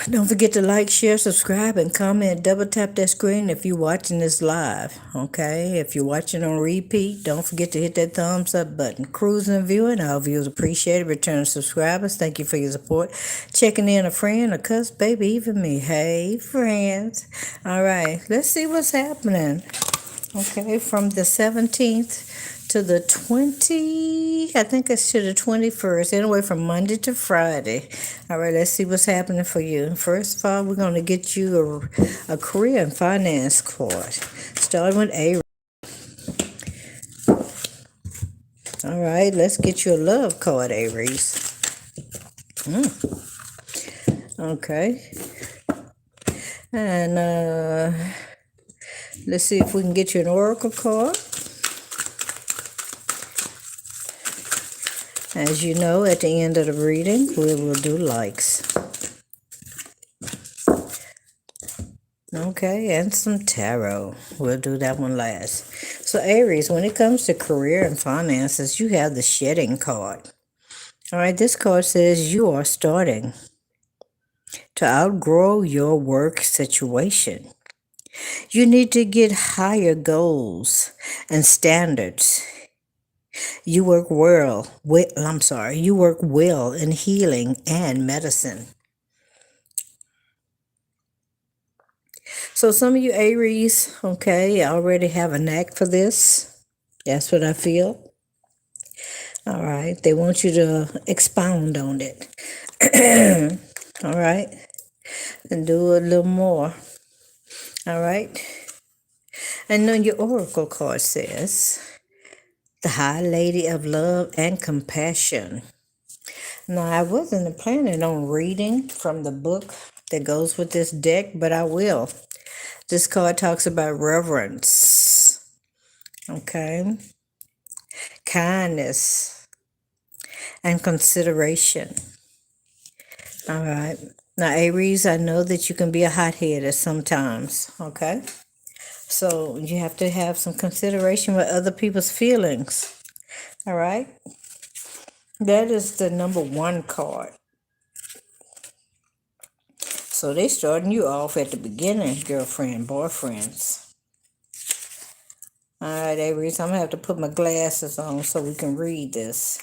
Don't forget to like, share, subscribe, and comment. Double tap that screen if you're watching this live. Okay? If you're watching on repeat, don't forget to hit that thumbs up button. Cruising and viewing, our viewers appreciate it. Returning subscribers, thank you for your support. Checking in a friend, a cuss, baby, even me. Hey, friends. All right, let's see what's happening. Okay, from the 17th to the 20, I think it's to the 21st. Anyway, from Monday to Friday. All right, let's see what's happening for you. First of all, we're going to get you a career and finance card. Starting with A. All right, let's get you a love card, Aries. Okay. And let's see if we can get you an oracle card. As you know, at the end of the reading, we will do likes. Okay, and some tarot. We'll do that one last. So, Aries, when it comes to career and finances, you have the shedding card. All right, this card says you are starting to outgrow your work situation. You need to get higher goals and standards. You work you work well in healing and medicine. So some of you Aries, okay, already have a knack for this. That's what I feel. All right. They want you to expound on it. All right. And do a little more. All right. And then your oracle card says, the High Lady of Love and Compassion. Now, I wasn't planning on reading from the book that goes with this deck, but I will. This card talks about reverence, okay, kindness, and consideration. All right. Now, Aries, I know that you can be a hothead at sometimes, okay? So you have to have some consideration with other people's feelings, all right? That is the number one card. So they starting you off at the beginning, girlfriend, boyfriends. All right, Aries, I'm going to have to put my glasses on so we can read this.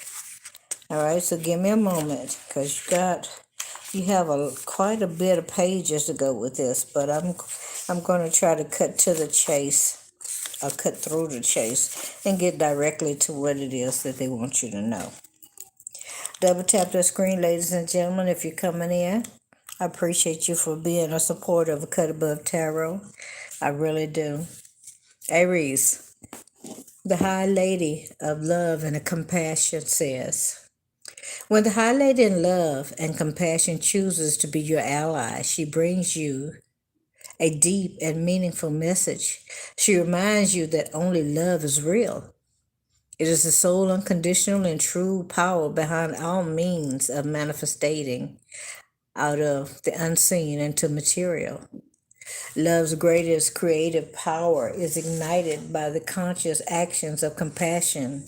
All right, so give me a moment because you have quite a bit of pages to go with this, but I'm going to try to cut to the chase. Or cut through the chase and get directly to what it is that they want you to know. Double tap the screen, ladies and gentlemen, if you're coming in. I appreciate you for being a supporter of Cut Above Tarot. I really do. Aries, the High Lady of Love and Compassion says, when the High Lady in Love and Compassion chooses to be your ally, she brings you a deep and meaningful message. She reminds you that only love is real. It is the sole, unconditional, and true power behind all means of manifesting out of the unseen into material. Love's greatest creative power is ignited by the conscious actions of compassion,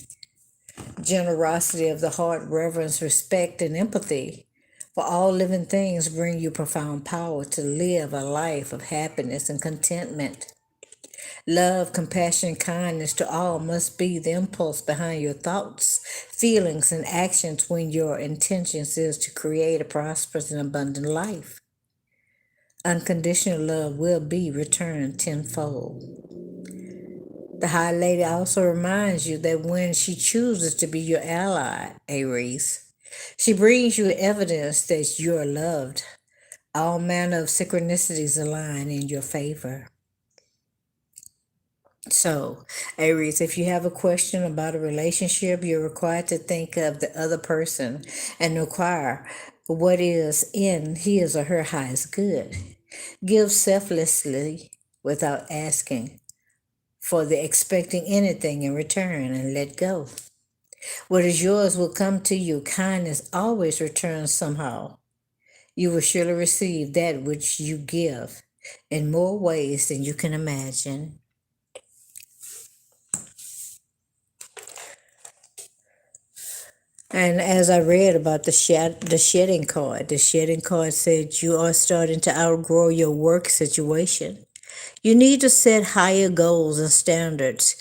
generosity of the heart, reverence, respect, and empathy. For all living things bring you profound power to live a life of happiness and contentment. Love, compassion, kindness to all must be the impulse behind your thoughts, feelings, and actions when your intentions is to create a prosperous and abundant life. Unconditional love will be returned tenfold. The High Lady also reminds you that when she chooses to be your ally, Aries, she brings you evidence that you're loved. All manner of synchronicities align in your favor. So, Aries, if you have a question about a relationship, you're required to think of the other person and inquire what is in his or her highest good. Give selflessly without asking for the expecting anything in return and let go. What is yours will come to you. Kindness always returns somehow. You will surely receive that which you give in more ways than you can imagine. And as I read about the shedding card said you are starting to outgrow your work situation. You need to set higher goals and standards.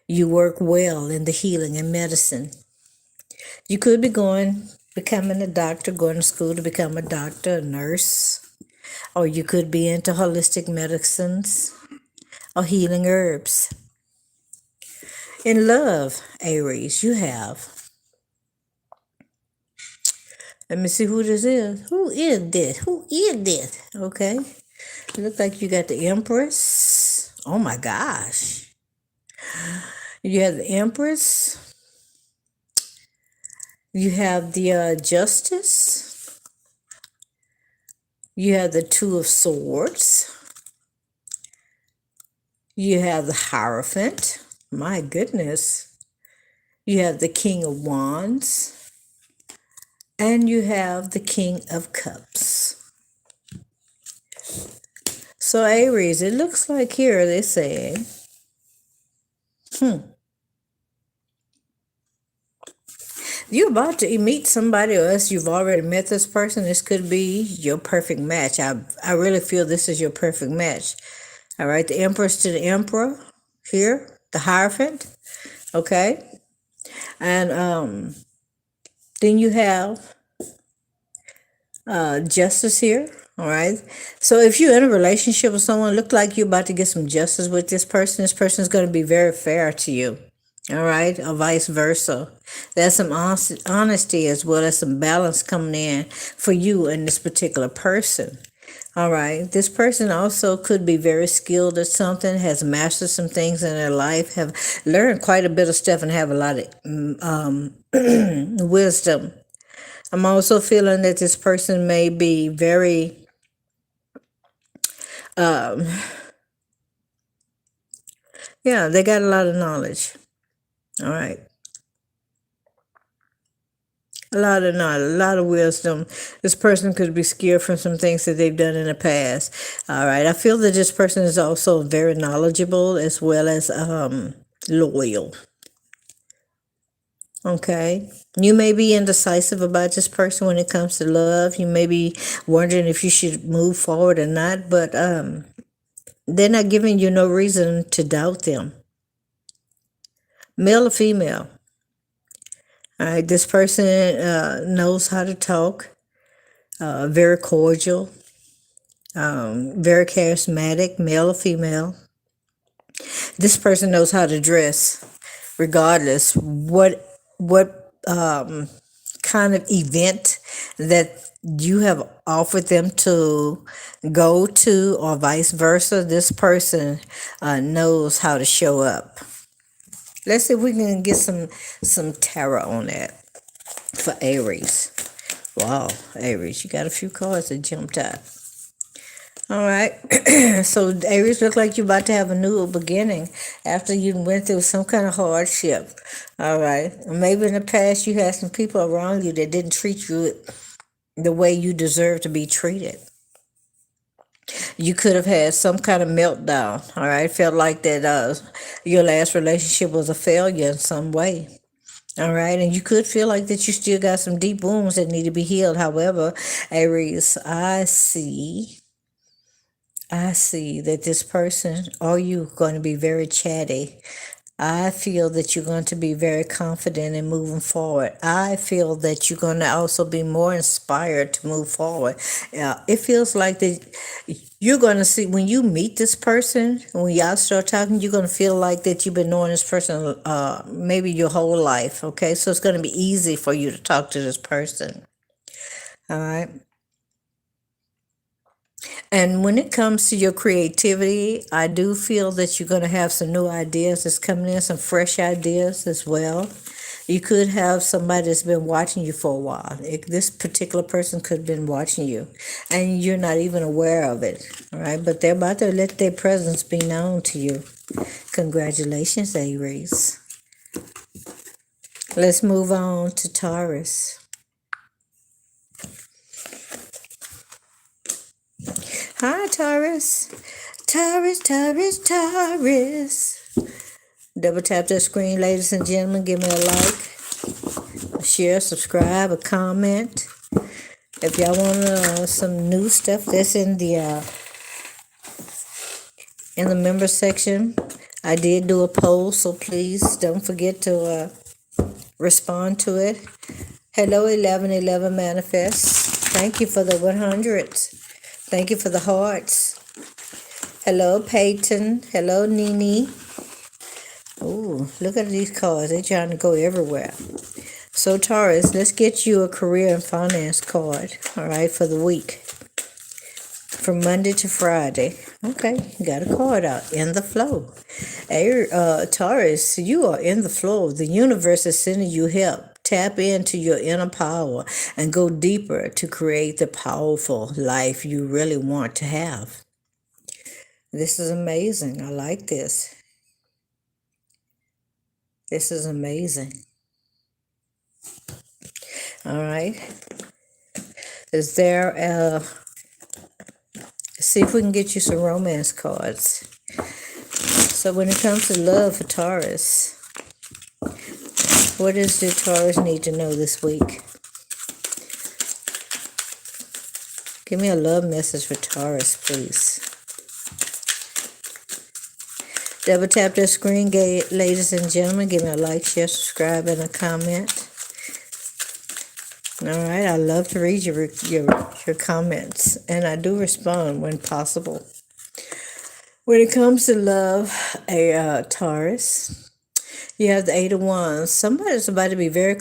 You work well in the healing and medicine. You could be becoming a doctor, going to school to become a doctor, a nurse, or you could be into holistic medicines or healing herbs. In love, Aries, you have. Let me see who this is. Who is this? Who is this? Okay. Looks like you got the Empress. Oh my gosh. You have the Empress. You have the Justice. You have the Two of Swords. You have the Hierophant. My goodness. You have the King of Wands. And you have the King of Cups. So Aries, it looks like here they say, you're about to meet somebody else. You've already met this person. This could be your perfect match. I really feel this is your perfect match. All right, the Empress to the Emperor here, the Hierophant. Okay, and then you have Justice here. All right. So if you're in a relationship with someone, look like you're about to get some justice with this person. This person is going to be very fair to you. All right. Or vice versa. There's some honesty as well as some balance coming in for you and this particular person. All right. This person also could be very skilled at something, has mastered some things in their life, have learned quite a bit of stuff, and have a lot of wisdom. I'm also feeling that this person may be very yeah, they got a lot of knowledge. All right. A lot of knowledge, a lot of wisdom. This person could be scared from some things that they've done in the past. All right. I feel that this person is also very knowledgeable as well as loyal. Okay. You may be indecisive about this person when it comes to love. You may be wondering if you should move forward or not, but they're not giving you no reason to doubt them. Male or female. All right, this person knows how to talk, very cordial, very charismatic, male or female. This person knows how to dress, regardless what kind of event that you have offered them to go to, or vice versa. This person knows how to show up. Let's see if we can get some tarot on that for Aries. Wow, Aries, you got a few cards that jumped out. All right, so Aries, look like you're about to have a new beginning after you went through some kind of hardship. All right, maybe in the past you had some people around you that didn't treat you the way you deserve to be treated. You could have had some kind of meltdown. All right, felt like that your last relationship was a failure in some way. All right, and you could feel like that you still got some deep wounds that need to be healed. However, Aries, I see that this person or you going to be very chatty. I feel that you're going to be very confident in moving forward. I feel that you're going to also be more inspired to move forward. It feels like that you're going to see when you meet this person, when y'all start talking, you're going to feel like that you've been knowing this person maybe your whole life. Okay, so it's going to be easy for you to talk to this person. All right. And when it comes to your creativity, I do feel that you're going to have some new ideas that's coming in, some fresh ideas as well. You could have somebody that's been watching you for a while. This particular person could have been watching you, and you're not even aware of it. All right, but they're about to let their presence be known to you. Congratulations, Aries. Let's move on to Taurus. Hi, Taurus. Taurus. Double tap that screen, ladies and gentlemen. Give me a like, a share, subscribe, or comment. If y'all want some new stuff that's in the member section, I did do a poll, so please don't forget to respond to it. Hello, 1111 Manifest. Thank you for the 100s. Thank you for the hearts. Hello, Peyton. Hello, Nini. Oh, look at these cards. They're trying to go everywhere. So, Taurus, let's get you a career and finance card, all right, for the week. From Monday to Friday. Okay, got a card out. In the flow. Hey, Taurus, you are in the flow. The universe is sending you help. Tap into your inner power and go deeper to create the powerful life you really want to have. This is amazing. I like this. This is amazing. All right. Is there see if we can get you some romance cards. So when it comes to love for Taurus, what does the Taurus need to know this week? Give me a love message for Taurus, please. Double tap that screen, ladies and gentlemen. Give me a like, share, subscribe, and a comment. All right, I love to read your comments, and I do respond when possible. When it comes to love, a Taurus, you have the Eight of Wands. Somebody's about to be very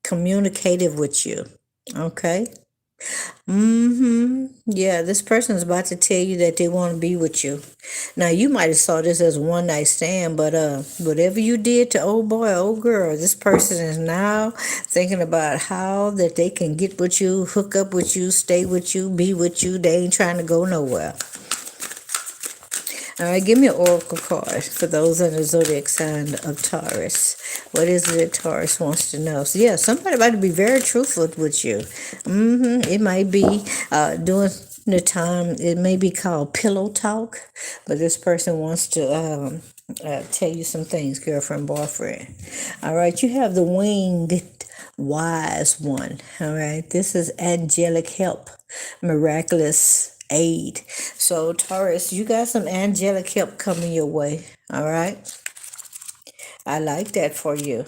communicative with you. Okay. Yeah, this person is about to tell you that they want to be with you. Now, you might have saw this as a one-night stand, but whatever you did to old boy, old girl, this person is now thinking about how that they can get with you, hook up with you, stay with you, be with you. They ain't trying to go nowhere. All right, give me an oracle card for those in the zodiac sign of Taurus. What is it that Taurus wants to know? So, yeah, somebody about to be very truthful with you. It might be during the time, it may be called pillow talk, but this person wants to tell you some things, girlfriend, boyfriend. All right, you have the winged wise one. All right, this is angelic help, miraculous aid. So Taurus, you got some angelic help coming your way. All right, I like that for you.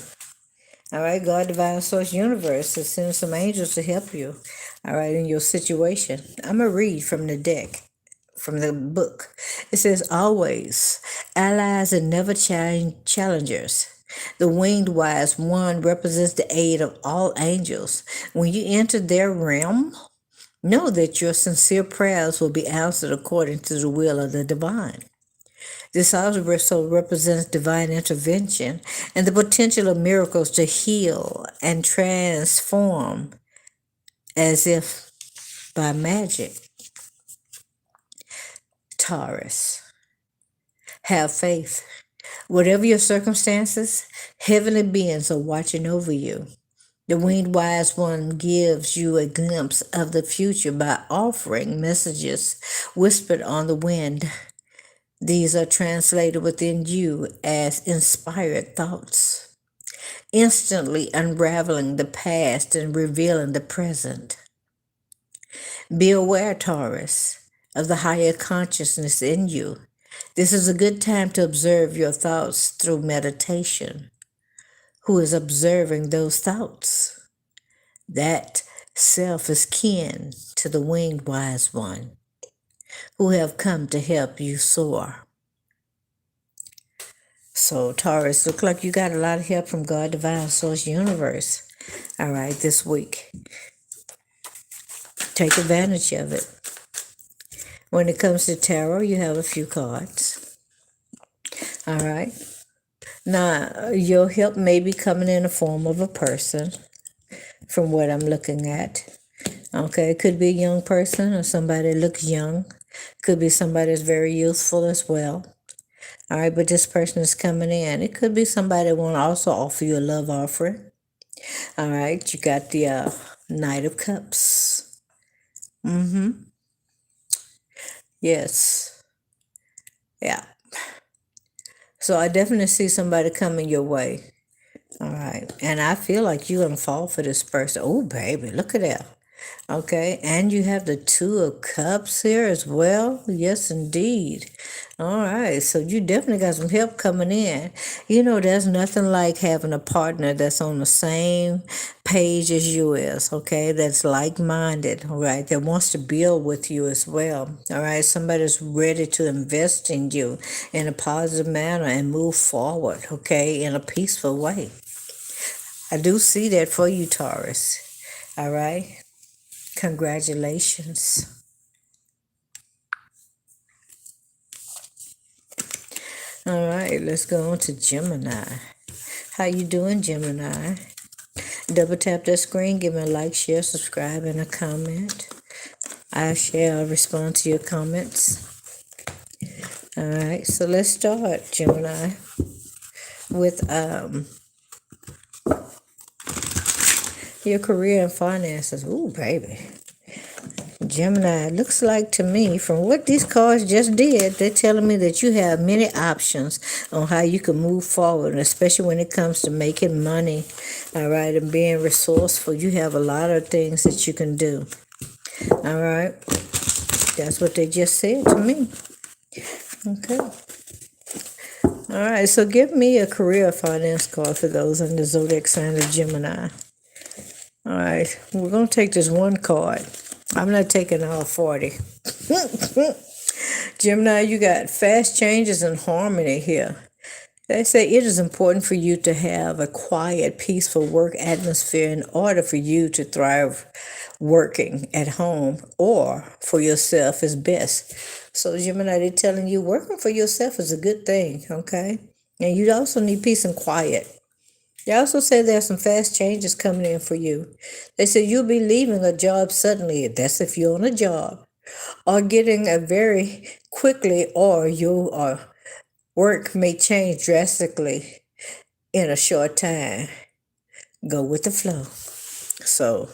All right, God, divine source, universe is sending some angels to help you. All right, in your situation. I'm gonna read from the deck, from the book. It says, always allies and never challengers. The winged wise one represents the aid of all angels. When you enter their realm, know that your sincere prayers will be answered according to the will of the divine. This also represents divine intervention and the potential of miracles to heal and transform as if by magic. Taurus, have faith. Whatever your circumstances, heavenly beings are watching over you. The winged wise one gives you a glimpse of the future by offering messages whispered on the wind. These are translated within you as inspired thoughts, instantly unraveling the past and revealing the present. Be aware, Taurus, of the higher consciousness in you. This is a good time to observe your thoughts through meditation. Who is observing those thoughts? That self is kin to the winged wise one, who have come to help you soar. So, Taurus, look like you got a lot of help from God, divine source, universe. All right, this week. Take advantage of it. When it comes to tarot, you have a few cards. All right. Now, your help may be coming in the form of a person, from what I'm looking at. Okay, it could be a young person or somebody that looks young. Could be somebody that's very youthful as well. All right, but this person is coming in. It could be somebody that want to also offer you a love offering. All right, you got the Knight of Cups. Yes. Yeah. So I definitely see somebody coming your way. All right. And I feel like you're going to fall for this person. Oh, baby, look at that. Okay. And you have the Two of Cups here as well. Yes, indeed. All right. So you definitely got some help coming in. There's nothing like having a partner that's on the same page as you is. Okay. That's like minded. All right. That wants to build with you as well. All right. Somebody that's ready to invest in you in a positive manner and move forward. Okay. In a peaceful way. I do see that for you, Taurus. All right. Congratulations. All right, let's go on to Gemini. How you doing, Gemini? Double tap that screen, give me a like, share, subscribe, and a comment. I shall respond to your comments. All right, so let's start, Gemini, with your career and finances. Ooh, baby. Gemini, looks like to me, from what these cards just did, they're telling me that you have many options on how you can move forward, especially when it comes to making money, all right, and being resourceful. You have a lot of things that you can do, all right? That's what they just said to me. Okay. All right, so give me a career finance card for those in the zodiac sign of Gemini. All right, we're going to take this one card. I'm not taking all 40. Gemini, you got fast changes and harmony here. They say it is important for you to have a quiet, peaceful work atmosphere in order for you to thrive working at home or for yourself is best. So, Gemini, they're telling you working for yourself is a good thing, okay? And you also need peace and quiet. They also say there's some fast changes coming in for you. They say you'll be leaving a job suddenly. That's if you're on a job. Or getting a very quickly, or your work may change drastically in a short time. Go with the flow. So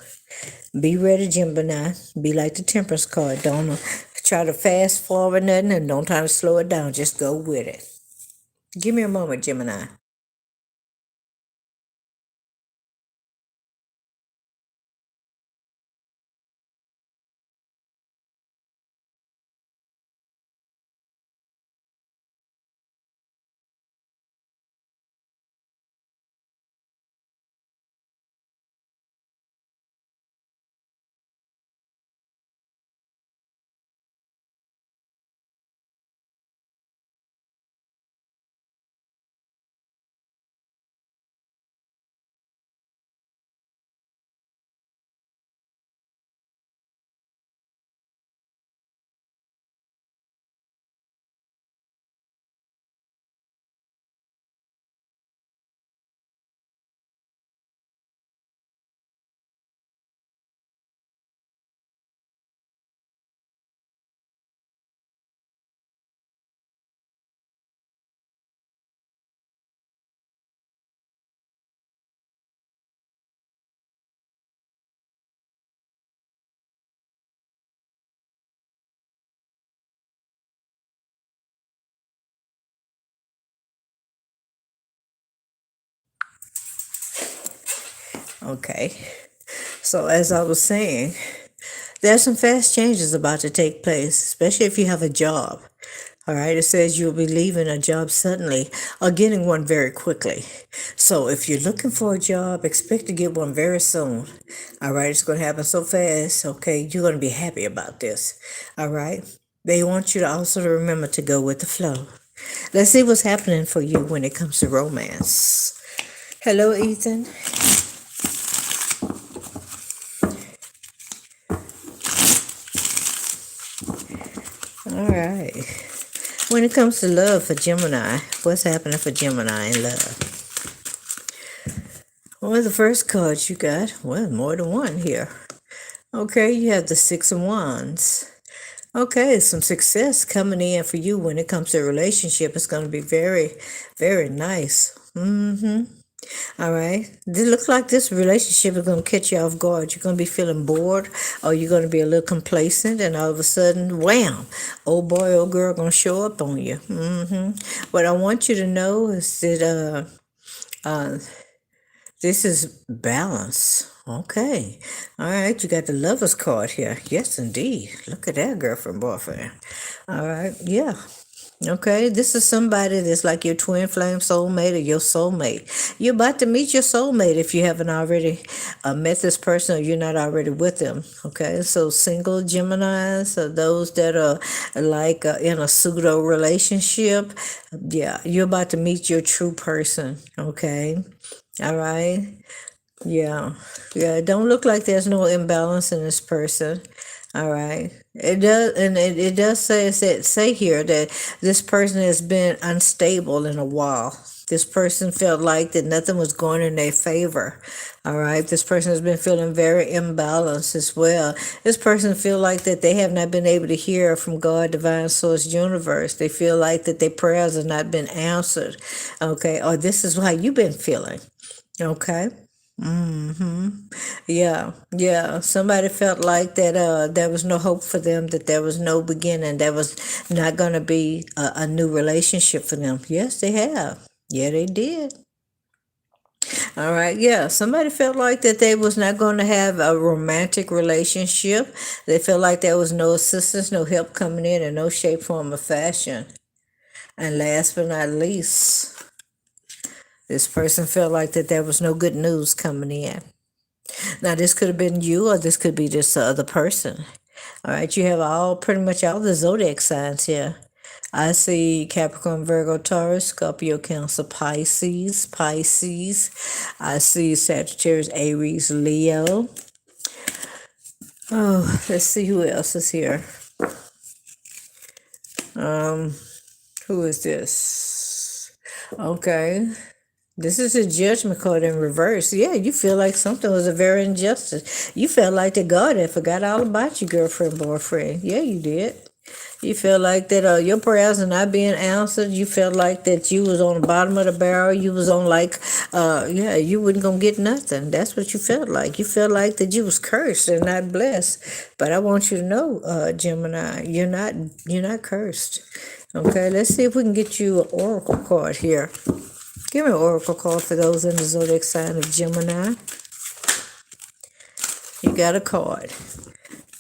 be ready, Gemini. Be like the Temperance card. Don't try to fast forward nothing and don't try to slow it down. Just go with it. Give me a moment, Gemini. Okay. So as I was saying, there's some fast changes about to take place, especially if you have a job. All right, it says you'll be leaving a job suddenly or getting one very quickly. So if you're looking for a job, expect to get one very soon. All right, it's going to happen so fast. Okay, you're going to be happy about this. All right, they want you to also to remember to go with the flow. Let's see what's happening for you when it comes to romance. Hello, Ethan. All right. When it comes to love for Gemini, what's happening for Gemini in love? Well, the first cards you got, well, more than one here. Okay, you have the Six of Wands. Okay, some success coming in for you when it comes to a relationship. It's going to be very, very nice. All right. It looks like this relationship is going to catch you off guard. You're going to be feeling bored or you're going to be a little complacent and all of a sudden, wham, old boy, old girl going to show up on you. What I want you to know is that This is balance. Okay. All right. You got the lover's card here. Yes, indeed. Look at that, girlfriend, boyfriend. All right. Yeah. Okay. This is somebody that's like your twin flame soulmate or your soulmate. You're about to meet your soulmate if you haven't already met this person or you're not already with them. Okay. So single Geminis or those that are like in a pseudo relationship. Yeah. You're about to meet your true person. Okay. All right. Yeah. Yeah. It don't look like there's no imbalance in this person. All right. It does, and it does say here that this person has been unstable in a while. This person felt like that nothing was going in their favor. All right. This person has been feeling very imbalanced as well. This person feel like that they have not been able to hear from God, divine source, universe. They feel like that their prayers have not been answered. Okay. Or this is how you've been feeling. Okay. Yeah, yeah. Somebody felt like that there was no hope for them, that there was no beginning, there was not going to be a new relationship for them. Yes, they have. Yeah, they did. All right, yeah. Somebody felt like that they was not going to have a romantic relationship. They felt like there was no assistance, no help coming in no shape, form, or fashion. And last but not least, this person felt like that there was no good news coming in. Now, this could have been you, or this could be this other person. All right, you have pretty much all the zodiac signs here. I see Capricorn, Virgo, Taurus, Scorpio, Cancer, Pisces. I see Sagittarius, Aries, Leo. Oh, let's see who else is here. Who is this? Okay. This is a judgment card in reverse. Yeah, you feel like something was a very injustice. You felt like the God had forgot all about you, girlfriend, boyfriend. Yeah, you did. You feel like that your prayers are not being answered. You felt like that you was on the bottom of the barrel. You was on like, yeah, you wasn't gonna get nothing. That's what you felt like. You felt like that you was cursed and not blessed. But I want you to know, Gemini, you're not cursed. Okay, let's see if we can get you an oracle card here. Give me an oracle card for those in the zodiac sign of Gemini. You got a card.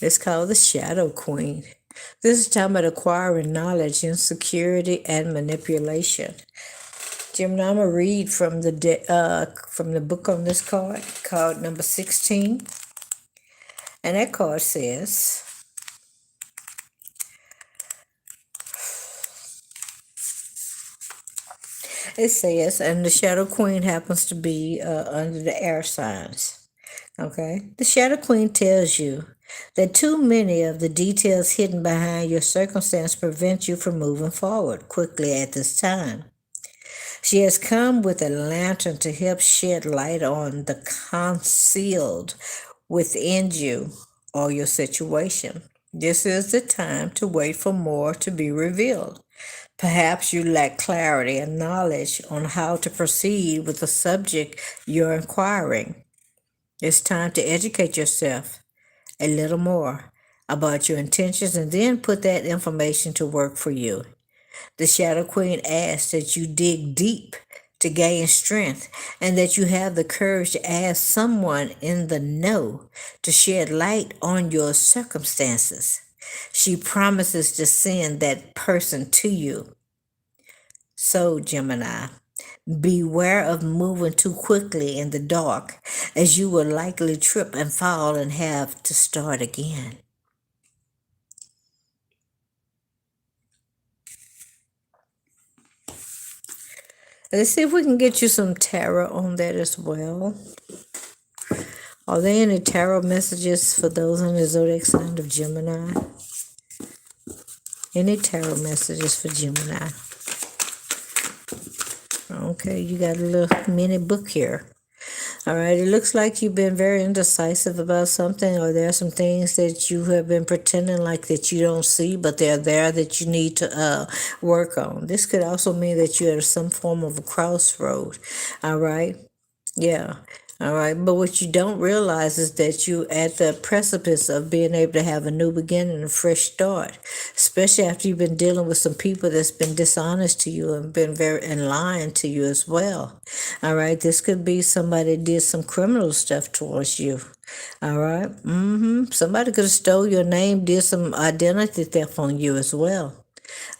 It's called the Shadow Queen. This is talking about acquiring knowledge, insecurity, and manipulation. Gemini, I'm gonna read from the book on this card number 16, and that card says, and the Shadow Queen happens to be under the air signs. Okay, the Shadow Queen tells you that too many of the details hidden behind your circumstance prevent you from moving forward quickly at this time. She has come with a lantern to help shed light on the concealed within you or your situation. This is the time to wait for more to be revealed. Perhaps you lack clarity and knowledge on how to proceed with the subject you're inquiring. It's time to educate yourself a little more about your intentions and then put that information to work for you. The Shadow Queen asks that you dig deep to gain strength and that you have the courage to ask someone in the know to shed light on your circumstances. She promises to send that person to you. So, Gemini, beware of moving too quickly in the dark, as you will likely trip and fall and have to start again. Let's see if we can get you some tarot on that as well. Are there any tarot messages for those in the zodiac sign of Gemini? Any tarot messages for Gemini? Okay, you got a little mini book here. All right, it looks like you've been very indecisive about something, or there are some things that you have been pretending like that you don't see, but they're there that you need to work on. This could also mean that you're at some form of a crossroad. All right, yeah. All right, but what you don't realize is that you at the precipice of being able to have a new beginning, a fresh start, especially after you've been dealing with some people that's been dishonest to you and been very and lying to you as well. All right, this could be somebody that did some criminal stuff towards you. All right, somebody could have stole your name, did some identity theft on you as well.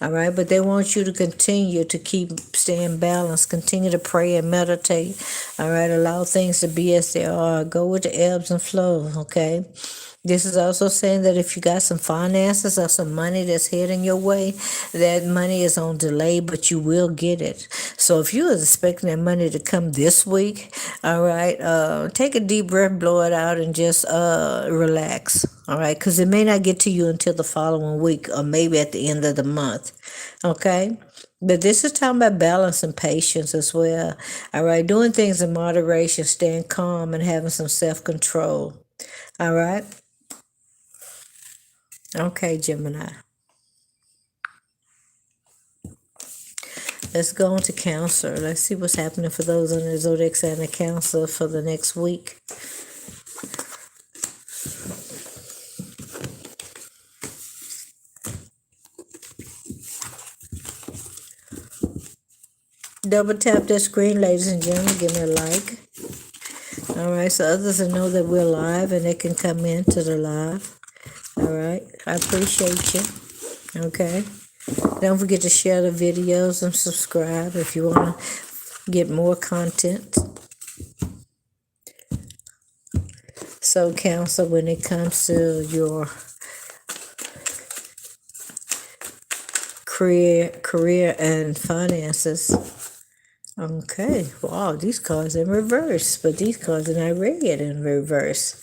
All right, but they want you to continue to keep staying balanced, continue to pray and meditate. All right, allow things to be as they are. Go with the ebbs and flows, okay? This is also saying that if you got some finances or some money that's heading your way, that money is on delay, but you will get it. So if you're expecting that money to come this week, all right, take a deep breath, blow it out, and just relax. All right, because it may not get to you until the following week or maybe at the end of the month. Okay. But this is talking about balance and patience as well. All right, doing things in moderation, staying calm, and having some self-control. All right. Okay, Gemini. Let's go on to Cancer. Let's see what's happening for those on the zodiac sign of Cancer for the next week. Double tap that screen, ladies and gentlemen. Give me a like. All right, so others will know that we're live and they can come into the live. All right, I appreciate you. Okay, don't forget to share the videos and subscribe if you want to get more content. So, Cancer, when it comes to your career and finances. Okay, wow, these cards in reverse, but these cards are not read in reverse.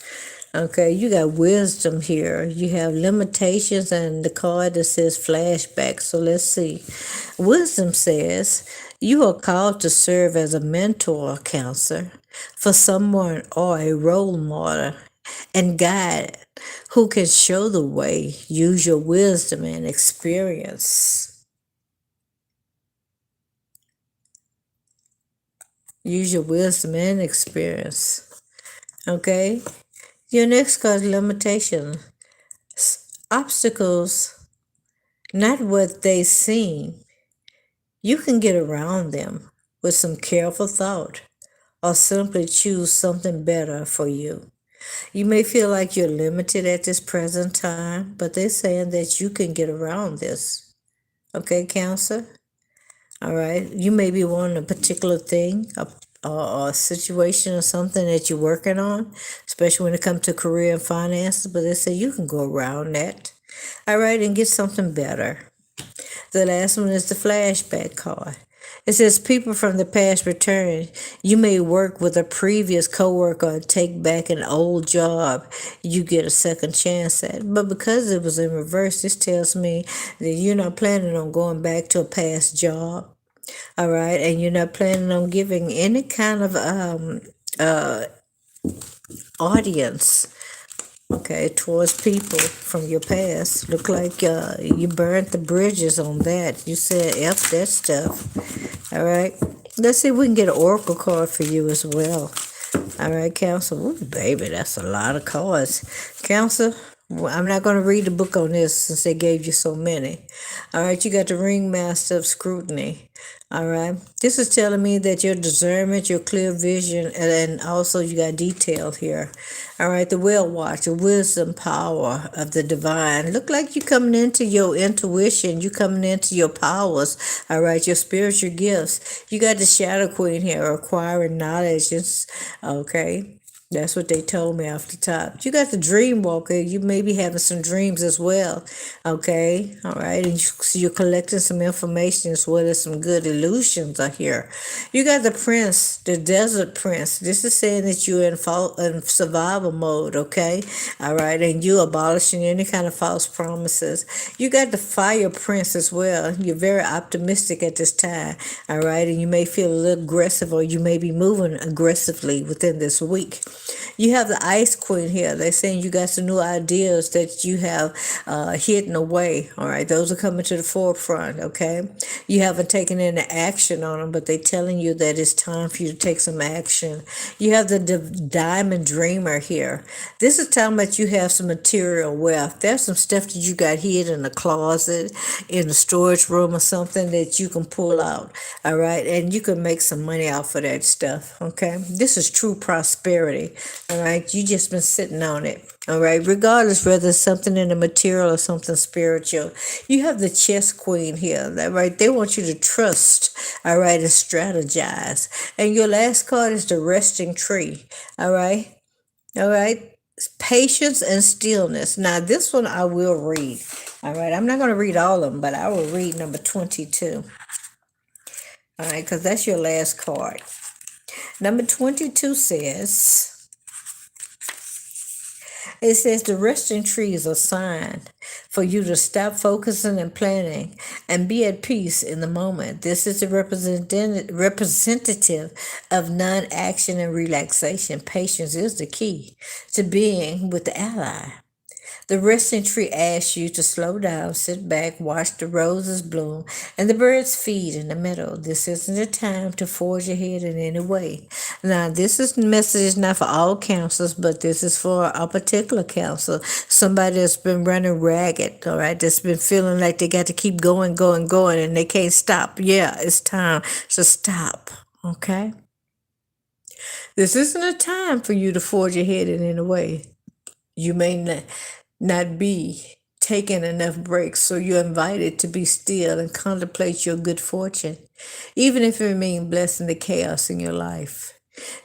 Okay, you got wisdom here. You have limitations and the card that says flashback. So let's see. Wisdom says you are called to serve as a mentor, Cancer, for someone or a role model and guide who can show the way. Use your wisdom and experience. Use your wisdom and experience. Okay? Your next card is limitation. Obstacles, not what they seem. You can get around them with some careful thought or simply choose something better for you. You may feel like you're limited at this present time, but they're saying that you can get around this. Okay, Cancer? All right. You may be wanting a particular thing, a situation or something that you're working on, especially when it comes to career and finances, but they say you can go around that. All right, and get something better. The last one is the flashback card. It says people from the past return. You may work with a previous coworker or take back an old job you get a second chance at. But because it was in reverse, this tells me that you're not planning on going back to a past job. All right, and you're not planning on giving any kind of audience, okay, towards people from your past. Look like you burnt the bridges on that. You said F that stuff. All right, let's see if we can get an oracle card for you as well. All right, Cancer. Ooh, baby, that's a lot of cards. Cancer, I'm not going to read the book on this since they gave you so many. All right, you got the Ringmaster of Scrutiny. All right, this is telling me that your discernment, your clear vision, and also you got detail here. All right, the Whale Watch, the wisdom power of the divine. Look like you coming into your intuition, you coming into your powers. All right, your spiritual gifts. You got the Shadow Queen here, acquiring knowledge. Okay. That's what they told me off the top. You got the Dream Walker. You may be having some dreams as well. Okay. All right. And you're collecting some information as well as some good illusions are here. You got the Prince, the Desert Prince. This is saying that you're in survival mode. Okay. All right. And you abolishing any kind of false promises. You got the Fire Prince as well. You're very optimistic at this time. All right. And you may feel a little aggressive or you may be moving aggressively within this week. You have the Ice Queen here. They're saying you got some new ideas that you have hidden away. All right, those are coming to the forefront. Okay, you haven't taken any action on them, but they're telling you that it's time for you to take some action. You have the Diamond Dreamer here. This is talking about you have some material wealth. There's some stuff that you got hid in the closet, in the storage room, or something that you can pull out. All right, and you can make some money off of that stuff. Okay, this is true prosperity. All right, you just been sitting on it. All right, regardless whether it's something in the material or something spiritual. You have the Chess Queen here. That right, they want you to trust. All right, and strategize. And your last card is the Resting Tree. All right, all right. Patience and stillness. Now, this one I will read. All right, I'm not going to read all of them, but I will read number 22. All right, because that's your last card. Number 22 says, it says the resting tree is a sign for you to stop focusing and planning and be at peace in the moment. This is a representative of non-action and relaxation. Patience is the key to being with the ally. The resting tree asks you to slow down, sit back, watch the roses bloom, and the birds feed in the meadow. This isn't a time to forge ahead in any way. Now, this message is not for all counselors, but this is for a particular counselor. Somebody that's been running ragged, all right, that's been feeling like they got to keep going, and they can't stop. Yeah, it's time to stop, okay? This isn't a time for you to forge ahead in any way. You may not be taking enough breaks, so you're invited to be still and contemplate your good fortune, even if it means blessing the chaos in your life.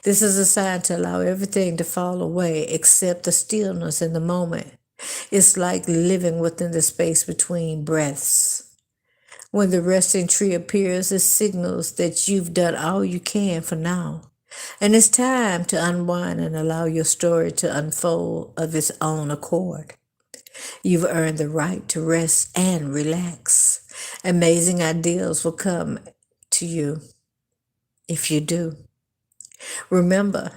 This is a sign to allow everything to fall away except the stillness in the moment. It's like living within the space between breaths. When the resting tree appears, it signals that you've done all you can for now. And it's time to unwind and allow your story to unfold of its own accord. You've earned the right to rest and relax. Amazing ideas will come to you if you do. Remember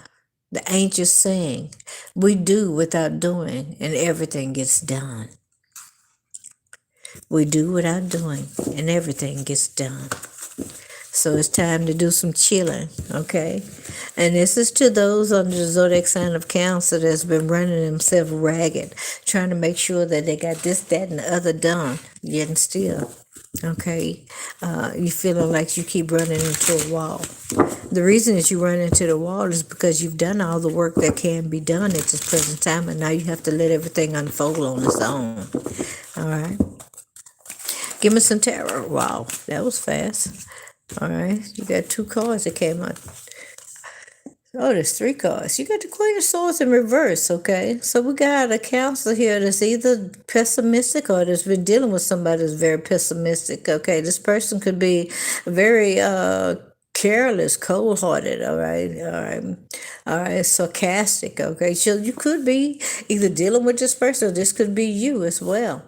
the ancient saying, we do without doing, and everything gets done. We do without doing, and everything gets done. So it's time to do some chilling, okay? And this is to those under the zodiac sign of Cancer that's been running themselves ragged, trying to make sure that they got this, that, and the other done, yet and still, okay? You feeling like you keep running into a wall. The reason that you run into the wall is because you've done all the work that can be done at this present time, and now you have to let everything unfold on its own, all right? Give me some tarot. Wow, that was fast. All right, you got 2 cards that came out. Oh, there's 3 cards. You got the Queen of Swords in reverse, okay? So we got a counselor here that's either pessimistic or that's been dealing with somebody that's very pessimistic, okay? This person could be very careless, cold-hearted, all right, sarcastic, okay? So you could be either dealing with this person or this could be you as well,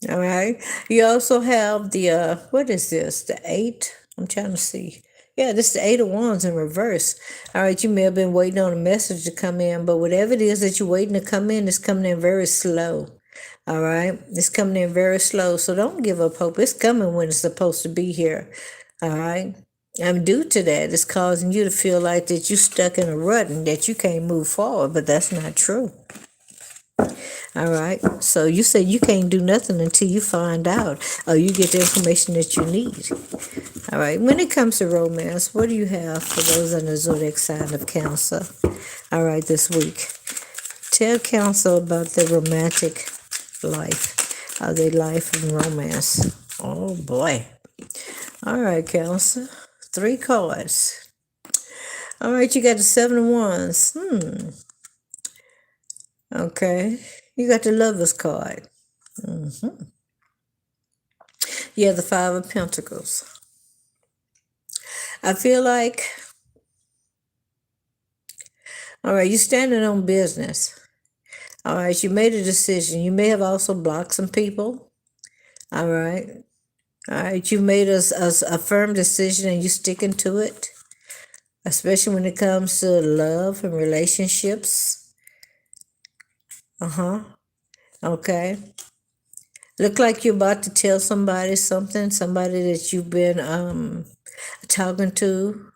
all right? You also have the, what is this, the 8? I'm trying to see. Yeah, this is the 8 of Wands in reverse. All right, you may have been waiting on a message to come in, but whatever it is that you're waiting to come in, it's coming in very slow. All right, it's coming in very slow, so don't give up hope. It's coming when it's supposed to be here. All right, and due to that, it's causing you to feel like that you're stuck in a rut and that you can't move forward, but that's not true. All right, so you say you can't do nothing until you find out or you get the information that you need. All right, when it comes to romance, what do you have for those under the zodiac sign of Cancer? All right, this week. Tell Cancer about their romantic life, their life and romance. Oh, boy. All right, Cancer. 3 cards. All right, you got the 7 of Wands. Okay. You got the Lover's card. You have the 5 of Pentacles. I feel like, all right, you're standing on business. All right, you made a decision. You may have also blocked some people. All right. All right, you made a firm decision and you're sticking to it. especially when it comes to love and relationships. Okay. Look like you're about to tell somebody something, somebody that you've been talking to.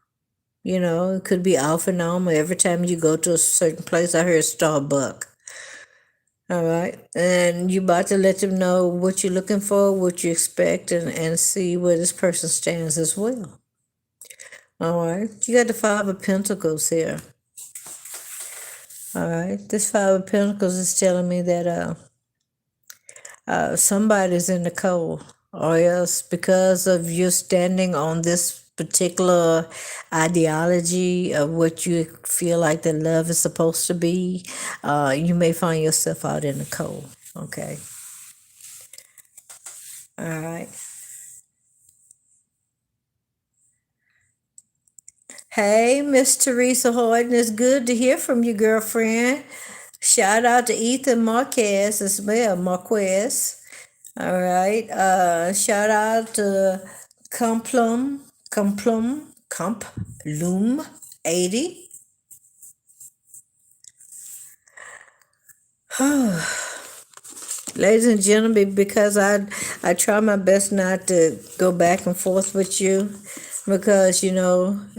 It could be off and on, or every time you go to a certain place. I heard Starbucks. All right. And you about to let them know what you're looking for, what you expect, and see where this person stands as well. All right. You got the Five of Pentacles here. All right. This Five of Pentacles is telling me that somebody's in the cold, or else because of you standing on this particular ideology of what you feel like the love is supposed to be, you may find yourself out in the cold. Okay. All right. Hey, Miss Teresa Horton, it's good to hear from you, girlfriend. Shout out to Ethan Marquez as well, Marquez. All right. Shout out to Comploom 80. Ladies and gentlemen, because I try my best not to go back and forth with you, because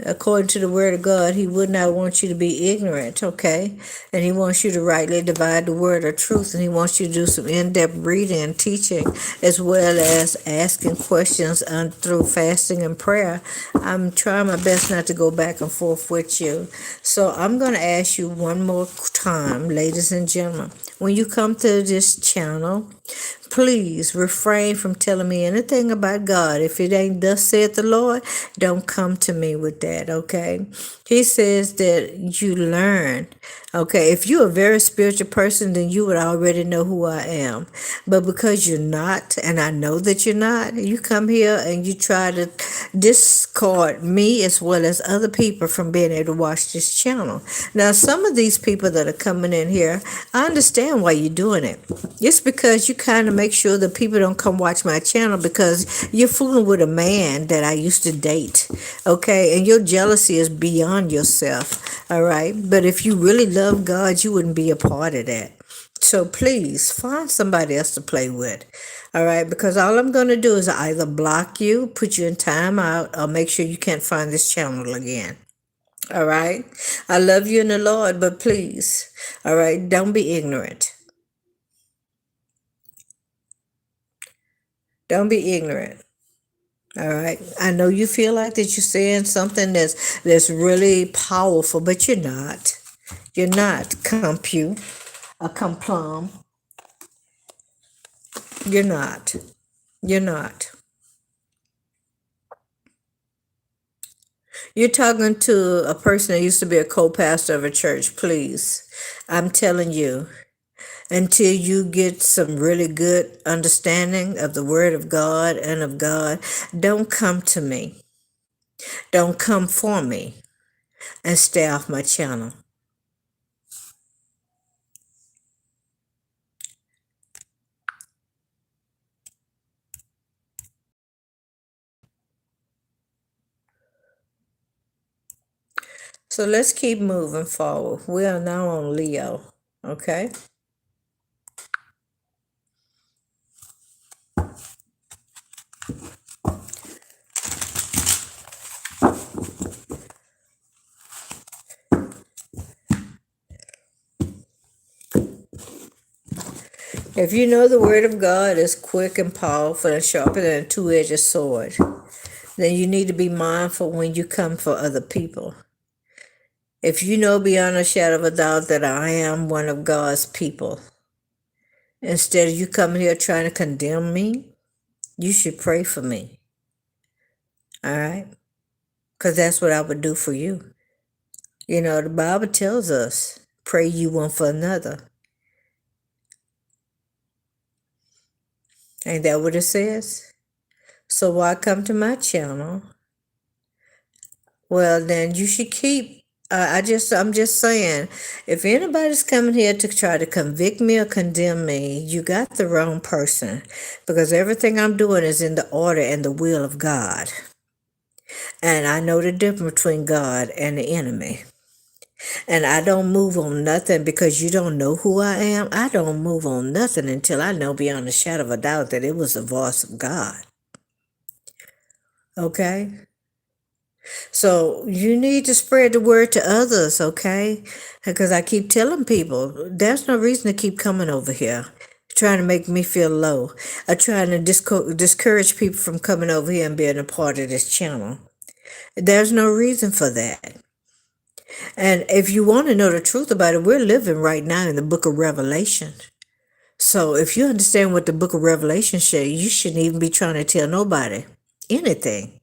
according to the word of God, he would not want you to be ignorant, okay? And he wants you to rightly divide the word of truth, and he wants you to do some in-depth reading and teaching, as well as asking questions through fasting and prayer. I'm trying my best not to go back and forth with you. So I'm going to ask you one more time, ladies and gentlemen, when you come to this channel, please refrain from telling me anything about God. If it ain't thus saith the Lord, don't come to me with that, okay? He says that you learn, okay? If you're a very spiritual person, then you would already know who I am. But because you're not, and I know that you're not, you come here and you try to discard me as well as other people from being able to watch this channel. Now, some of these people that are coming in here, I understand why you're doing it. It's because you kind of make sure that people don't come watch my channel because you're fooling with a man that I used to date, okay? And your jealousy is beyond yourself, all right? But if you really love God, you wouldn't be a part of that. So please find somebody else to play with, all right? Because all I'm going to do is either block you, put you in timeout, or make sure you can't find this channel again. All right? I love you in the Lord, but please, all right, don't be ignorant. Don't be ignorant. All right. I know you feel like that you're saying something that's really powerful, but you're not. You're not a complum. You're not. You're not. You're talking to a person that used to be a co-pastor of a church. Please, I'm telling you, until you get some really good understanding of the word of God and of God, don't come to me. Don't come for me and stay off my channel. So let's keep moving forward. We are now on Leo, okay? If you know the word of God is quick and powerful and sharper than a two-edged sword, then you need to be mindful when you come for other people. If you know beyond a shadow of a doubt that I am one of God's people, instead of you coming here trying to condemn me, you should pray for me. All right? Because that's what I would do for you. The Bible tells us, pray you one for another. Ain't that what it says? So why come to my channel? Well, then you should keep. I'm just saying, if anybody's coming here to try to convict me or condemn me, you got the wrong person, because everything I'm doing is in the order and the will of God. And I know the difference between God and the enemy. And I don't move on nothing because you don't know who I am. I don't move on nothing until I know beyond a shadow of a doubt that it was the voice of God. Okay? So you need to spread the word to others, okay? Because I keep telling people there's no reason to keep coming over here trying to make me feel low or trying to discourage people from coming over here and being a part of this channel. There's no reason for that. And if you want to know the truth about it, we're living right now in the book of Revelation. So if you understand what the book of Revelation says, you shouldn't even be trying to tell nobody anything.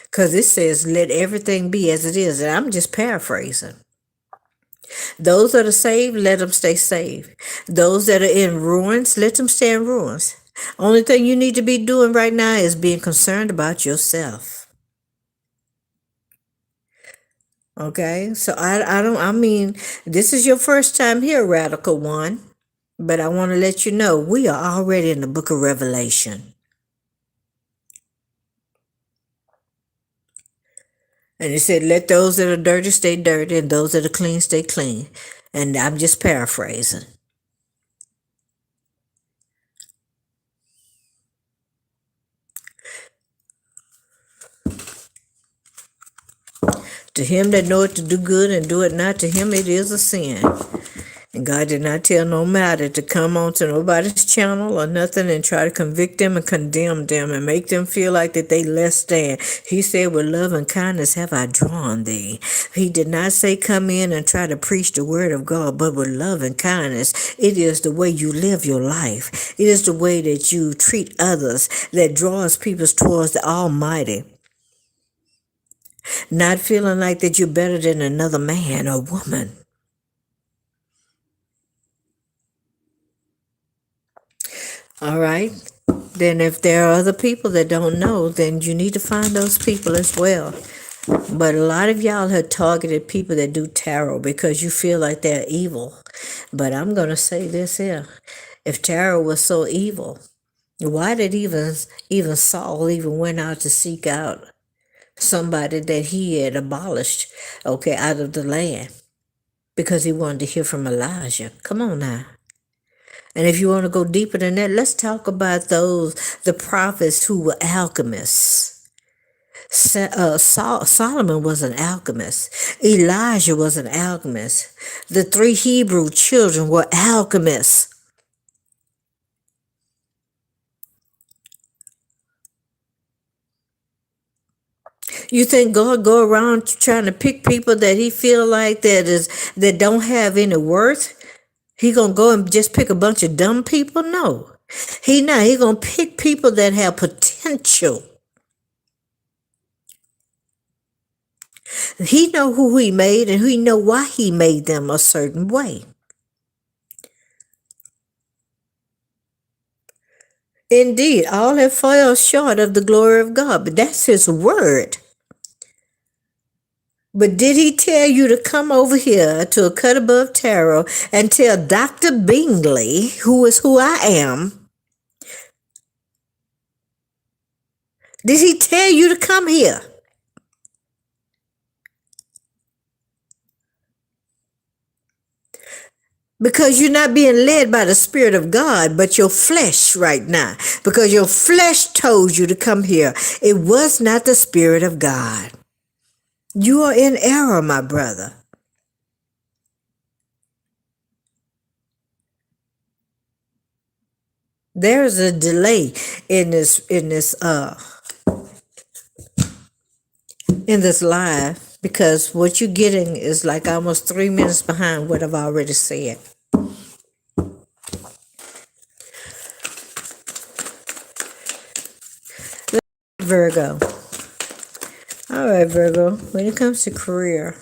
Because it says, let everything be as it is. And I'm just paraphrasing. Those that are saved, let them stay saved. Those that are in ruins, let them stay in ruins. Only thing you need to be doing right now is being concerned about yourself. Okay, so I mean, this is your first time here, Radical One, but I want to let you know we are already in the book of Revelation. And it said, let those that are dirty stay dirty, and those that are clean stay clean. And I'm just paraphrasing. To him that knoweth to do good and do it not, to him it is a sin. And God did not tell no matter to come onto nobody's channel or nothing and try to convict them and condemn them and make them feel like that they less than. He said, with love and kindness have I drawn thee. He did not say come in and try to preach the word of God, but with love and kindness. It is the way you live your life. It is the way that you treat others that draws people towards the Almighty. Not feeling like that you're better than another man or woman. All right. Then if there are other people that don't know, then you need to find those people as well. But a lot of y'all have targeted people that do tarot because you feel like they're evil. But I'm going to say this here. If tarot was so evil, why did even Saul even went out to seek out somebody that he had abolished, okay, out of the land? Because he wanted to hear from Elijah. Come on now. And if you want to go deeper than that, let's talk about the prophets who were alchemists. Solomon was an alchemist. Elijah was an alchemist. The 3 Hebrew children were alchemists. You think God go around trying to pick people that he feel like that don't have any worth? He gonna go and just pick a bunch of dumb people? No. He gonna pick people that have potential. He know who he made and he know why he made them a certain way. Indeed, all have fallen short of the glory of God, but that's his word. But did he tell you to come over here to a Cut Above Tarot and tell Dr. Bingley, who is who I am? Did he tell you to come here? Because you're not being led by the Spirit of God, but your flesh right now. Because your flesh told you to come here. It was not the Spirit of God. You are in error, my brother. There is a delay in this live because what you're getting is like almost 3 minutes behind what I've already said. Virgo. All right, Virgo. When it comes to career,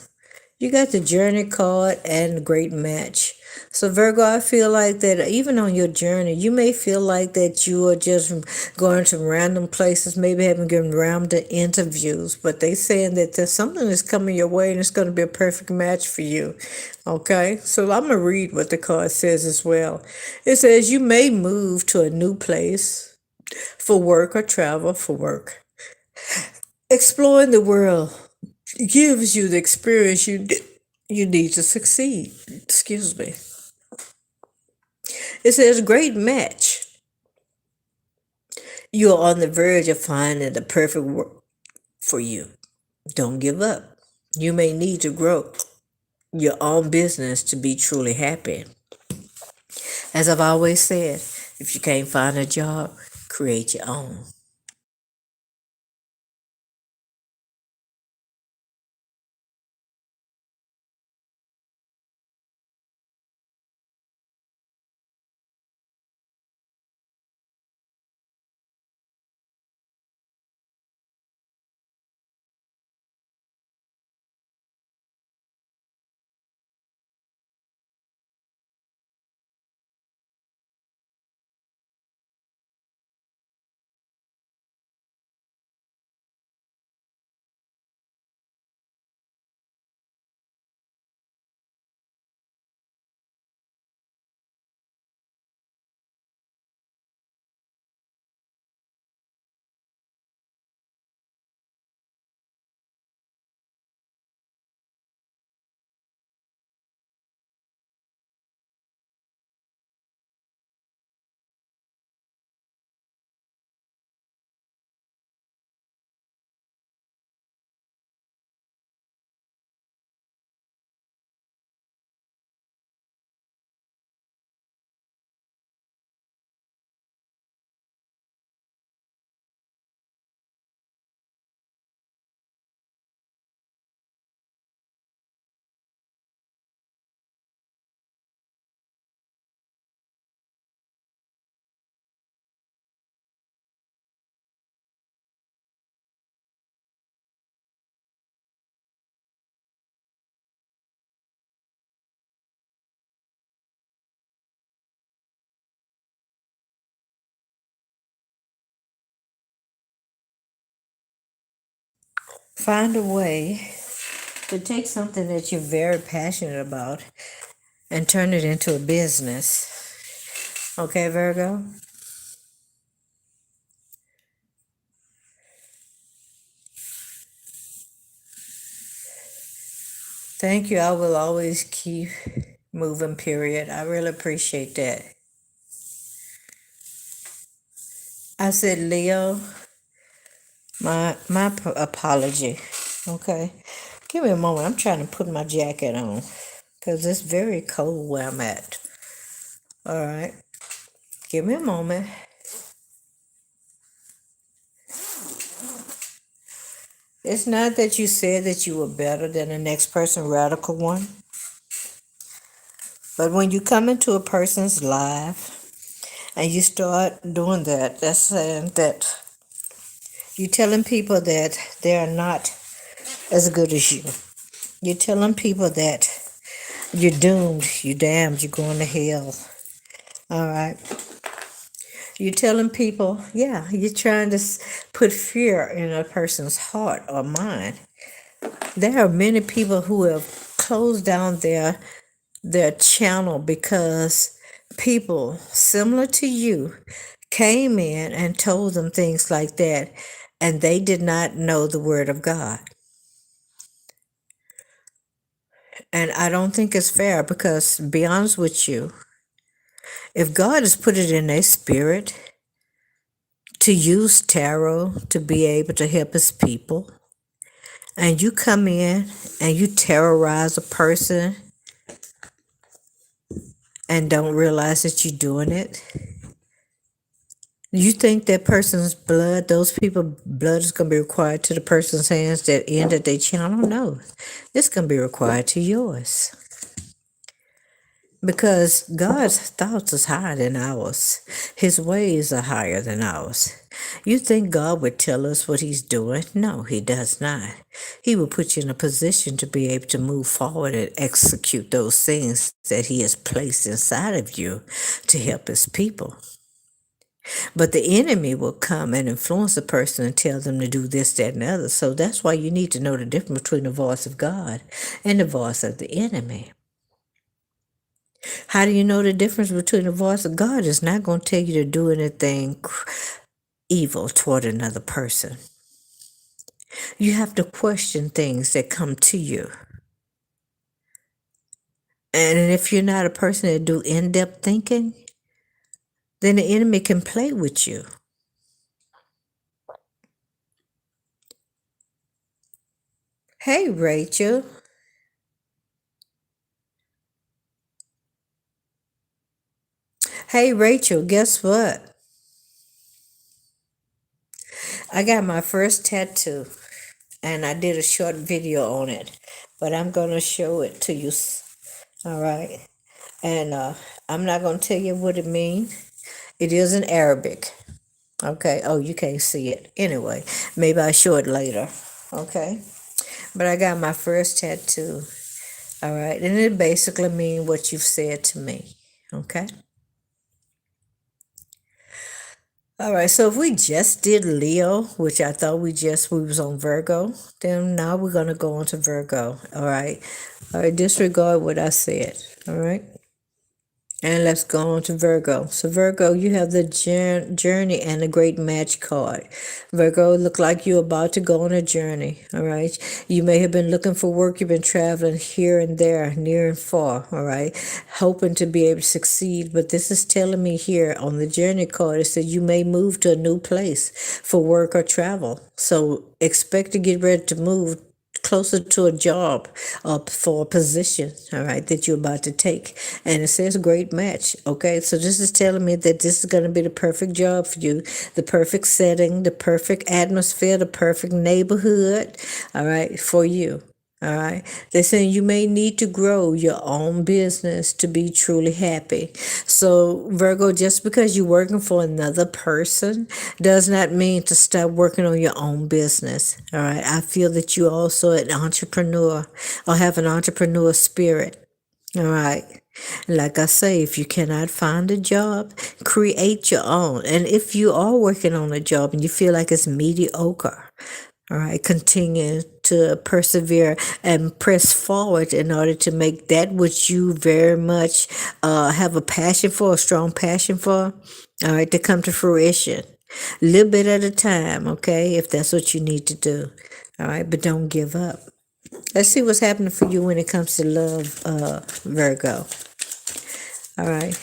you got the Journey card and the Great Match. So Virgo, I feel like that even on your journey, you may feel like that you are just going to random places, maybe having given random interviews, but they saying that there's something that's coming your way and it's going to be a perfect match for you. Okay, so I'm going to read what the card says as well. It says you may move to a new place for work or travel for work. Exploring the world gives you the experience you need to succeed. Excuse me. It says great match. You are on the verge of finding the perfect work for you. Don't give up. You may need to grow your own business to be truly happy. As I've always said, if you can't find a job, create your own. Find a way to take something that you're very passionate about and turn it into a business. Okay, Virgo? Thank you. I will always keep moving, period. I really appreciate that. I said, Leo, my apology. Okay. Give me a moment. I'm trying to put my jacket on because it's very cold where I'm at. All right. Give me a moment. It's not that you said that you were better than the next person, radical one. But when you come into a person's life and you start doing that, that's saying that you're telling people that they are not as good as you. You're telling people that you're doomed, you're damned, you're going to hell. All right. You're telling people, yeah, you're trying to put fear in a person's heart or mind. There are many people who have closed down their channel because people similar to you came in and told them things like that, and they did not know the word of God. And I don't think it's fair because, to be honest with you, if God has put it in their spirit to use tarot to be able to help his people, and you come in and you terrorize a person and don't realize that you're doing it, you think that person's blood, those people' blood is going to be required to the person's hands that ended their channel? No, it's going to be required to yours. Because God's thoughts is higher than ours. His ways are higher than ours. You think God would tell us what he's doing? No, he does not. He will put you in a position to be able to move forward and execute those things that he has placed inside of you to help his people. But the enemy will come and influence a person and tell them to do this, that, and the other. So that's why you need to know the difference between the voice of God and the voice of the enemy. How do you know the difference between the voice of God? Is not going to tell you to do anything evil toward another person. You have to question things that come to you. And if you're not a person that do in-depth thinking, then the enemy can play with you. Hey, Rachel. Hey, Rachel, guess what? I got my first tattoo, and I did a short video on it, but I'm going to show it to you. All right. And I'm not going to tell you what it means. It is in Arabic. Okay. Oh, you can't see it. Anyway, maybe I'll show it later. Okay. But I got my first tattoo. All right. And it basically means what you've said to me. Okay. All right, so if we just did Leo, which I thought we was on Virgo, then now we're gonna go on to Virgo. All right, disregard what I said. All right, and let's go on to Virgo. So Virgo, you have the journey and the great match card. Virgo, look like you're about to go on a journey. All right, you may have been looking for work. You've been traveling here and there, near and far. All right, hoping to be able to succeed. But this is telling me here on the journey card, it said you may move to a new place for work or travel. So expect to get ready to move closer to a job or for a position, all right, that you're about to take. And it says great match. Okay, so this is telling me that this is going to be the perfect job for you, the perfect setting, the perfect atmosphere, the perfect neighborhood, all right, for you. All right. They're saying you may need to grow your own business to be truly happy. So, Virgo, just because you're working for another person does not mean to stop working on your own business. All right. I feel that you're also an entrepreneur or have an entrepreneur spirit. All right. Like I say, if you cannot find a job, create your own. And if you are working on a job and you feel like it's mediocre, all right, continue to persevere and press forward in order to make that which you very much have a passion for, a strong passion for, all right, to come to fruition. A little bit at a time, okay, if that's what you need to do. All right, but don't give up. Let's see what's happening for you when it comes to love, Virgo. All right.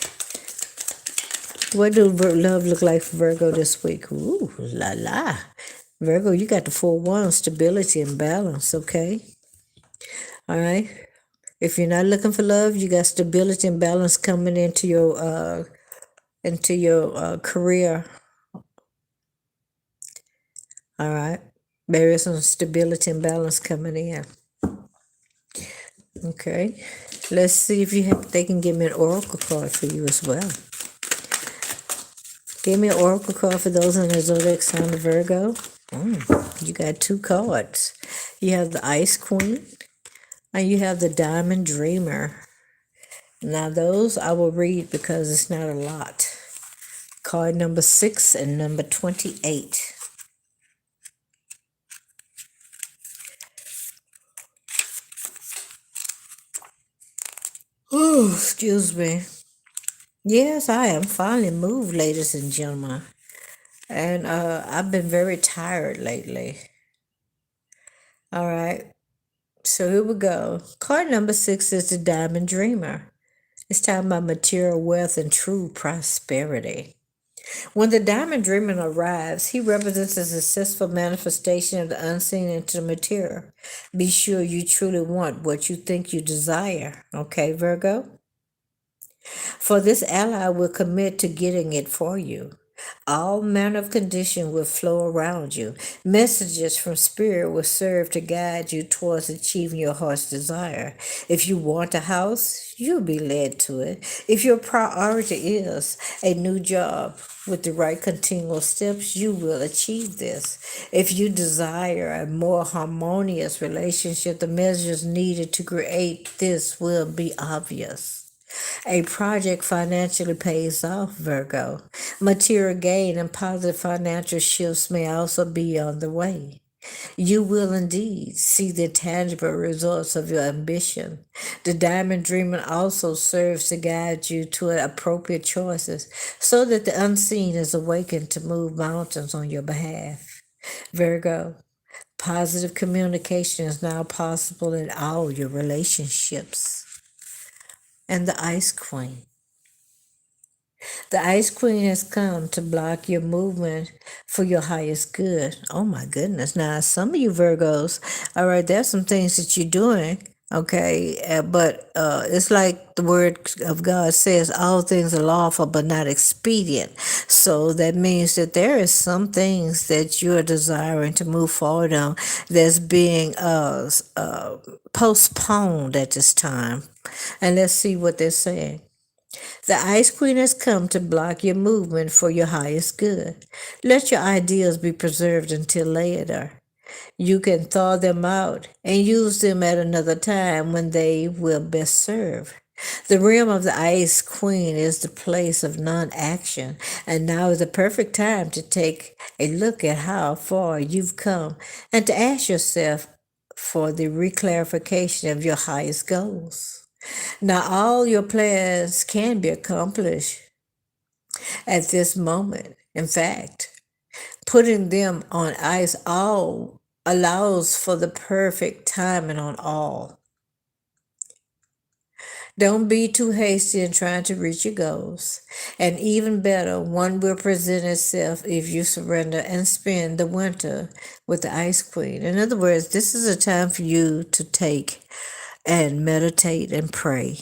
What do love look like for Virgo this week? Ooh, la la. Virgo, you got the 4-1, stability and balance, okay? All right. If you're not looking for love, you got stability and balance coming into your career. All right. There is some stability and balance coming in. Okay. Let's see if they can give me an oracle card for you as well. Give me an oracle card for those in the zodiac sign of Virgo. You got 2 cards. You have the Ice Queen and you have the Diamond Dreamer. Now those I will read because it's not a lot. Card number 6 and number 28. Oh, excuse me. Yes, I am finally moved, ladies and gentlemen. And I've been very tired lately. All right. So here we go. Card number 6 is the Diamond Dreamer. It's talking about material wealth and true prosperity. When the Diamond Dreamer arrives, he represents a successful manifestation of the unseen into the material. Be sure you truly want what you think you desire. Okay, Virgo? For this ally will commit to getting it for you. All manner of condition will flow around you. Messages from Spirit will serve to guide you towards achieving your heart's desire. If you want a house, you'll be led to it. If your priority is a new job with the right continual steps, you will achieve this. If you desire a more harmonious relationship, the measures needed to create this will be obvious. A project financially pays off, Virgo. Material gain and positive financial shifts may also be on the way. You will indeed see the tangible results of your ambition. The Diamond Dreamer also serves to guide you to appropriate choices so that the unseen is awakened to move mountains on your behalf. Virgo, Positive communication is now possible in all your relationships. And the Ice Queen. The Ice Queen has come to block your movement for your highest good. Oh my goodness. Now, some of you Virgos, all right, there's some things that you're doing, okay, but it's like the word of God says, all things are lawful but not expedient. So that means that there is some things that you're desiring to move forward on that's being postponed at this time. And let's see what they're saying. The Ice Queen has come to block your movement for your highest good. Let your ideals be preserved until later. You can thaw them out and use them at another time when they will best serve. The realm of the Ice Queen is the place of non-action, and now is the perfect time to take a look at how far you've come and to ask yourself for the reclarification of your highest goals. Now, all your plans can be accomplished at this moment. In fact, putting them on ice all allows for the perfect timing on all. Don't be too hasty in trying to reach your goals. And even better, one will present itself if you surrender and spend the winter with the Ice Queen. In other words, this is a time for you to take and meditate and pray.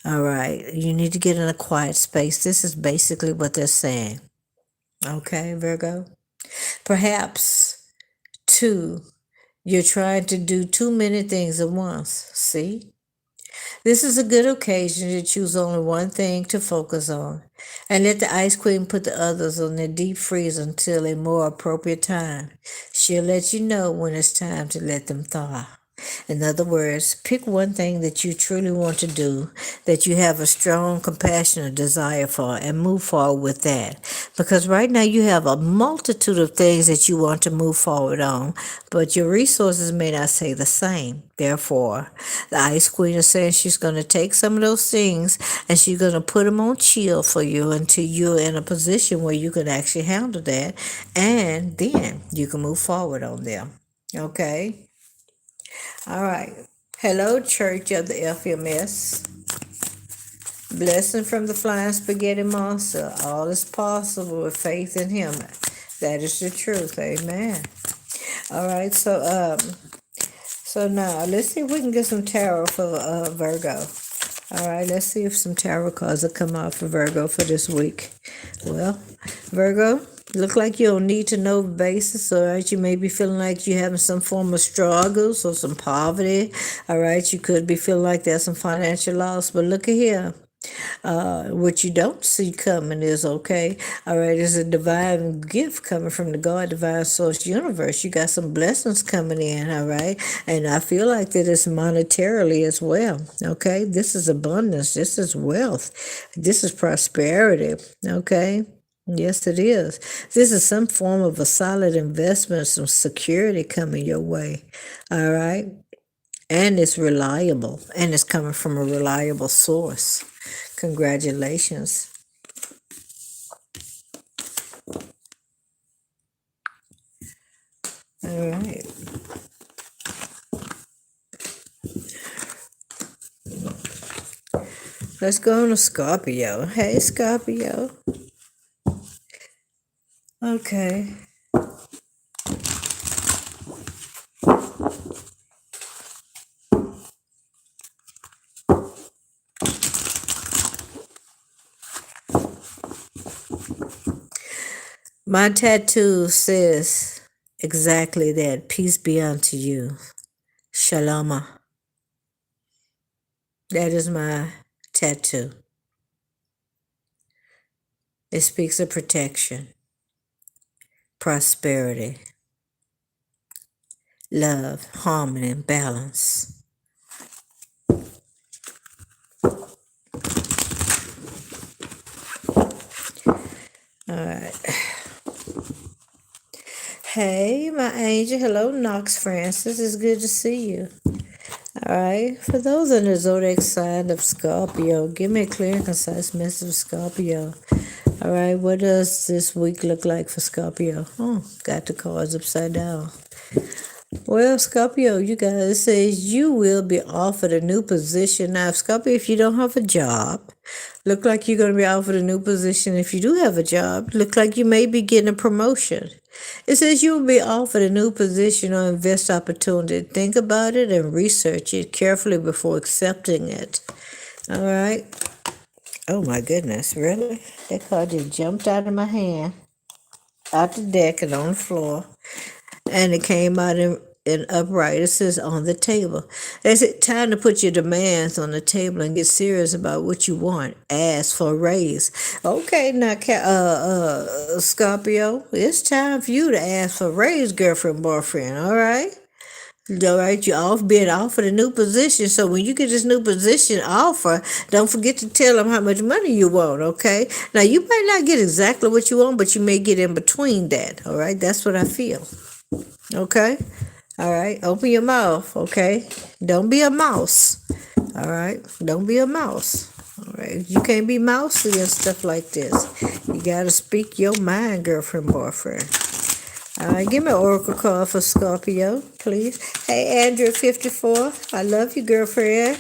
All right. You need to get in a quiet space. This is basically what they're saying. Okay, Virgo? Perhaps, too, you're trying to do too many things at once. See? This is a good occasion to choose only one thing to focus on and let the Ice Queen put the others on the deep freeze until a more appropriate time. She'll let you know when it's time to let them thaw. In other words, pick one thing that you truly want to do, that you have a strong, compassionate desire for, and move forward with that. Because right now you have a multitude of things that you want to move forward on, but your resources may not say the same. Therefore, the Ice Queen is saying she's going to take some of those things and she's going to put them on chill for you until you're in a position where you can actually handle that, and then you can move forward on them. Okay? All right. Hello, Church of the FMS. Blessing from the Flying Spaghetti Monster. All is possible with faith in Him. That is the truth. Amen. All right. So now let's see if we can get some tarot for Virgo. All right. Let's see if some tarot cards will come out for Virgo for this week. Well, Virgo, look like you don't need to know basis, all right? You may be feeling like you're having some form of struggles or some poverty, all right? You could be feeling like there's some financial loss, but look at here. What you don't see coming is okay. All right, there's a divine gift coming from the God, divine source universe. You got some blessings coming in, all right? And I feel like that it's monetarily as well. Okay, this is abundance, this is wealth, this is prosperity. Okay. Yes, it is. This is some form of a solid investment, some security coming your way. All right. And it's reliable, and it's coming from a reliable source. Congratulations. All right. Let's go on to Scorpio. Hey, Scorpio. Okay. My tattoo says exactly that. Peace be unto you. Shalom. That is my tattoo. It speaks of protection, prosperity, love, harmony, and balance. All right. Hey, my angel. Hello, Knox Francis. It's good to see you. All right. For those in the zodiac sign of Scorpio, give me a clear and concise message of Scorpio. All right. What does this week look like for Scorpio? Oh, got the cards upside down. Well, Scorpio, you guys, it says you will be offered a new position. Now, Scorpio, if you don't have a job, look like you're going to be offered a new position. If you do have a job, look like you may be getting a promotion. It says you will be offered a new position or invest opportunity. Think about it and research it carefully before accepting it. All right. Oh my goodness, really? That card just jumped out of my hand, out the deck and on the floor, and it came out in upright. It says on the table. It's time to put your demands on the table and get serious about what you want. Ask for a raise. Okay, now, Scorpio, it's time for you to ask for a raise, girlfriend, boyfriend. All right. All right, you're being offered a new position. So when you get this new position offer, don't forget to tell them how much money you want, okay? Now, you might not get exactly what you want, but you may get in between that, all right? That's what I feel, okay? All right, open your mouth, okay? Don't be a mouse, all right? Don't be a mouse, all right? You can't be mousy and stuff like this. You got to speak your mind, girlfriend, boyfriend. All right, give me an oracle card for Scorpio, please. Hey, Andrew 54, I love you, girlfriend.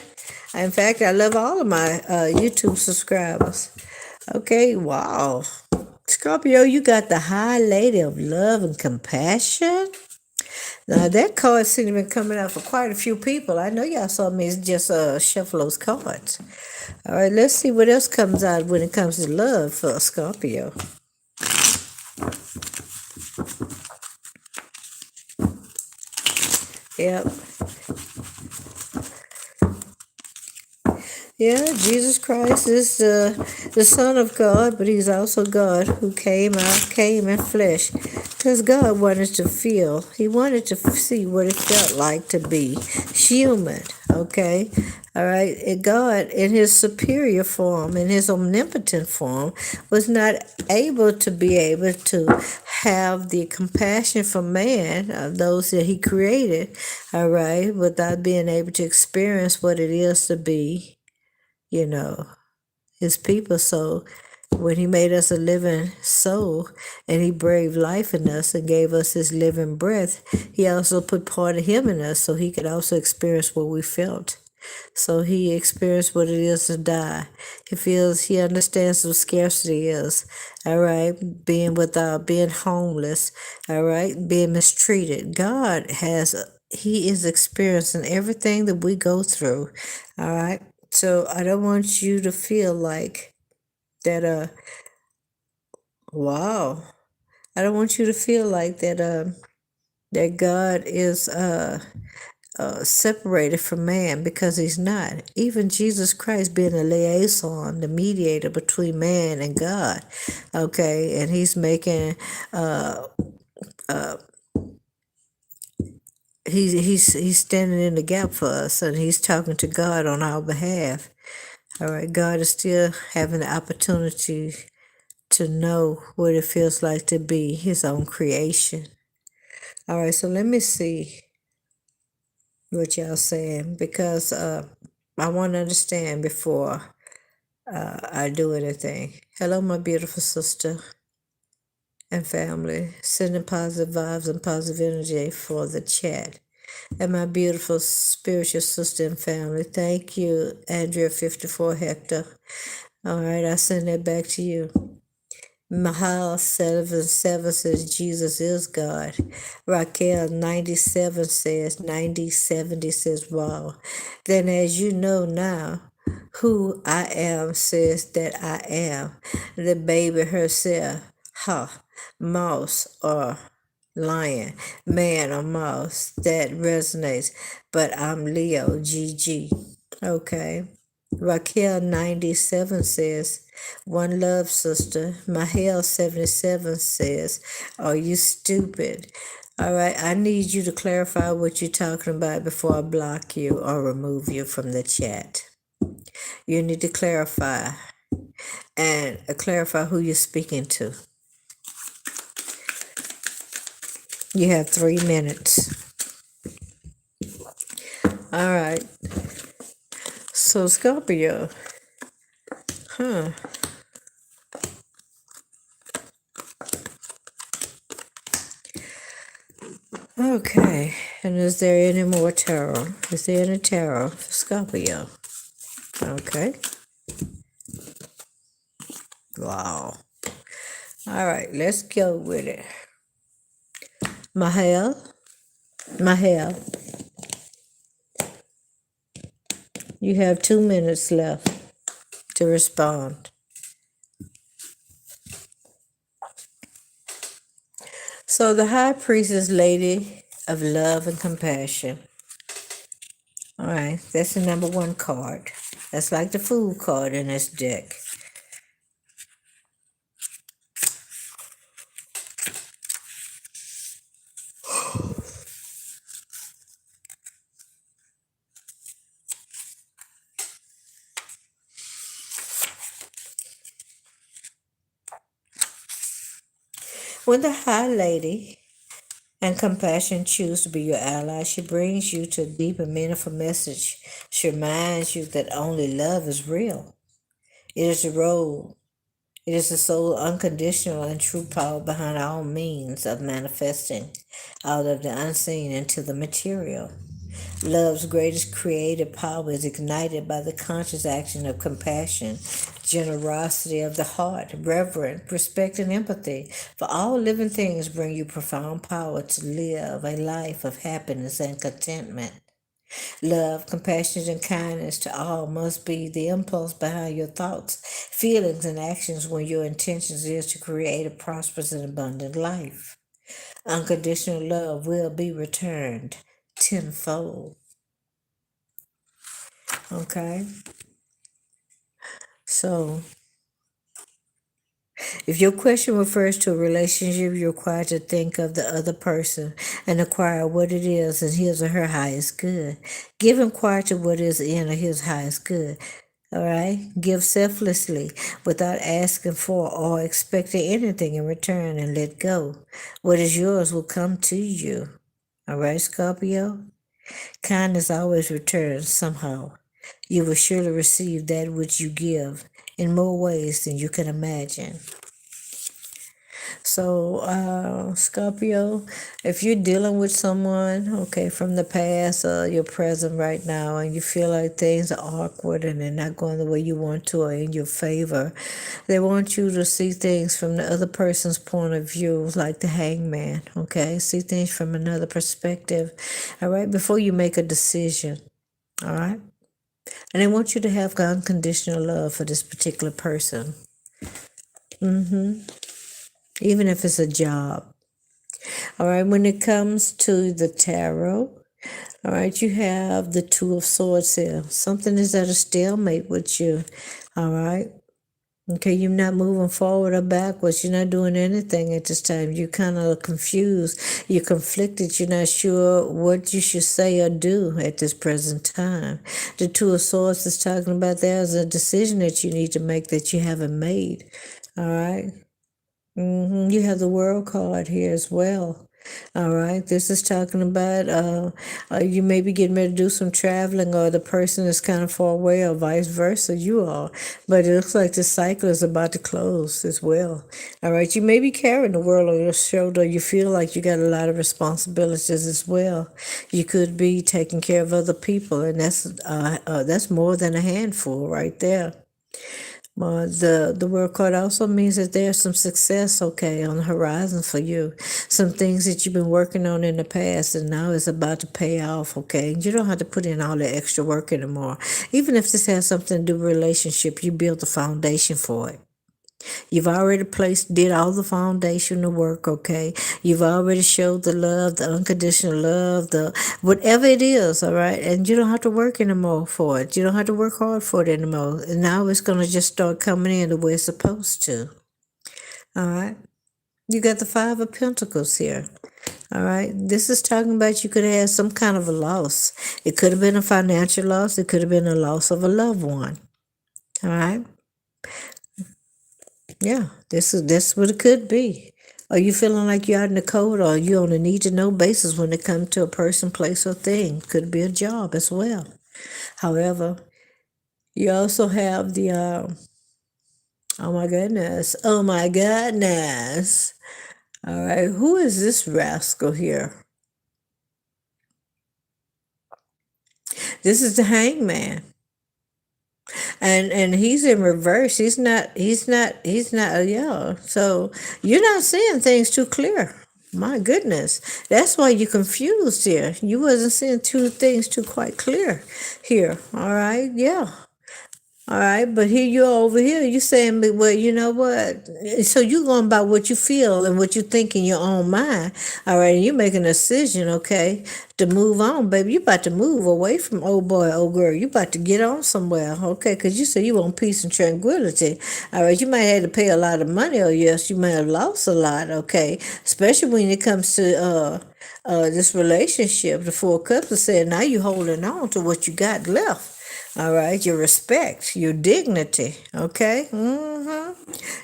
In fact, I love all of my YouTube subscribers. Okay, wow. Scorpio, you got the High Lady of Love and Compassion. Now, that card seems to be coming out for quite a few people. I know y'all saw me just shuffle those cards. All right, let's see what else comes out when it comes to love for Scorpio. Yep. Yeah, Jesus Christ is the Son of God, but he's also God who came in flesh. Because God wanted to feel, he wanted to see what it felt like to be human, okay? All right, God in his superior form, in his omnipotent form, was not able to have the compassion for man, those that he created, all right, without being able to experience what it is to be, his people. So when he made us a living soul and he breathed life in us and gave us his living breath, he also put part of him in us so he could also experience what we felt. So he experienced what it is to die. He understands what scarcity is, all right, being without, being homeless, all right, being mistreated. He is experiencing everything that we go through, all right. So I don't want you to feel like that, wow. I don't want you to feel like that God is separated from man, because he's not. Even Jesus Christ being a liaison, the mediator between man and God, okay, and he's making he's standing in the gap for us, and he's talking to God on our behalf. All right, God is still having the opportunity to know what it feels like to be his own creation. All right, so let me see what y'all saying, because I want to understand before I do anything. Hello, my beautiful sister and family. Sending positive vibes and positive energy for the chat. And my beautiful spiritual sister and family. Thank you, Andrea 54 Hector. All right, I send that back to you. Mahal 77 says Jesus is God. Raquel 97 says, 9070 says, wow. Then as you know now, who I am says that I am. The baby herself, mouse or lion, man or mouse, that resonates. But I'm Leo, GG. Okay. Raquel 97 says, one love, sister. Mahel 77 says, are you stupid? All right, I need you to clarify what you're talking about before I block you or remove you from the chat. You need to clarify, and clarify who you're speaking to. You have 3 minutes. All right. So Scorpio. Okay. And is there any more tarot? Is there any tarot for Scorpio? Okay. Wow. All right, let's go with it. Mahel. You have 2 minutes left to respond. So the High Priestess, Lady of Love and Compassion. All right, that's the number 1 card. That's like the Fool card in this deck. When the High Lady and Compassion choose to be your ally, she brings you to a deep and meaningful message. She reminds you that only love is real. It is the road. It is the sole unconditional and true power behind all means of manifesting out of the unseen into the material. Love's greatest creative power is ignited by the conscious action of compassion, generosity of the heart, reverence, respect, and empathy. For all living things bring you profound power to live a life of happiness and contentment. Love, compassion, and kindness to all must be the impulse behind your thoughts, feelings, and actions when your intentions is to create a prosperous and abundant life. Unconditional love will be returned tenfold. Okay? So, if your question refers to a relationship, you're required to think of the other person and acquire what it is in his or her highest good. Give inquire to what is in or his highest good. All right? Give selflessly without asking for or expecting anything in return and let go. What is yours will come to you. All right, Scorpio? Kindness always returns somehow. You will surely receive that which you give in more ways than you can imagine. So, Scorpio, if you're dealing with someone, okay, from the past or you're present right now and you feel like things are awkward and they're not going the way you want to or in your favor, they want you to see things from the other person's point of view, like the hangman, okay? See things from another perspective, all right, before you make a decision, all right? And they want you to have unconditional love for this particular person. Even if it's a job. All right, when it comes to the tarot, all right, you have the Two of Swords here. Something is at a stalemate with you. All right. Okay, you're not moving forward or backwards. You're not doing anything at this time. You're kind of confused. You're conflicted. You're not sure what you should say or do at this present time. The Two of Swords is talking about there's a decision that you need to make that you haven't made. All right. You have the World card here as well. All right. This is talking about you may be getting ready to do some traveling, or the person is kind of far away, or vice versa. You are, but it looks like the cycle is about to close as well. All right. You may be carrying the world on your shoulder. You feel like you got a lot of responsibilities as well. You could be taking care of other people, and that's more than a handful right there. The World card also means that there's some success, okay, on the horizon for you. Some things that you've been working on in the past and now it's about to pay off, okay? You don't have to put in all the extra work anymore. Even if this has something to do with relationship, you built a foundation for it. You've already did all the foundational work, okay? You've already showed the love, the unconditional love, the whatever it is, all right? And you don't have to work anymore for it. You don't have to work hard for it anymore. And now it's going to just start coming in the way it's supposed to, all right? You got the Five of Pentacles here. All right. This is talking about you could have had some kind of a loss. It could have been a financial loss. It could have been a loss of a loved one. All right. Yeah, this what it could be. Are you feeling like you're out in the cold, or are you on a need to know basis when it comes to a person, place, or thing? Could be a job as well. However, you also have the oh my goodness. All right, who is this rascal here? This is the hangman. And he's in reverse. He's not yeah. So you're not seeing things too clear. My goodness. That's why you're confused here. You wasn't seeing two things too quite clear here. All right. Yeah. All right, but here you're over here. You saying, well, you know what? So you going by what you feel and what you think in your own mind. All right, and you making a decision, okay, to move on, baby. You about to move away from old boy, old girl. You about to get on somewhere, okay? Because you say you want peace and tranquility. All right, you might have to pay a lot of money, or yes, you might have lost a lot, okay? Especially when it comes to this relationship. The Four Cups are saying now you holding on to what you got left. All right, your respect, your dignity, okay?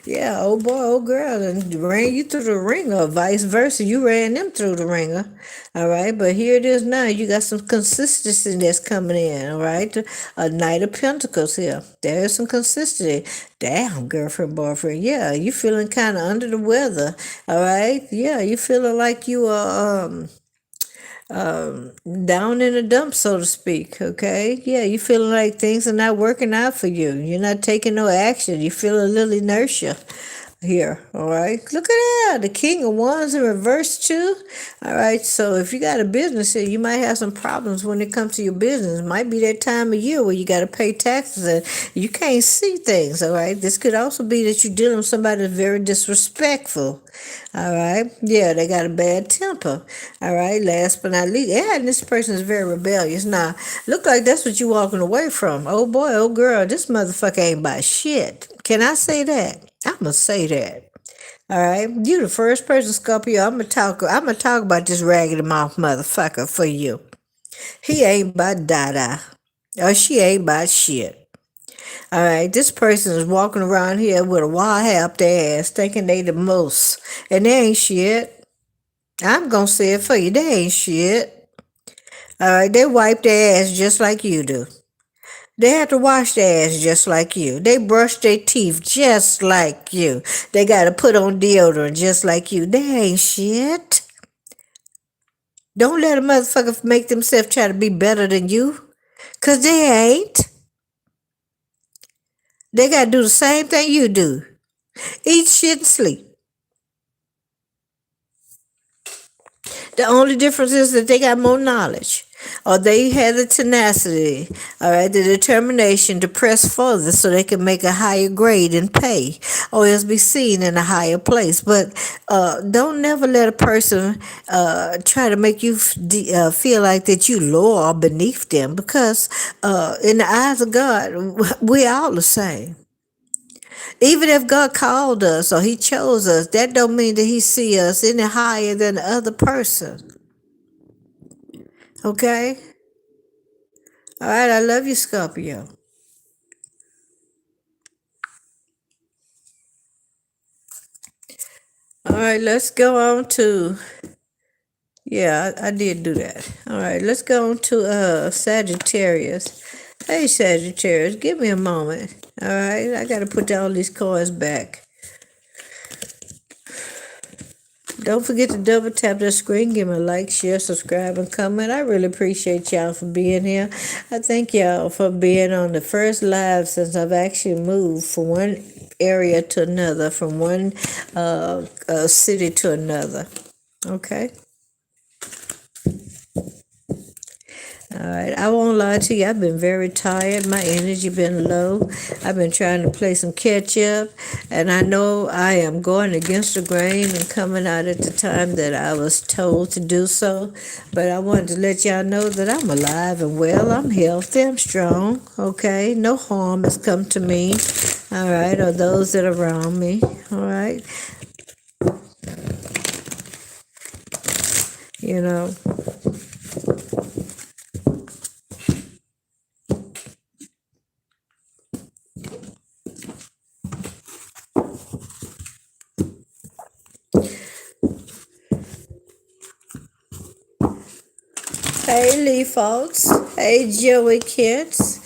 Yeah, old boy, old girl, and ran you through the ringer, or vice versa. You ran them through the ringer, all right? But here it is now. You got some consistency that's coming in, all right? A Knight of Pentacles here. There's some consistency. Damn, girlfriend, boyfriend. Yeah, you feeling kind of under the weather, all right? Yeah, you feeling like you are, down in the dump, so to speak. Okay, yeah, you feeling like things are not working out for you. You're not taking no action. You feel a little inertia here. All right, look at that, the King of Wands in reverse too. All right, so if you got a business here, you might have some problems when it comes to your business. It might be that time of year where you got to pay taxes and you can't see things. All right, this could also be that you're dealing with somebody that's very disrespectful. All right, yeah, they got a bad temper. All right, last but not least, yeah, and this person is very rebellious. Now, look like that's what you walking away from. Oh boy, oh girl, this motherfucker ain't about shit. Can I say that? I'm gonna say that. All right, you the first person, Scorpio. I'm gonna talk about this raggedy mouth motherfucker for you. He ain't about dada, or she ain't about shit. All right, this person is walking around here with a wild hair up their ass, thinking they the most, and they ain't shit. I'm gonna say it for you. They ain't shit. All right, they wipe their ass just like you do. They have to wash their ass just like you. They brush their teeth just like you. They got to put on deodorant just like you. They ain't shit. Don't let a motherfucker make themselves try to be better than you. Because they ain't. They got to do the same thing you do. Eat shit and sleep. The only difference is that they got more knowledge, or they had the tenacity, all right, the determination to press further so they can make a higher grade and pay, or else be seen in a higher place. But don't never let a person try to make you feel like that you lower or beneath them, because in the eyes of God, we all the same. Even if God called us or he chose us, that don't mean that he see us any higher than the other person. Okay? All right, I love you, Scorpio. All right, let's go on to, yeah, I did do that. All right, let's go on to Sagittarius. Hey, Sagittarius, give me a moment. All right, I got to put all these cards back. Don't forget to double tap the screen, give me a like, share, subscribe, and comment. I really appreciate y'all for being here. I thank y'all for being on the first live since I've actually moved from one area to another, from one city to another. Okay? All right, I won't lie to you. I've been very tired. My energy been low. I've been trying to play some catch up, and I know I am going against the grain and coming out at the time that I was told to do so. But I wanted to let y'all know that I'm alive and well. I'm healthy. I'm strong. Okay, no harm has come to me. All right, or those that are around me. All right, you know. Hey, Lee Folks. Hey, Joey Kids.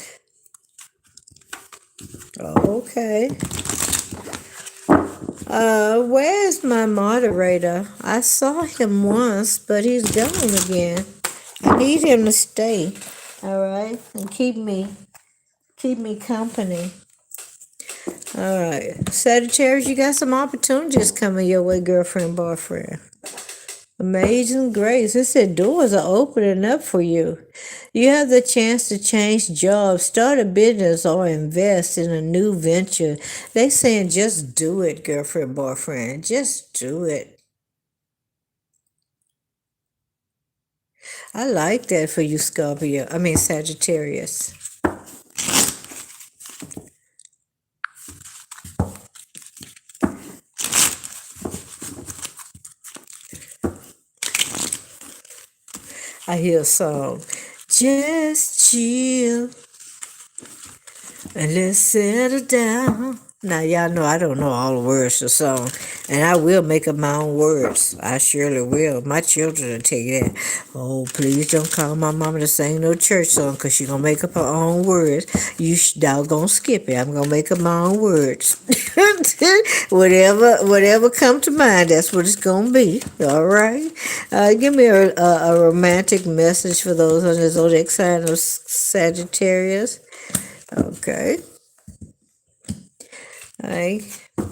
Okay. Where's my moderator? I saw him once, but he's gone again. I need him to stay. All right, and keep me company. All right, Sagittarius, you got some opportunities coming your way, girlfriend, boyfriend. Amazing grace. It said doors are opening up for you. You have the chance to change jobs, start a business, or invest in a new venture. They saying just do it, girlfriend, boyfriend. Just do it. I like that for you, Scorpio. I mean, Sagittarius. I hear a song. Just chill and let's settle down. Now, y'all know I don't know all the words to the song, and I will make up my own words. I surely will. My children will tell you that. Oh, please don't call my mama to sing no church song because she's going to make up her own words. You doggone skip it. I'm going to make up my own words. whatever come to mind, that's what it's going to be. All right? Give me a romantic message for those on the zodiac sign of Sagittarius. Okay. I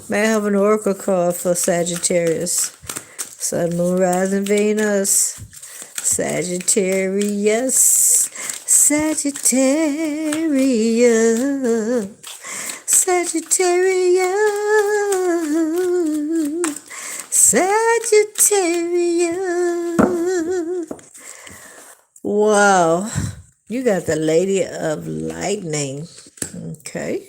may I have an oracle card for Sagittarius. Sun, Moon, Rising, Venus. Sagittarius. Sagittarius. Sagittarius. Sagittarius. Wow. You got the Lady of Lightning. Okay.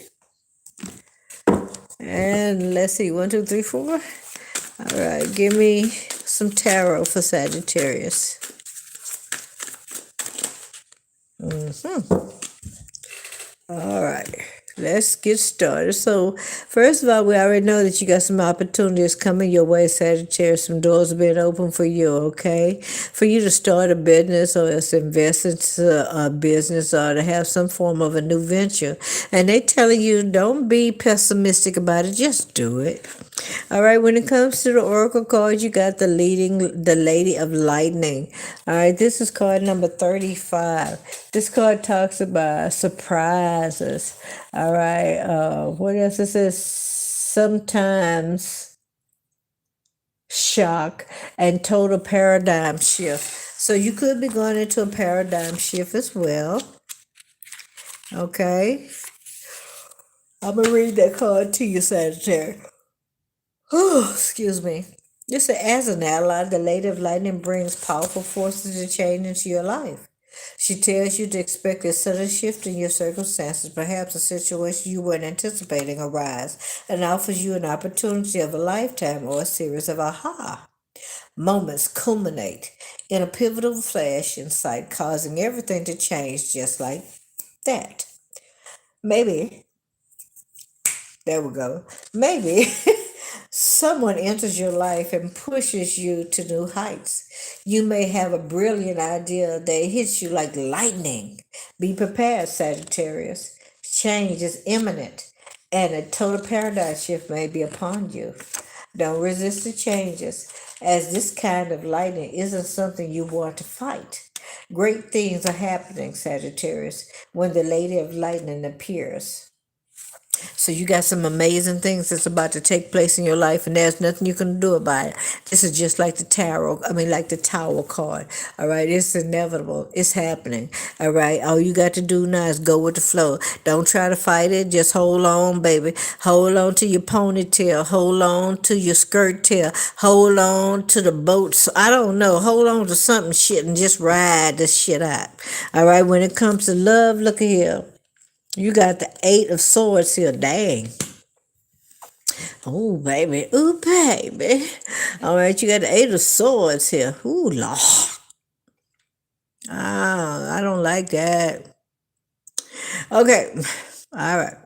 And let's see, 1, 2, 3, 4. All right, give me some tarot for Sagittarius. All right, let's get started. So, first of all, we already know that you got some opportunities coming your way, Sagittarius. Some doors are being opened for you, okay? For you to start a business or else invest into a business or to have some form of a new venture. And they telling you don't be pessimistic about it, just do it. All right, when it comes to the Oracle card, you got the Lady of Lightning. All right, this is card number 35. This card talks about surprises. All right, what else? It says sometimes shock and total paradigm shift. So you could be going into a paradigm shift as well. Okay, I'm going to read that card to you, Sagittarius. Oh, excuse me. Just as an ally, the Lady of Lightning brings powerful forces to change into your life. She tells you to expect a sudden shift in your circumstances, perhaps a situation you weren't anticipating arise, and offers you an opportunity of a lifetime or a series of aha moments culminate in a pivotal flash in sight, causing everything to change just like that. Maybe, there we go. Maybe someone enters your life and pushes you to new heights. You may have a brilliant idea that hits you like lightning. Be prepared, Sagittarius. Change is imminent, and a total paradigm shift may be upon you. Don't resist the changes, as this kind of lightning isn't something you want to fight. Great things are happening, Sagittarius, when the Lady of Lightning appears. So you got some amazing things that's about to take place in your life, and there's nothing you can do about it. This is just like the like the Tower card. All right, it's inevitable. It's happening. All right, all you got to do now is go with the flow. Don't try to fight it. Just hold on, baby. Hold on to your ponytail. Hold on to your skirt tail. Hold on to the boats. I don't know. Hold on to something shit and just ride this shit out. All right, when it comes to love, look at here. You got the 8 of Swords here. Dang. Oh, baby. Ooh, baby. All right, you got the 8 of Swords here. Ooh, Lord. Ah, I don't like that. Okay. All right.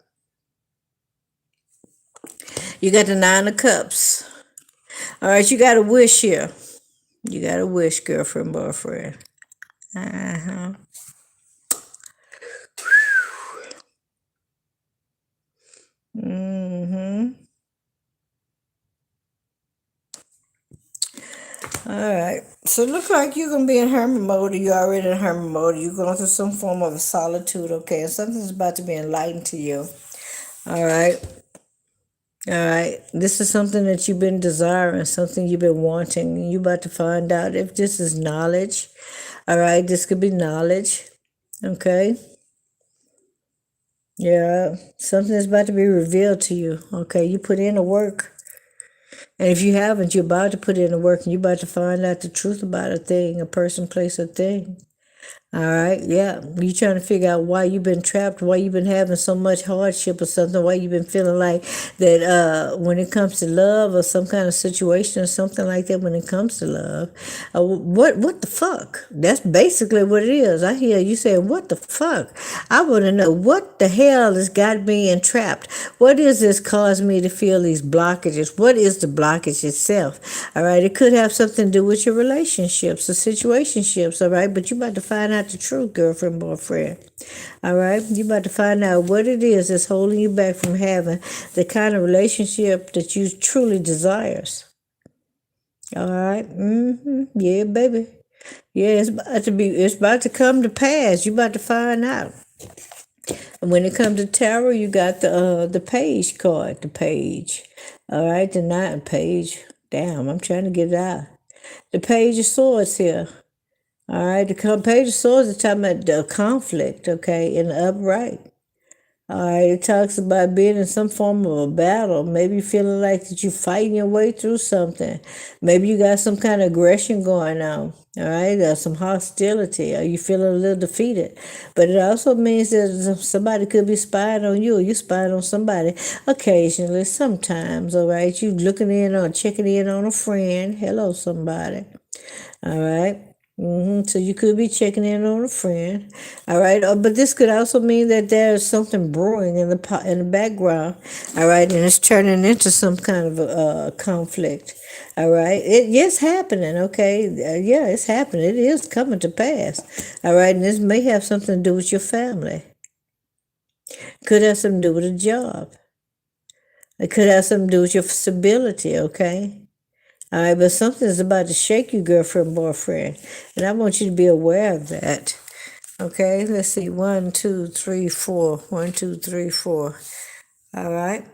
You got the 9 of Cups. All right, you got a wish here. You got a wish, girlfriend, boyfriend. Uh-huh. Mm-hmm. All right. So it look like you're gonna be in hermit mode, or you're already in hermit mode. You're going through some form of solitude, okay? And something's about to be enlightened to you. All right. All right. This is something that you've been desiring, something you've been wanting. You're about to find out if this is knowledge. All right. This could be knowledge. Okay. Yeah. Something is about to be revealed to you. Okay. You put in the work. And if you haven't, you're about to put in the work and you're about to find out the truth about a thing, a person, place, or thing. All right, yeah. You trying to figure out why you've been trapped, why you've been having so much hardship or something, why you've been feeling like that when it comes to love or some kind of situation or something like that when it comes to love. What the fuck? That's basically what it is. I hear you saying, what the fuck? I want to know what the hell has got me entrapped. What is this caused me to feel these blockages? What is the blockage itself? All right, it could have something to do with your relationships or situationships, all right? But you about to find out the truth, girlfriend, boyfriend. All right, you about to find out what it is that's holding you back from having the kind of relationship that you truly desires. All right, yeah, baby, yeah, it's about to come to pass. You about to find out. And when it comes to tarot, you got the page card, the page. All right, the nine page. Damn, I'm trying to get it out. The page of swords here. All right, the page of swords is talking about the conflict, okay, in the upright. All right, it talks about being in some form of a battle. Maybe you feeling like that you're fighting your way through something. Maybe you got some kind of aggression going on. All right, there's some hostility, or you feeling a little defeated. But it also means that somebody could be spying on you, or you spying on somebody occasionally, sometimes. All right, you checking in on a friend. Hello, somebody. All right. So you could be checking in on a friend, all right. But this could also mean that there's something brewing in the background, all right, and it's turning into some kind of conflict, all right. It's happening, okay. Yeah, it's happening. It is coming to pass, all right. And this may have something to do with your family. Could have something to do with a job. It could have something to do with your stability, okay. All right, but something's about to shake you, girlfriend, boyfriend. And I want you to be aware of that. Okay, let's see. 1, 2, 3, 4. 1, 2, 3, 4. All right.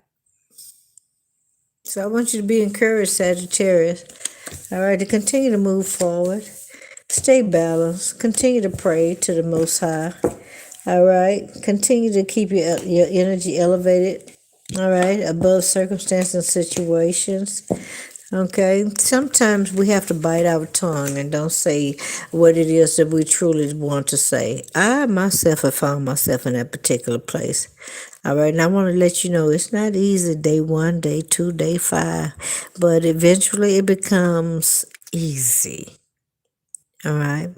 So I want you to be encouraged, Sagittarius. All right, to continue to move forward. Stay balanced. Continue to pray to the Most High. All right. Continue to keep your energy elevated. All right, above circumstances and situations. Okay, sometimes we have to bite our tongue and don't say what it is that we truly want to say. I myself have found myself in that particular place. All right, and I want to let you know it's not easy day 1, day 2, day 5, but eventually it becomes easy. All right.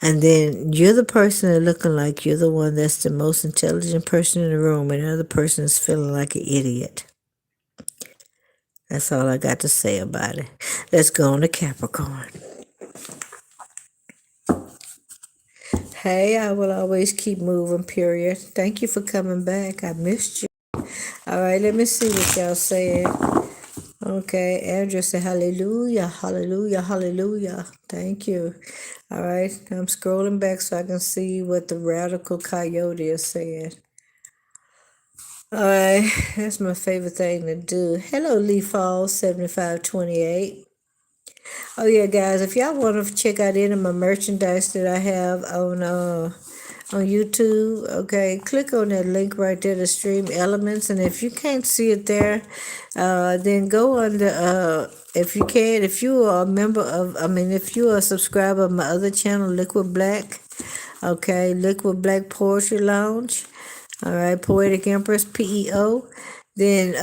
And then you're the person that looking like you're the one that's the most intelligent person in the room, and the other person is feeling like an idiot. That's all I got to say about it. Let's go on to Capricorn. Hey, I will always keep moving, period. Thank you for coming back. I missed you. All right, let me see what y'all saying. Okay, Andrew said hallelujah, hallelujah, hallelujah. Thank you. All right, I'm scrolling back so I can see what the radical coyote is saying. All right, that's my favorite thing to do. Hello, Lee Falls 7528. Oh yeah, guys, if y'all want to check out any of my merchandise that I have on YouTube, okay, click on that link right there to stream Elements, and if you can't see it there, then go on the if you can, if you are a member of, if you are a subscriber of my other channel, Liquid Black, okay, Liquid Black Poetry Lounge, all right, Poetic Empress, PEO, then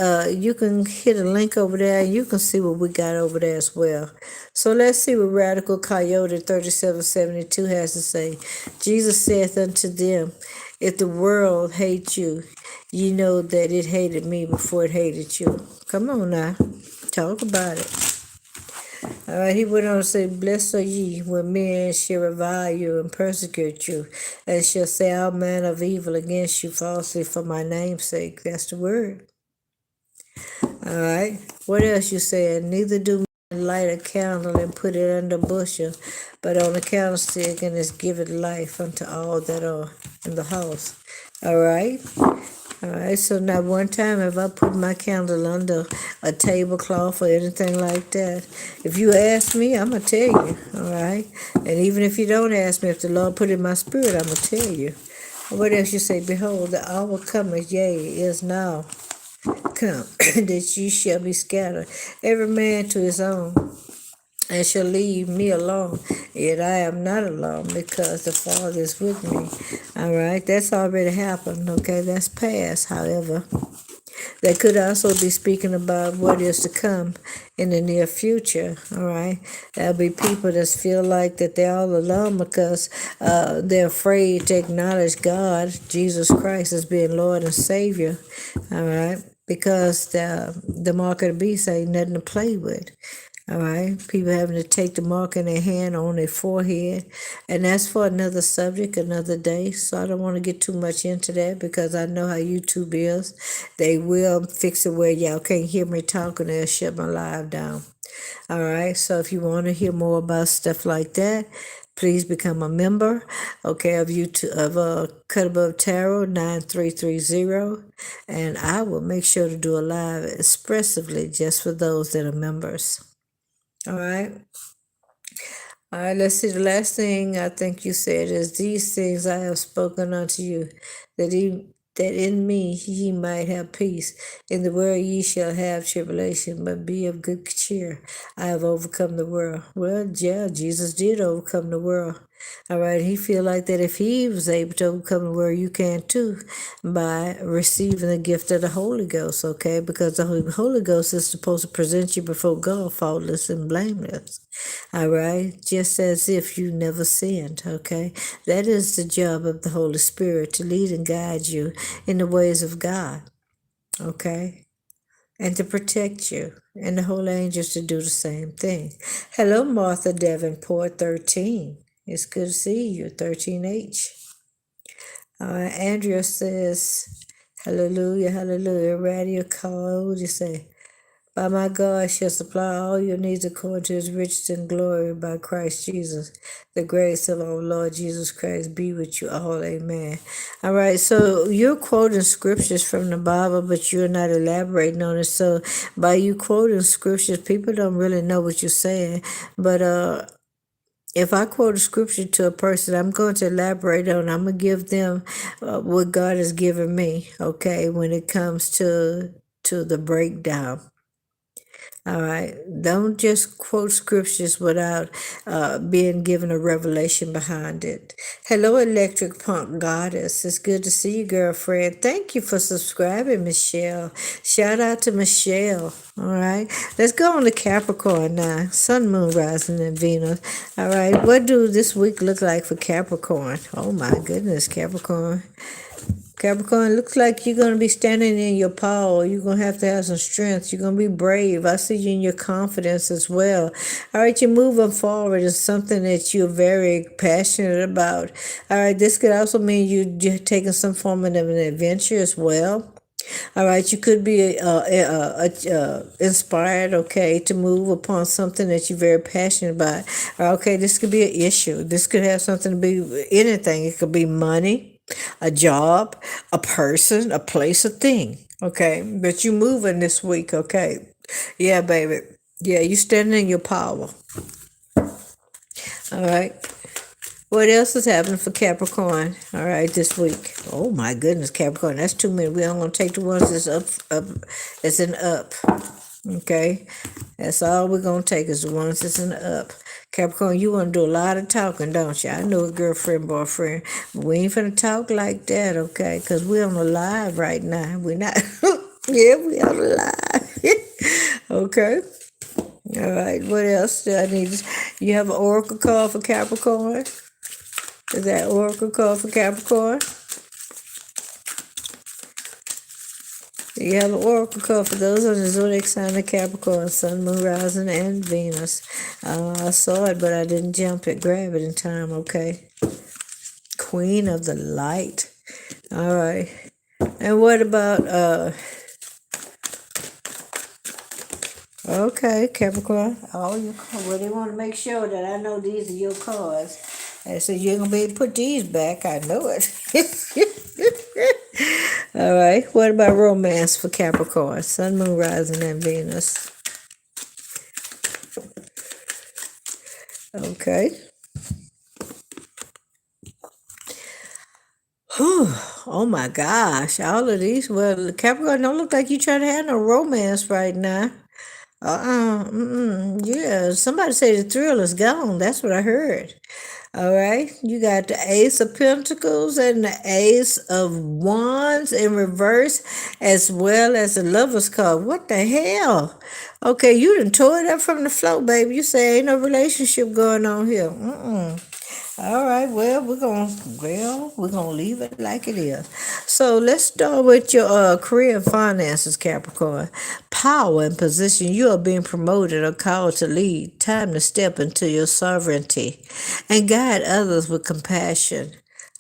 you can hit a link over there and you can see what we got over there as well. So let's see what Radical Coyote 3772 has to say. Jesus saith unto them, if the world hates you, you know that it hated me before it hated you. Come on now, talk about it. All right, he went on to say, blessed are ye when men shall revile you and persecute you, and shall say all manner of evil against you falsely for my name's sake. That's the word. All right, what else you saying? Neither do men light a candle and put it under a bushel, but on a candlestick, and it's given life unto all that are in the house. All right? All right, so now one time if I put my candle under a tablecloth or anything like that, if you ask me, I'm going to tell you, all right? And even if you don't ask me, if the Lord put it in my spirit, I'm going to tell you. What else you say? Behold, the hour cometh, yea, is now come, that ye shall be scattered, every man to his own, and shall leave me alone. Yet I am not alone, because the Father is with me. All right, that's already happened. Okay, that's past. However, that could also be speaking about what is to come in the near future. All right, there'll be people that feel like that they're all alone because they're afraid to acknowledge God, Jesus Christ, as being Lord and Savior. All right, because the mark of the beast ain't nothing to play with. All right, people having to take the mark in their hand on their forehead, and that's for another subject, another day. So I don't want to get too much into that because I know how YouTube is. They will fix it where y'all can't hear me talking. They'll shut my live down. All right, so if you want to hear more about stuff like that, please become a member, okay, of YouTube of Cut Above Tarot 9330, and I will make sure to do a live expressively just for those that are members. All right. All right, let's see. The last thing I think you said is, these things I have spoken unto you, that in me ye might have peace. In the world ye shall have tribulation, but be of good cheer. I have overcome the world. Well, yeah, Jesus did overcome the world. All right, he feel like that if he was able to overcome the world, you can too, by receiving the gift of the Holy Ghost, okay? Because the Holy Ghost is supposed to present you before God faultless and blameless. All right, just as if you never sinned, okay? That is the job of the Holy Spirit, to lead and guide you in the ways of God, okay? And to protect you, and the holy angels to do the same thing. Hello, Martha Davenport, 13. It's good to see you, 13H. Andrea says, hallelujah, hallelujah. Radio call, what do you say? By my God shall supply all your needs according to his riches and glory by Christ Jesus. The grace of our Lord Jesus Christ be with you all. Amen. All right, so you're quoting scriptures from the Bible, but you're not elaborating on it. So by you quoting scriptures, people don't really know what you're saying. But if I quote a scripture to a person, I'm going to elaborate on it. I'm going to give them what God has given me, okay, when it comes to the breakdown. All right. Don't just quote scriptures without being given a revelation behind it. Hello, Electric Punk Goddess. It's good to see you, girlfriend. Thank you for subscribing, Michelle. Shout out to Michelle. All right. Let's go on to Capricorn now. Sun, Moon, Rising, and Venus. All right. What do this week look like for Capricorn? Oh, my goodness, Capricorn. Capricorn, looks like you're going to be standing in your power. You're going to have some strength. You're going to be brave. I see you in your confidence as well. All right, you're moving forward. It's something that you're very passionate about. All right, this could also mean you're taking some form of an adventure as well. All right, you could be inspired, okay, to move upon something that you're very passionate about. Okay, this could be an issue. This could have something to be anything. It could be money, a job, a person, a place, a thing. Okay, but you moving this week. Okay, yeah, baby. Yeah, you standing in your power. All right. What else is happening for Capricorn? All right, this week. Oh my goodness, Capricorn, that's too many. We're only gonna take the ones that's that's in up. Okay, that's all we're gonna take is the ones that's in up. Capricorn, you want to do a lot of talking, don't you? I know a girlfriend, boyfriend, but we ain't finna talk like that, okay? Because we're on the live right now. We're not. Yeah, we on the live. Okay. All right. What else do I need? You have an oracle call for Capricorn? Is that oracle call for Capricorn? You have an oracle call for those on the zodiac sign of Capricorn, Sun, Moon, Rising, and Venus. I saw it, but I didn't grab it in time, okay? Queen of the Light. All right. And what about, Okay, Capricorn. All your well, they want to make sure that I know these are your cards. And so you're gonna be able to put these back. I know it. All right. What about romance for Capricorn? Sun, Moon, Rising, and Venus. Okay. Whew. Oh my gosh. All of these. Well, Capricorn don't look like you trying to have no romance right now. Yeah, somebody say the thrill is gone. That's what I heard. All right. You got the Ace of Pentacles and the Ace of Wands in reverse, as well as the Lover's card. What the hell? Okay, you done tore it up from the floor, baby. You say ain't no relationship going on here. All right, well, we're gonna leave it like it is. So let's start with your career and finances, Capricorn. Power and position. You are being promoted or called to lead. Time to step into your sovereignty and guide others with compassion.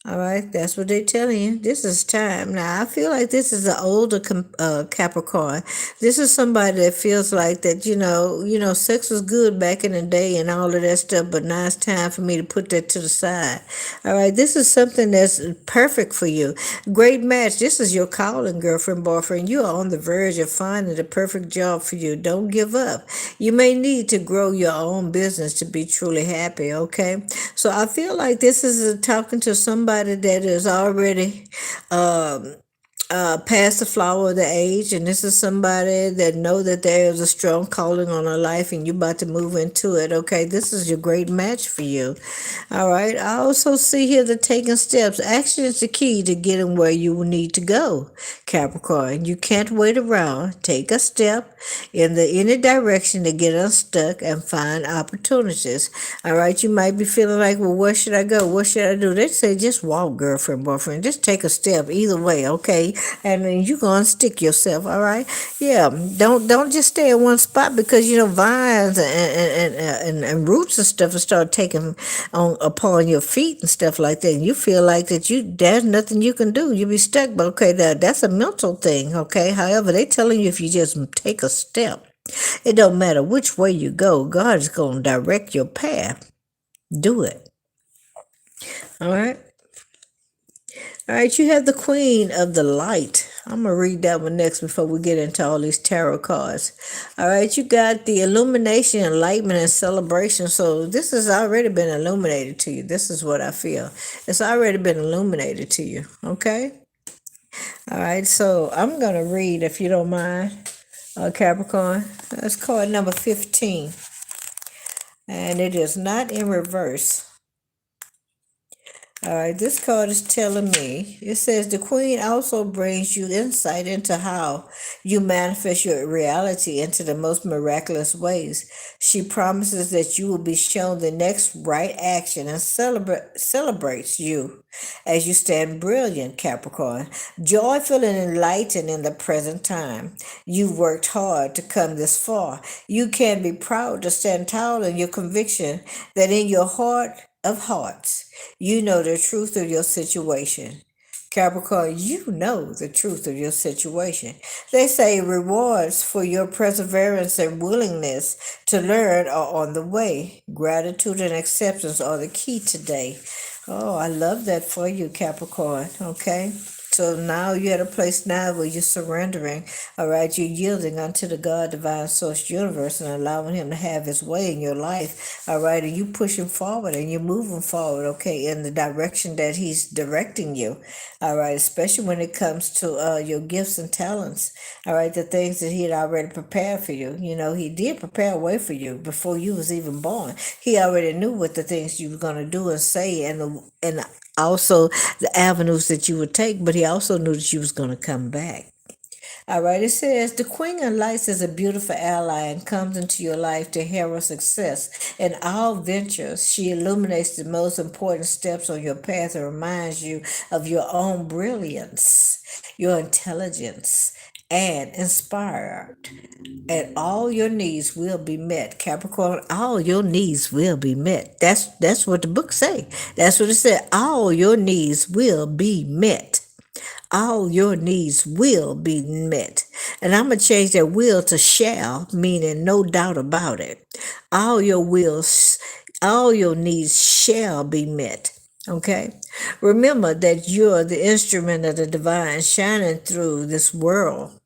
All right, that's what they're telling you. This is time. Now, I feel like this is an older Capricorn. This is somebody that feels like that, sex was good back in the day and all of that stuff, but now it's time for me to put that to the side. All right, this is something that's perfect for you. Great match. This is your calling, girlfriend, boyfriend. You are on the verge of finding the perfect job for you. Don't give up. You may need to grow your own business to be truly happy, okay? So I feel like this is talking to somebody that is already past the flower of the age, and this is somebody that know that there is a strong calling on her life and you're about to move into it. Okay, this is your great match for you. All right, I also see here the taking steps. Action is the key to getting where you need to go, Capricorn. You can't wait around. Take a step in any direction to get unstuck and find opportunities. All right, you might be feeling like, well, where should I go? What should I do? They say just walk, girlfriend, boyfriend. Just take a step either way, okay? And then you're gonna stick yourself, all right? Yeah, don't just stay in one spot, because vines and roots and stuff will start taking on upon your feet and stuff like that. And you feel like that there's nothing you can do. You be stuck. But okay, that's a mental thing, okay? However, they telling you if you just take a step, it don't matter which way you go, God is gonna direct your path. Do it. All right. All right, you have the Queen of the Light. I'm going to read that one next before we get into all these tarot cards. All right, you got the illumination, enlightenment, and celebration. So this has already been illuminated to you. This is what I feel. It's already been illuminated to you, okay? All right, so I'm going to read, if you don't mind, Capricorn. That's card number 15. And it is not in reverse. All right, this card is telling me, it says the Queen also brings you insight into how you manifest your reality into the most miraculous ways. She promises that you will be shown the next right action and celebrates you as you stand brilliant, Capricorn, joyful and enlightened in the present time. You've worked hard to come this far. You can be proud to stand tall in your conviction that in your heart of hearts, you know the truth of your situation. Capricorn, you know the truth of your situation. They say rewards for your perseverance and willingness to learn are on the way. Gratitude and acceptance are the key today. Oh, I love that for you, Capricorn. Okay. So now you're at a place now where you're surrendering, all right? You're yielding unto the God, divine source universe, and allowing him to have his way in your life, all right? And you pushing forward and you're moving forward, okay, in the direction that he's directing you, all right? Especially when it comes to your gifts and talents, all right? The things that he had already prepared for you. He did prepare a way for you before you was even born. He already knew what the things you were going to do and say, and also the avenues that you would take, but he also knew that you was going to come back. All right, it says the Queen of Lights is a beautiful ally and comes into your life to herald success in all ventures. She illuminates the most important steps on your path and reminds you of your own brilliance, your intelligence, and inspired. And all your needs will be met, Capricorn. All your needs will be met. That's what the book say. That's what it said. All your needs will be met. All your needs will be met. And I'm going to change that will to shall, meaning no doubt about it. All your wills, all your needs shall be met. Okay? Remember that you're the instrument of the divine shining through this world.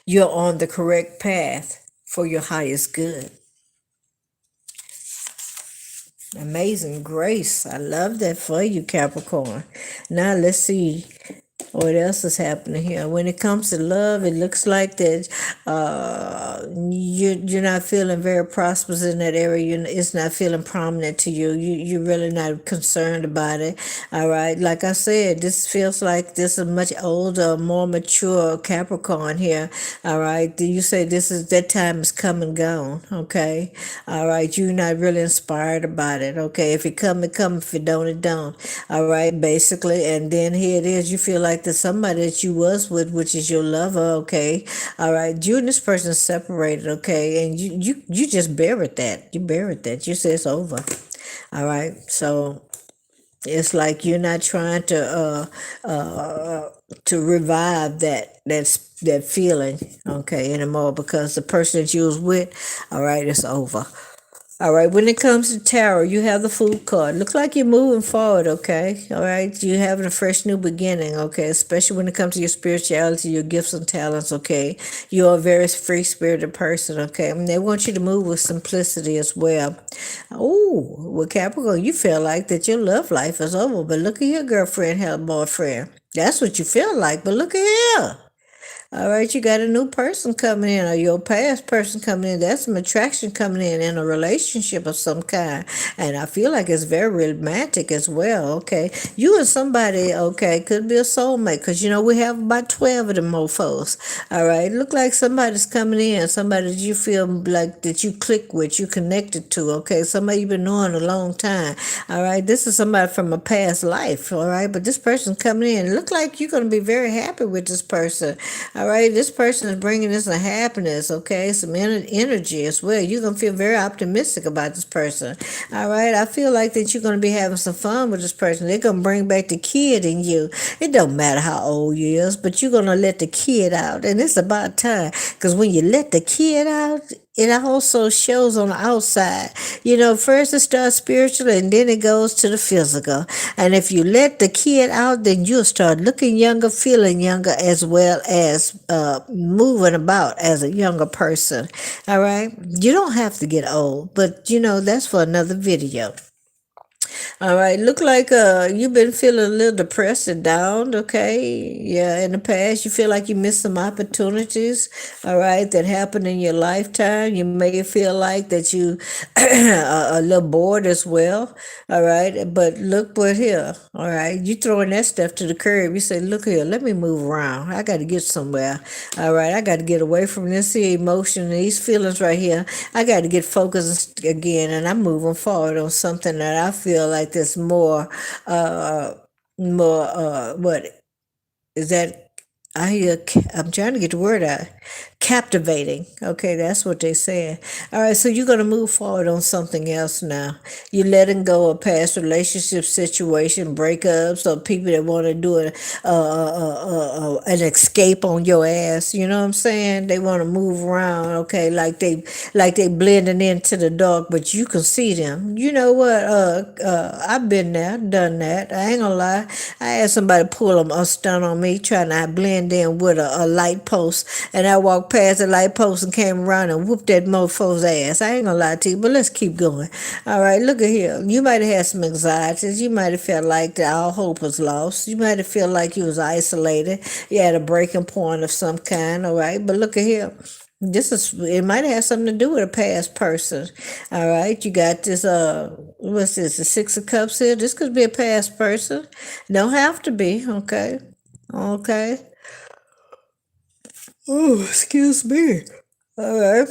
You're on the correct path for your highest good. Amazing grace. I love that for you, Capricorn. Now let's see what else is happening here. When it comes to love, it looks like that you're not feeling very prosperous in that area. It's not feeling prominent to you. You're really not concerned about it. All right. Like I said, this feels like this is much older, more mature Capricorn here. All right. Do you say this is that time is come and gone? Okay. All right. You're not really inspired about it. Okay. If it come, it come. If it don't, it don't. All right. Basically. And then here it is. You feel like there's somebody that you was with, which is your lover. Okay. All right. You and this person separated. Okay. And you just buried that. You buried that. You say it's over. All right. So it's like you're not trying to revive that feeling, okay, anymore, because the person that you was with, all right, it's over. All right, when it comes to tarot, you have the Fool card. Looks like you're moving forward, okay? All right, you're having a fresh new beginning, okay? Especially when it comes to your spirituality, your gifts and talents, okay? You're a very free-spirited person, okay? And they want you to move with simplicity as well. Oh, well, Capricorn, you feel like that your love life is over, but look at your girlfriend, her boyfriend. That's what you feel like, but look at here. All right, you got a new person coming in, or your past person coming in. That's some attraction coming in a relationship of some kind. And I feel like it's very romantic as well, okay? You and somebody, okay, could be a soulmate, because, we have about 12 of them mofos. All right, look like somebody's coming in, somebody that you feel like that you click with, you connected to, okay? Somebody you've been knowing a long time. All right, this is somebody from a past life, all right? But this person's coming in. Look like you're going to be very happy with this person. All right, this person is bringing us a happiness, okay, some energy as well. You're going to feel very optimistic about this person. All right, I feel like that you're going to be having some fun with this person. They're going to bring back the kid in you. It don't matter how old you is, but you're going to let the kid out. And it's about time, because when you let the kid out, it also shows on the outside. First it starts spiritual and then it goes to the physical. And if you let the kid out, then you'll start looking younger, feeling younger, as well as moving about as a younger person. All right? You don't have to get old, but that's for another video. All right, look like you've been feeling a little depressed and down, okay? Yeah, in the past you feel like you missed some opportunities, all right, that happened in your lifetime. You may feel like that you are a little bored as well, all right? But look what here, all right? You throwing that stuff to the curb. You say, look here, let me move around. I got to get somewhere, all right? I got to get away from this here emotion, these feelings right here. I got to get focused again, and I'm moving forward on something that I feel like there's more what is that? I'm trying to get the word out. Captivating. Okay, that's what they said. All right, so you're going to move forward on something else now. You're letting go of past relationship situation, breakups, or people that want to do an escape on your ass. You know what I'm saying? They want to move around. Okay, like they blending into the dark, but you can see them. You know what? I've been there, done that. I ain't gonna lie. I had somebody pull a stunt on me, trying to blend in with a light post, and I walked past the light post and came around and whooped that mofo's ass. I ain't gonna lie to you, but let's keep going. All right, look at here. You might have had some anxieties. You might have felt like that all hope was lost. You might have felt like you was isolated. You had a breaking point of some kind. All right, but look at here. It might have something to do with a past person. All right, you got this what's this, the Six of Cups here? This could be a past person. Don't have to be, okay. Oh, excuse me. All right.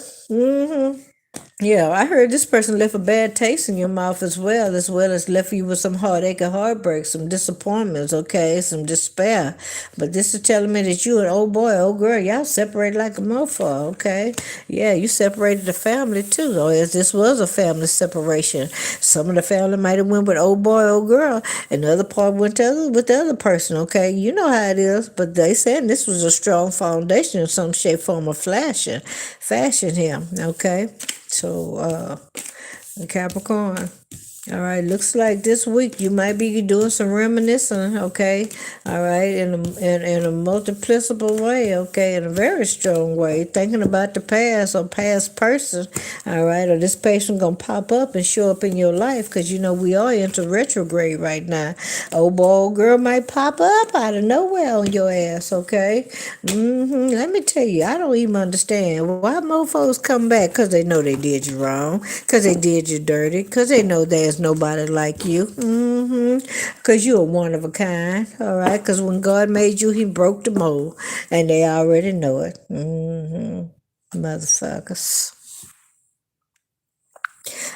Yeah, I heard this person left a bad taste in your mouth as well as left you with some heartache and heartbreak, some disappointments, okay, some despair. But this is telling me that you and old boy, old girl, y'all separated like a mofo, okay? Yeah, you separated the family too, or as this was a family separation. Some of the family might have went with old boy, old girl, and the other part went with the other person, okay? You know how it is, but they said this was a strong foundation in some shape, form, or fashion here, okay? So, Capricorn. All right, looks like this week you might be doing some reminiscing, okay? All right, in a multiplicable way, okay, in a very strong way, thinking about the past or past person, all right, or this person gonna pop up and show up in your life because you know we are into retrograde right now. Old boy, old girl might pop up out of nowhere on your ass, okay? Let me tell you, I don't even understand why mofos come back because they know they did you wrong, because they did you dirty, because they know there's nobody like you. Because you're one of a kind, all right? Because when God made you, he broke the mold, and they already know it. Motherfuckers.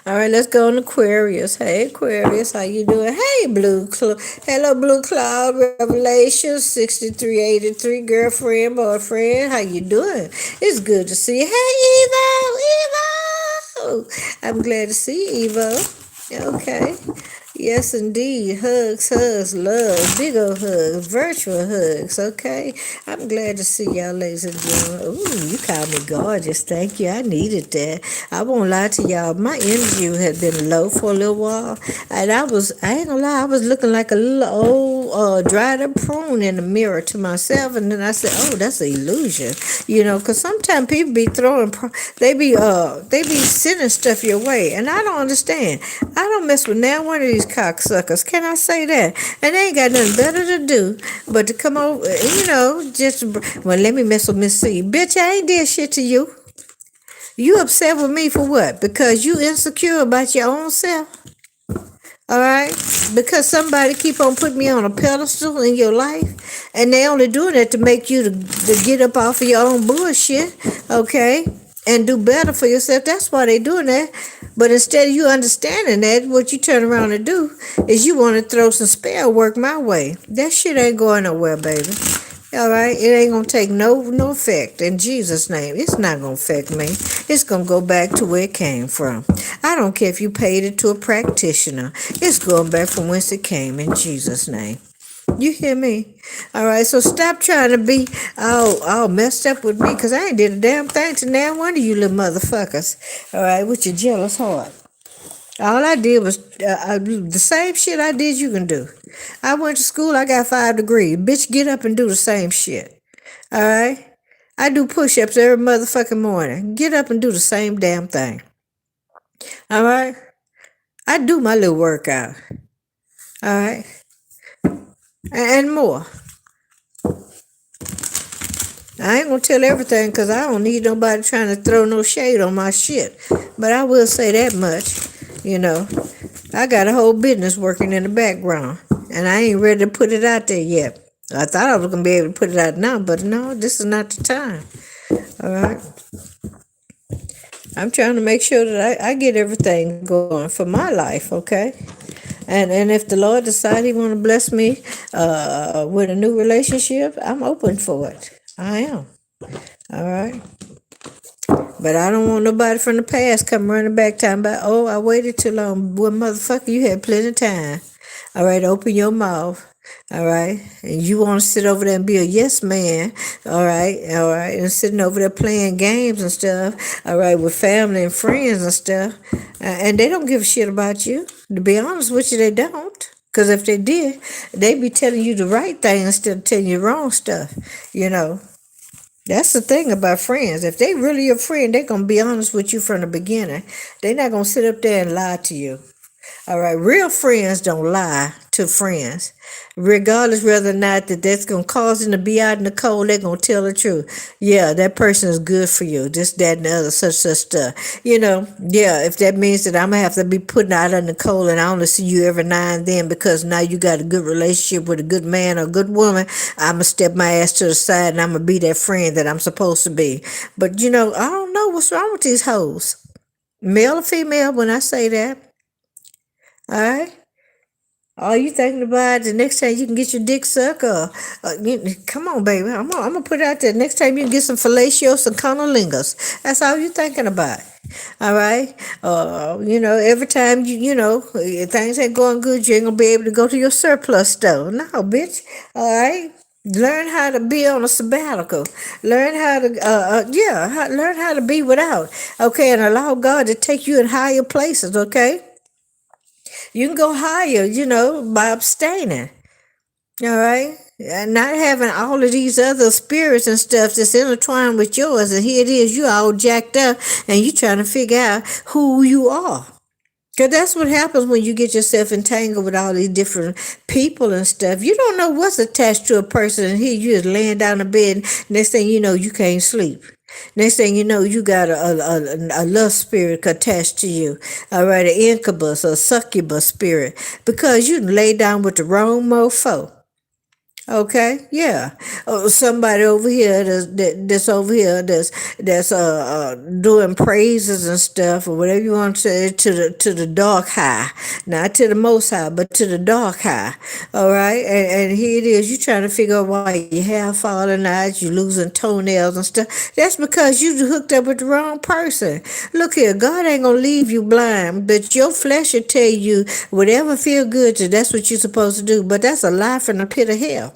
All right, let's go on Aquarius. Hey, Aquarius, how you doing? Hey, hello, Blue Cloud Revelation 6383, girlfriend, boyfriend. How you doing? It's good to see you. Hey, Evo. I'm glad to see you, Evo. Okay. Yes, indeed. Hugs, love, big old hugs, virtual hugs. Okay. I'm glad to see y'all, ladies and gentlemen. Ooh, you called me gorgeous. Thank you. I needed that. I won't lie to y'all. My energy had been low for a little while. And I ain't gonna lie, I was looking like a little old, dried up prune in the mirror to myself. And then I said, oh, that's an illusion. You know, because sometimes people be they be sending stuff your way. And I don't understand. I don't mess with now one of these cocksuckers. Can I say that? And they ain't got nothing better to do but to come over, well, let me mess with Miss C. Bitch, I ain't did shit to you. You upset with me for what? Because you insecure about your own self? All right? Because somebody keep on putting me on a pedestal in your life, and they only doing it to make you to get up off of your own bullshit, okay? And do better for yourself. That's why they doing that. But instead of you understanding that, what you turn around and do is you want to throw some spell work my way. That shit ain't going nowhere, baby. All right, it ain't gonna take no effect in Jesus' name. It's not gonna affect me. It's gonna go back to where it came from. I don't care if you paid it to a practitioner. It's going back from whence it came in Jesus' name. You hear me? All right, so stop trying to be all messed up with me because I ain't did a damn thing to now one of you little motherfuckers. All right, with your jealous heart. All I did was the same shit I did, you can do. I went to school, I got 5 degrees. Bitch, get up and do the same shit. All right? I do push ups every motherfucking morning. Get up and do the same damn thing. All right? I do my little workout. All right? And more. I ain't gonna tell everything because I don't need nobody trying to throw no shade on my shit. But I will say that much, you know. I got a whole business working in the background, and I ain't ready to put it out there yet. I thought I was going to be able to put it out now, but no, this is not the time. All right? I'm trying to make sure that I get everything going for my life, okay? And if the Lord decides he want to bless me with a new relationship, I'm open for it. I am. All right? But I don't want nobody from the past come running back talking about, oh, I waited too long. Well, motherfucker, you had plenty of time. All right, open your mouth. All right. And you want to sit over there and be a yes man. All right. And sitting over there playing games and stuff. All right. With family and friends and stuff. And they don't give a shit about you. To be honest with you, they don't. Because if they did, they'd be telling you the right thing instead of telling you wrong stuff. You know. That's the thing about friends. If they really your friend, they're going to be honest with you from the beginning. They're not going to sit up there and lie to you. All right, real friends don't lie to friends. Regardless whether or not that's going to cause them to be out in the cold, they're going to tell the truth. Yeah, that person is good for you. This, that, and the other, such stuff. You know, yeah, if that means that I'm going to have to be putting out in the cold and I only see you every now and then because now you got a good relationship with a good man or a good woman, I'm going to step my ass to the side and I'm going to be that friend that I'm supposed to be. But, you know, I don't know what's wrong with these hoes. Male or female when I say that. All right. Are you thinking about the next time you can get your dick sucked? Or come on, baby. I'm gonna put it out there. Next time you can get some fellatio, some cunnilingus. That's all you thinking about. All right. Every time things ain't going good, you ain't gonna be able to go to your surplus store. No, bitch. All right. Learn how to be on a sabbatical. Learn how to, learn how to be without. Okay, and allow God to take you in higher places. Okay. You can go higher, by abstaining. All right. And not having all of these other spirits and stuff that's intertwined with yours. And here it is, you all jacked up and you trying to figure out who you are. Because that's what happens when you get yourself entangled with all these different people and stuff. You don't know what's attached to a person. And here you just laying down in bed. Next thing you know, you can't sleep. Next thing you know, you got a lust spirit attached to you. All right, an incubus or succubus spirit. Because you lay down with the wrong mofo. Okay, yeah. Somebody over here that's over here that's doing praises and stuff or whatever you want to say to the dark high, not to the most high, but to the dark high. All right, and here it is. You trying to figure out why you have falling eyes, you losing toenails and stuff. That's because you hooked up with the wrong person. Look here, God ain't gonna leave you blind, but your flesh will tell you whatever feel good to. That's what you're supposed to do. But that's a lie from the pit of hell.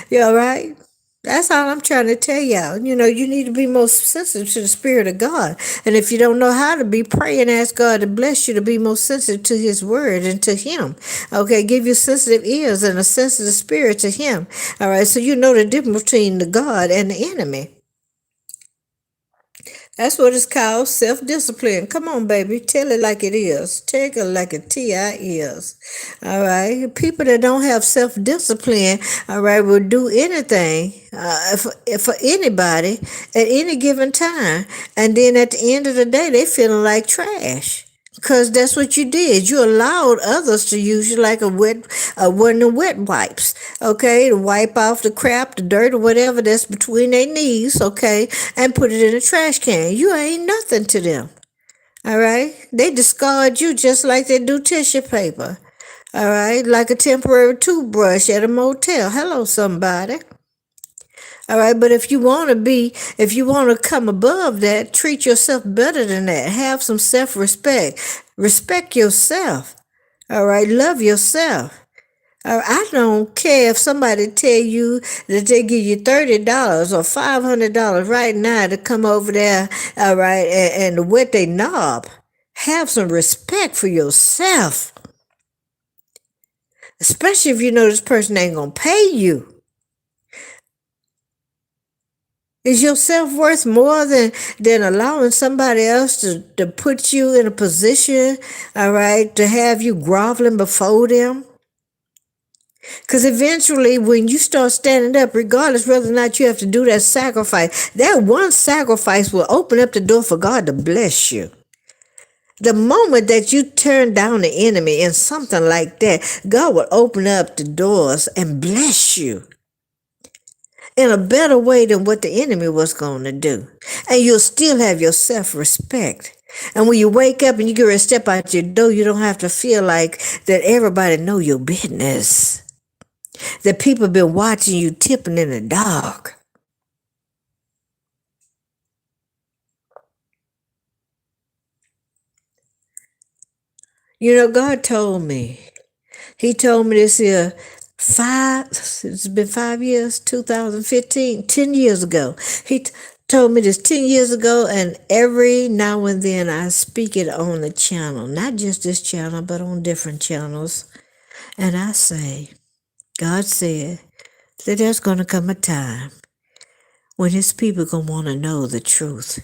You all right? That's all I'm trying to tell y'all. You need to be most sensitive to the Spirit of God. And if you don't know how to be, pray and ask God to bless you to be most sensitive to His Word and to Him. Okay, give you sensitive ears and a sensitive spirit to Him. All right, so you know the difference between the God and the enemy. That's what it's called, self-discipline. Come on, baby. Tell it like it is. Take it like a T.I. is. All right. People that don't have self-discipline, all right, will do anything for anybody at any given time. And then at the end of the day, they feeling like trash. Because that's what you did. You allowed others to use you like one of the wet wipes, okay, to wipe off the crap, the dirt, or whatever that's between their knees, okay, and put it in a trash can. You ain't nothing to them, all right? They discard you just like they do tissue paper, all right, like a temporary toothbrush at a motel. Hello, somebody. All right, but if you want to come above that, treat yourself better than that. Have some self-respect. Respect yourself. All right, love yourself. I don't care if somebody tell you that they give you $30 or $500 right now to come over there, all right, and wet their knob. Have some respect for yourself. Especially if you know this person ain't going to pay you. Is your self-worth more than allowing somebody else to put you in a position, all right, to have you groveling before them? Because eventually, when you start standing up, regardless whether or not you have to do that sacrifice, that one sacrifice will open up the door for God to bless you. The moment that you turn down the enemy in something like that, God will open up the doors and bless you in a better way than what the enemy was going to do. And you'll still have your self-respect. And when you wake up and you get ready to step out your door, you don't have to feel like that everybody know your business. That people been watching you tipping in the dark. God told me. He told me this here it's been 5 years, 2015, 10 years ago. He told me this 10 years ago, and every now and then I speak it on the channel, not just this channel, but on different channels. And I say, God said that there's going to come a time when His people going to want to know the truth.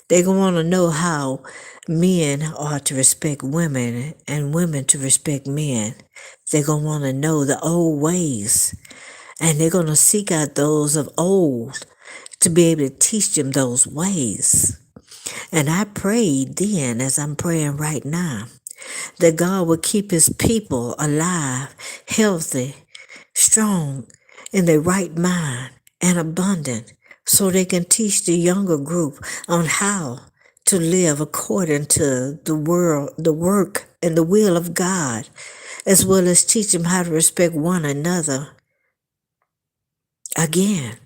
They're going to want to know how men are to respect women and women to respect men. They're going to want to know the old ways. And they're going to seek out those of old to be able to teach them those ways. And I prayed then, as I'm praying right now, that God would keep His people alive, healthy, strong, in their right mind, and abundant, so they can teach the younger group on how to live according to the work, and the will of God, as well as teach them how to respect one another. Again,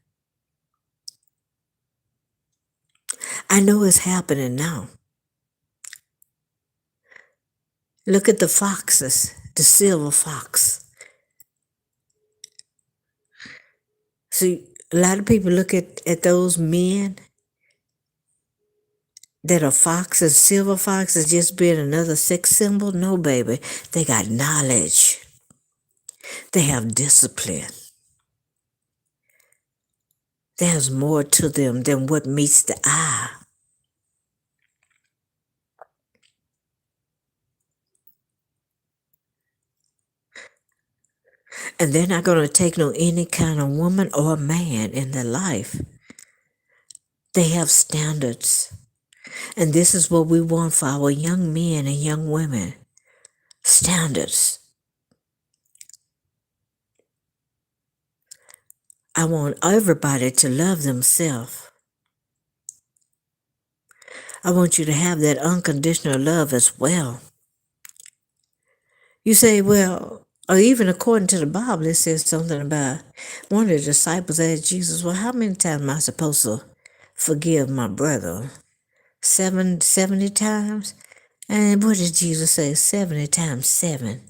I know it's happening now. Look at the foxes, the silver fox. See, a lot of people look at those men that are foxes, silver fox as just being another sex symbol. No, baby. They got knowledge. They have discipline. There's more to them than what meets the eye. And they're not going to take no any kind of woman or man in their life. They have standards. And this is what we want for our young men and young women. Standards. I want everybody to love themselves. I want you to have that unconditional love as well. You say, well, or even according to the Bible, it says something about one of the disciples asked Jesus, well, how many times am I supposed to forgive my brother? 70 times? And what did Jesus say? 70 times 7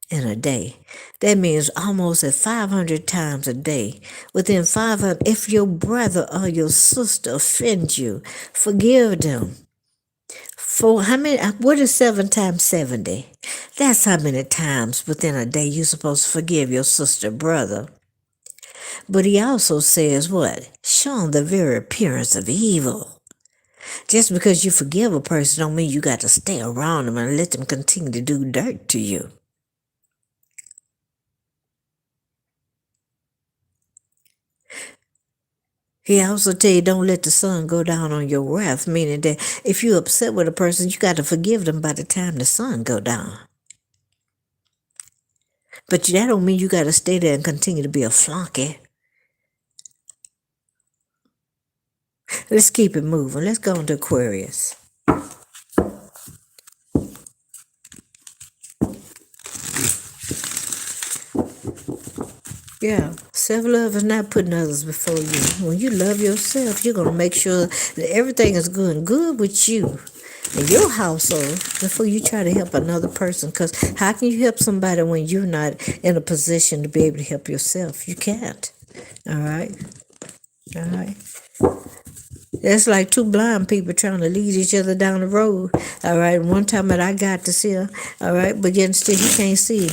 in a day. That means almost at 500 times a day. Within 500, if your brother or your sister offends you, forgive them. For how many? What is 7 times 70? That's how many times within a day you're supposed to forgive your sister, brother. But he also says what? Show them the very appearance of evil. Just because you forgive a person don't mean you got to stay around them and let them continue to do dirt to you. He also tell you don't let the sun go down on your wrath, meaning that if you're upset with a person, you got to forgive them by the time the sun go down. But that don't mean you got to stay there and continue to be a flunky. Let's keep it moving. Let's go into Aquarius. Yeah, self-love is not putting others before you. When you love yourself, you're going to make sure that everything is good with you and your household before you try to help another person. Because how can you help somebody when you're not in a position to be able to help yourself? You can't. All right? All right? That's like two blind people trying to lead each other down the road. All right? One time that I got to see her, all right? But yet still he can't see.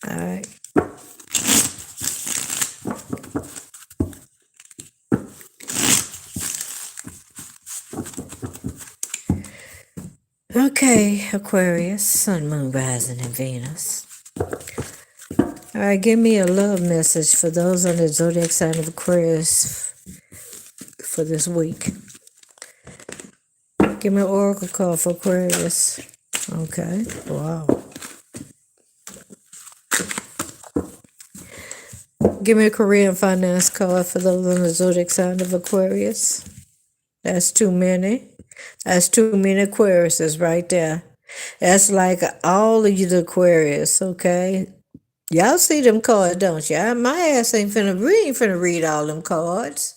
All right. Okay, Aquarius, Sun, Moon, Rising, and Venus. All right, give me a love message for those on the zodiac sign of Aquarius for this week. Give me an oracle card for Aquarius. Okay, wow. Give me a career and finance card for those on the zodiac sign of Aquarius. That's too many. That's too many Aquariuses right there. That's like all of you the Aquarius, okay? Y'all see them cards, don't you? My ass ain't finna read all them cards.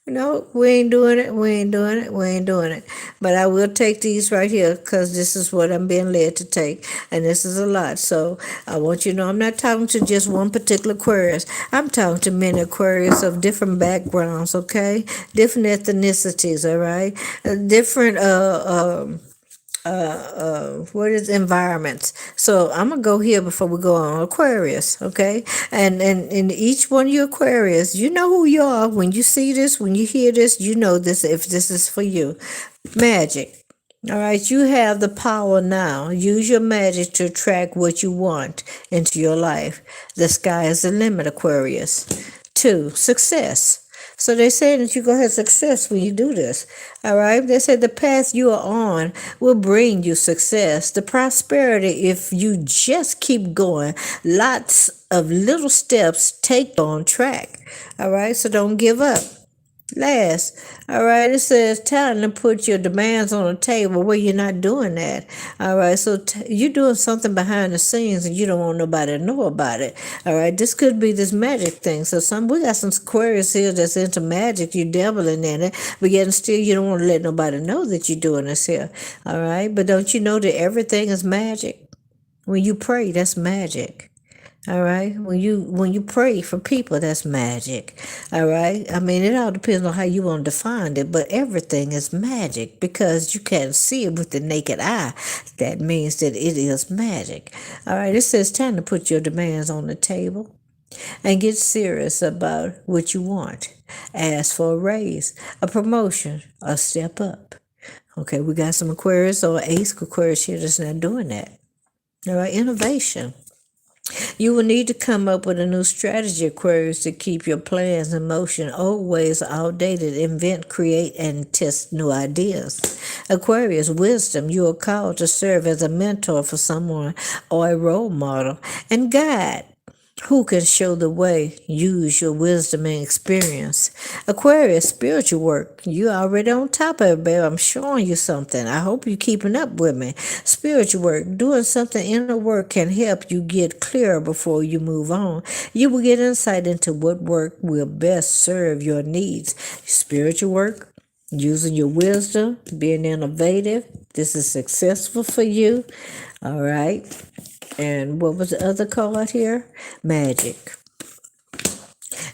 No, we ain't doing it. But I will take these right here because this is what I'm being led to take. And this is a lot. So I want you to know I'm not talking to just one particular Aquarius. I'm talking to many Aquarius of different backgrounds, okay? Different ethnicities, all right? Different environments. So I'm gonna go here before we go on Aquarius, okay? And in each one of you Aquarius, you know who you are. When you see this, when you hear this, you know this if this is for you. Magic. All right, you have the power now. Use your magic to attract what you want into your life. The sky is the limit, Aquarius. 2, success. So they say that you're going to have success when you do this. All right. They said the path you are on will bring you success. The prosperity, if you just keep going, lots of little steps take you on track. All right. So don't give up. Last, all right, it says time to put your demands on the table where you're not doing that. All right, so you're doing something behind the scenes and you don't want nobody to know about it. All right, this could be this magic thing. So we got some Aquarius here that's into magic. You're dabbling in it, but yet and still you don't want to let nobody know that you're doing this here. All right, but don't you know that everything is magic? When you pray, that's magic. All right. When you pray for people, that's magic. All right. I mean, it all depends on how you want to define it, but everything is magic because you can't see it with the naked eye. That means that it is magic. All right. It says time to put your demands on the table and get serious about what you want. Ask for a raise, a promotion, a step up. Okay, we got some Aquarius or Ace Aquarius here that's not doing that. All right, innovation. You will need to come up with a new strategy, Aquarius, to keep your plans in motion. Old ways are outdated. Invent, create, and test new ideas. Aquarius, wisdom. You are called to serve as a mentor for someone or a role model and guide. Who can show the way? Use your wisdom and experience. Aquarius, spiritual work. You already on top of it, babe. I'm showing you something. I hope you're keeping up with me. Spiritual work. Doing something inner work can help you get clearer before you move on. You will get insight into what work will best serve your needs. Spiritual work, using your wisdom, being innovative. This is successful for you. All right. And what was the other card here? Magic.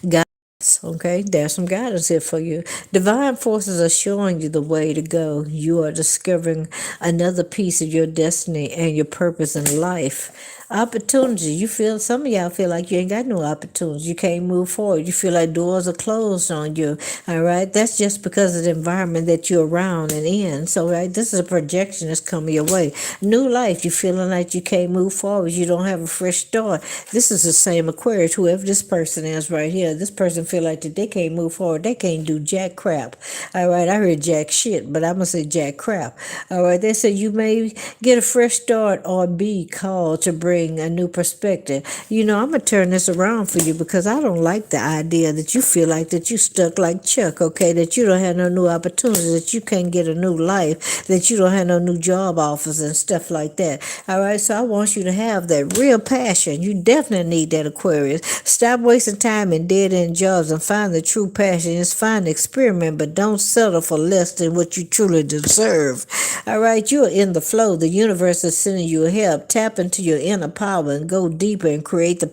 Guidance. Okay, there's some guidance here for you. Divine forces are showing you the way to go. You are discovering another piece of your destiny and your purpose in life. Opportunity. You feel, some of y'all feel like you ain't got no opportunities. You can't move forward. You feel like doors are closed on you. All right. That's just because of the environment that you're around and in. So, right, this is a projection that's coming your way. New life. You feeling like you can't move forward. You don't have a fresh start. This is the same Aquarius. Whoever this person is right here, this person feel like that they can't move forward. They can't do jack crap. All right. I heard jack shit, but I'm going to say jack crap. All right. They say you may get a fresh start or be called to bring a new perspective. You know, I'm going to turn this around for you because I don't like the idea that you feel like that you stuck like Chuck, okay, that you don't have no new opportunities, that you can't get a new life, that you don't have no new job offers and stuff like that. All right, so I want you to have that real passion. You definitely need that, Aquarius. Stop wasting time in dead-end jobs and find the true passion. It's fine to experiment, but don't settle for less than what you truly deserve. All right, you're in the flow. The universe is sending you help. Tap into your inner power and go deeper and create the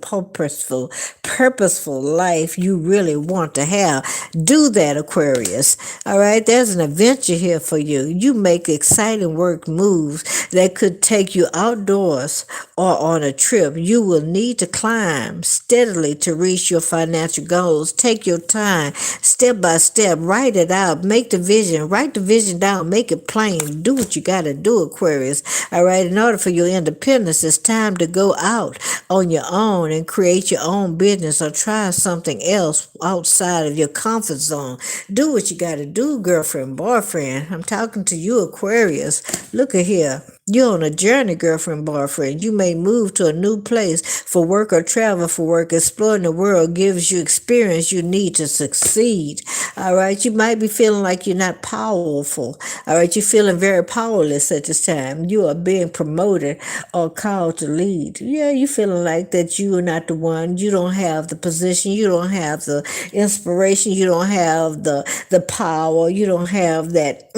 purposeful life you really want to have. Do that, Aquarius. All right, there's an adventure here for you. You make exciting work moves that could take you outdoors or on a trip. You will need to climb steadily to reach your financial goals. Take your time, step by step, write it out, make the vision, write the vision down, make it plain. Do what you got to do, Aquarius. All right, in order for your independence, it's time to go out on your own and create your own business or try something else outside of your comfort zone. Do what you got to do, girlfriend, boyfriend. I'm talking to you, Aquarius. Look at here. You're on a journey, girlfriend, boyfriend. You may move to a new place for work or travel for work. Exploring the world gives you experience you need to succeed. All right. You might be feeling like you're not powerful. All right. You're feeling very powerless at this time. You are being promoted or called to lead. Yeah, you feeling like that you are not the one. You don't have the position. You don't have the inspiration. You don't have the power. You don't have that.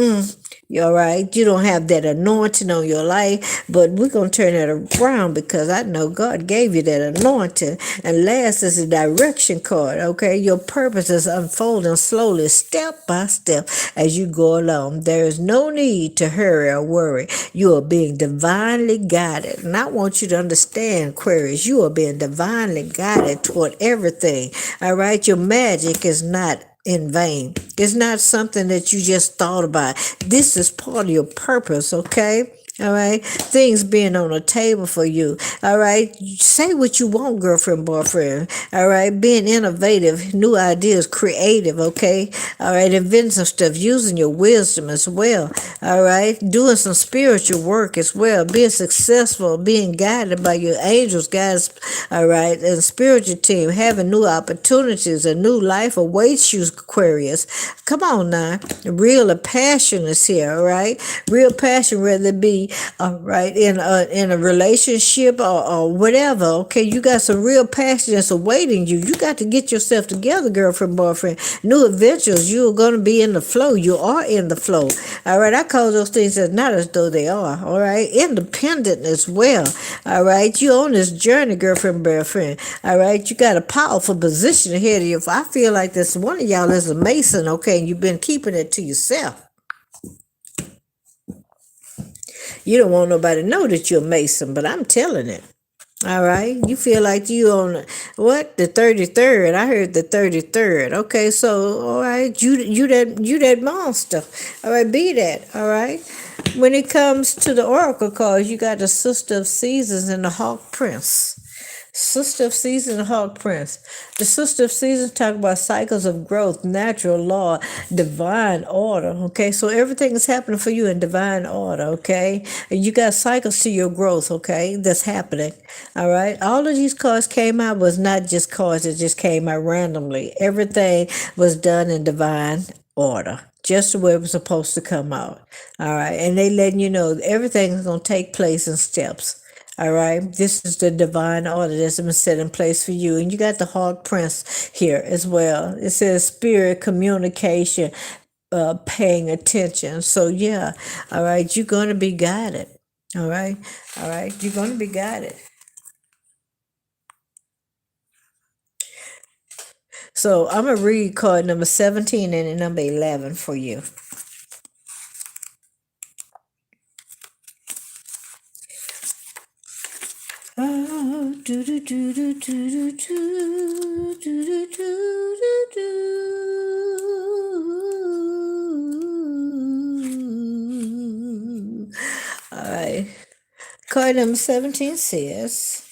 You're right. You don't have that anointing on your life, but we're going to turn that around because I know God gave you that anointing. And last is a direction card, okay? Your purpose is unfolding slowly, step by step as you go along. There is no need to hurry or worry. You are being divinely guided. And I want you to understand, Aquarius, you are being divinely guided toward everything, all right? Your magic is not in vain. It's not something that you just thought about. This is part of your purpose, okay? All right, things being on the table for you. All right, say what you want, girlfriend, boyfriend. All right, being innovative, new ideas, creative. Okay, all right, inventing some stuff, using your wisdom as well. All right, doing some spiritual work as well, being successful, being guided by your angels, guys. All right, and spiritual team, having new opportunities, a new life awaits you, Aquarius. Come on now, real passion is here. All right, real passion, whether it be right in a relationship or whatever. Okay, you got some real passion that's awaiting you. You got to get yourself together, girlfriend, boyfriend. New adventures. You're going to be in the flow. You are in the flow. All right, I call those things as not as though they are. All right, independent as well. All right, you on this journey, girlfriend, boyfriend. All right, you got a powerful position ahead of you. I feel like this one of y'all is a Mason. Okay, and you've been keeping it to yourself. You don't want nobody to know that you're a Mason, but I'm telling it. All right. You feel like you on what? The 33rd. I heard the 33rd. Okay, so all right, you that monster. All right, be that. All right. When it comes to the Oracle cards, you got the Sister of Seasons and the Hawk Prince. Sister of Seasons and Hawk Prince. The Sister of Seasons talk about cycles of growth, natural law, divine order. Okay, so everything is happening for you in divine order. Okay, and you got cycles to your growth. Okay, that's happening. All right, all of these cards came out was not just cards that just came out randomly. Everything was done in divine order, just the way it was supposed to come out. All right, and they letting you know everything's gonna take place in steps. All right, this is the divine order that's been set in place for you. And you got the Hawk Prince here as well. It says spirit communication, paying attention. So, yeah, all right, you're going to be guided. All right, you're going to be guided. So, I'm going to read card number 17 and number 11 for you. Oh, do do do do do do do do do do do. All right. Card number 17 says,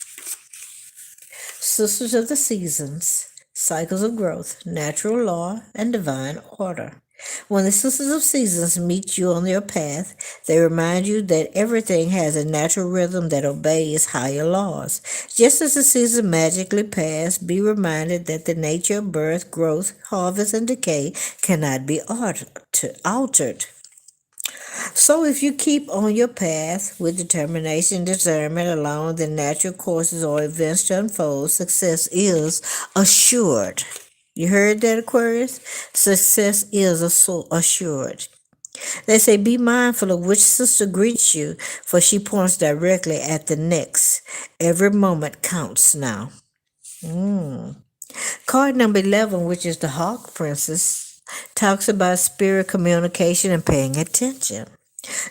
Sisters of the Seasons, cycles of growth, natural law, and divine order. When the Sisters of Seasons meet you on their path, they remind you that everything has a natural rhythm that obeys higher laws. Just as the seasons magically pass, be reminded that the nature of birth, growth, harvest, and decay cannot be altered. So if you keep on your path with determination and discernment, allowing the natural courses or events to unfold, success is assured. You heard that, Aquarius? Success is assured. They say, be mindful of which sister greets you, for she points directly at the next. Every moment counts now. Card number 11, which is the Hawk Princess, talks about spirit communication and paying attention.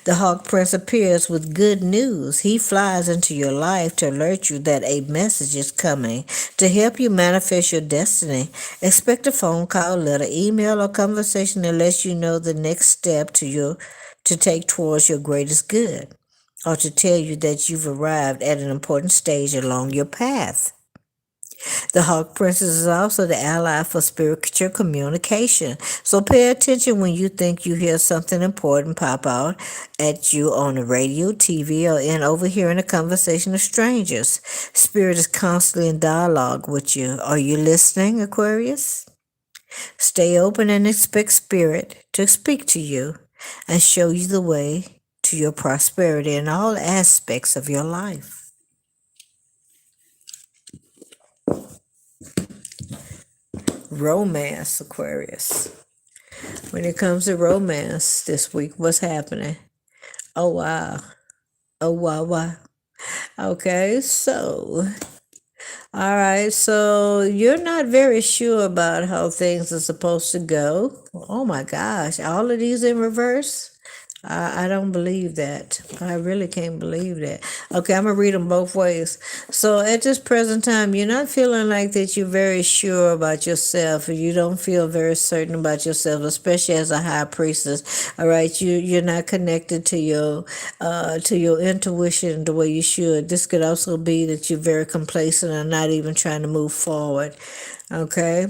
The Hawk Prince appears with good news. He flies into your life to alert you that a message is coming to help you manifest your destiny. Expect a phone call, letter, email, or conversation that lets you know the next step to take towards your greatest good, or to tell you that you've arrived at an important stage along your path. The Hawk Princess is also the ally for spiritual communication. So pay attention when you think you hear something important pop out at you on the radio, TV, or overhearing a conversation of strangers. Spirit is constantly in dialogue with you. Are you listening, Aquarius? Stay open and expect Spirit to speak to you and show you the way to your prosperity in all aspects of your life. Romance, Aquarius. When it comes to romance this week, what's happening? Oh, wow. Oh, wow, wow. Okay, so, all right, so you're not very sure about how things are supposed to go. Oh, my gosh, all of these in reverse? I don't believe that. I really can't believe that. Okay, I'm gonna read them both ways. So at this present time, you're not feeling like that you're very sure about yourself. You don't feel very certain about yourself, especially as a high priestess. All right, you're not connected to your intuition the way you should. This could also be that you're very complacent and not even trying to move forward. Okay.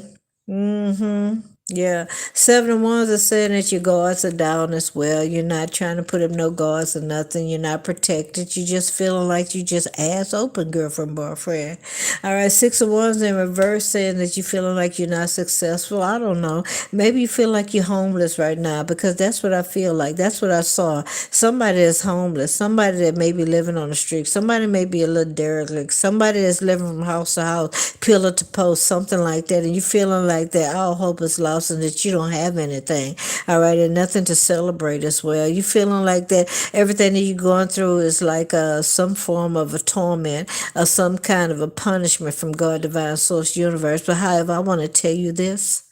Mm-hmm. Yeah. Seven of Wands are saying that your guards are down as well. You're not trying to put up no guards or nothing. You're not protected. You just feeling like you just ass open, girlfriend, boyfriend. All right. Six of Wands in reverse saying that you feeling like you're not successful. I don't know. Maybe you feel like you're homeless right now because that's what I feel like. That's what I saw. Somebody is homeless. Somebody that may be living on the street. Somebody may be a little derelict. Somebody that's living from house to house, pillar to post, something like that. And you feeling like that all hope is lost and that you don't have anything. All right. And nothing to celebrate as well. You feeling like that everything that you're going through is like some form of a torment or some kind of a punishment from God, divine source, universe. But however, I want to tell you this.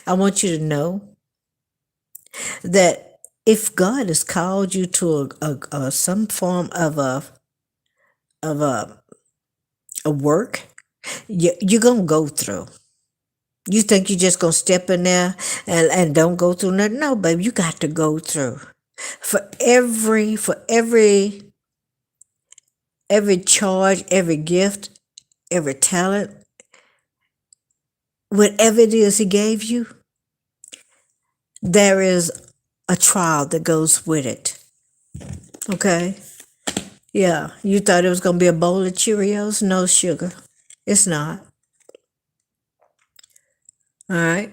I want you to know that if God has called you to some form of a work, you're gonna go through. You think you're just gonna step in there and don't go through nothing? No, baby, you got to go through. For every charge, every gift, every talent, whatever it is He gave you, there is a trial that goes with it. Okay? Yeah, you thought it was going to be a bowl of Cheerios? No sugar. It's not. All right?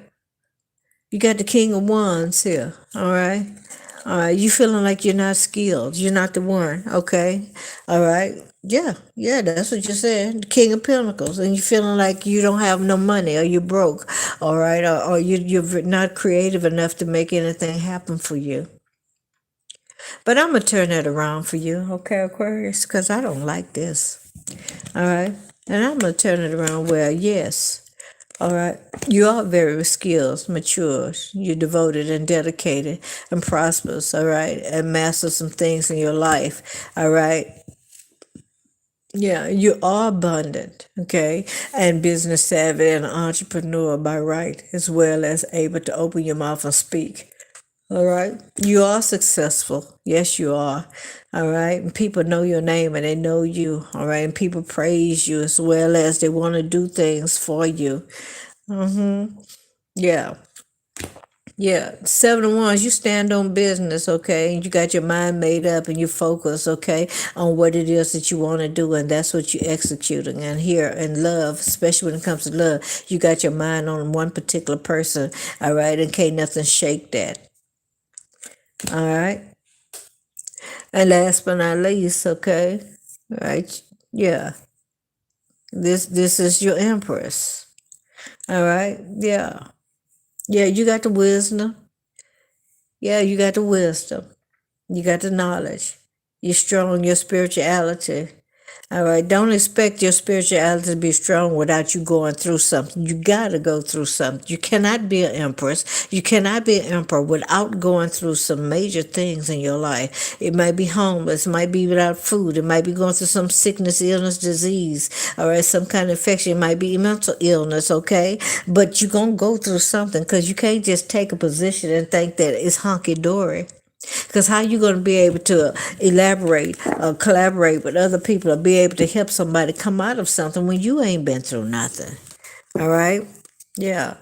You got the King of Wands here. All right? All right, you feeling like you're not skilled. You're not the one. Okay? All right? Yeah, that's what you said. The King of Pentacles. And you feeling like you don't have no money or you're broke. All right? Or you're not creative enough to make anything happen for you. But I'm going to turn that around for you, okay, Aquarius? Because I don't like this. All right? And I'm going to turn it around where, yes, all right, you are very skilled, mature, you're devoted and dedicated and prosperous, all right, and master some things in your life, all right? Yeah, you are abundant, okay, and business savvy and entrepreneur by right, as well as able to open your mouth and speak. All right. You are successful. Yes, you are. All right. And people know your name and they know you. All right. And people praise you as well as they want to do things for you. Yeah. Yeah. Seven of Wands, you stand on business, okay? You got your mind made up and you focus, okay, on what it is that you want to do, and that's what you're executing. And here in love, especially when it comes to love, you got your mind on one particular person, all right, and can't nothing shake that. All right. And last but not least, okay, right? Yeah, this is your Empress. All right. Yeah. You got the wisdom. Yeah, you got the wisdom. You got the knowledge. You're strong in your spirituality. All right. Don't expect your spirituality to be strong without you going through something. You got to go through something. You cannot be an empress. You cannot be an emperor without going through some major things in your life. It might be homeless. It might be without food. It might be going through some sickness, illness, disease. All right. Some kind of infection. It might be mental illness. Okay. But you're going to go through something because you can't just take a position and think that it's hunky-dory. Because how you going to be able to elaborate or collaborate with other people or be able to help somebody come out of something when you ain't been through nothing? All right? Yeah.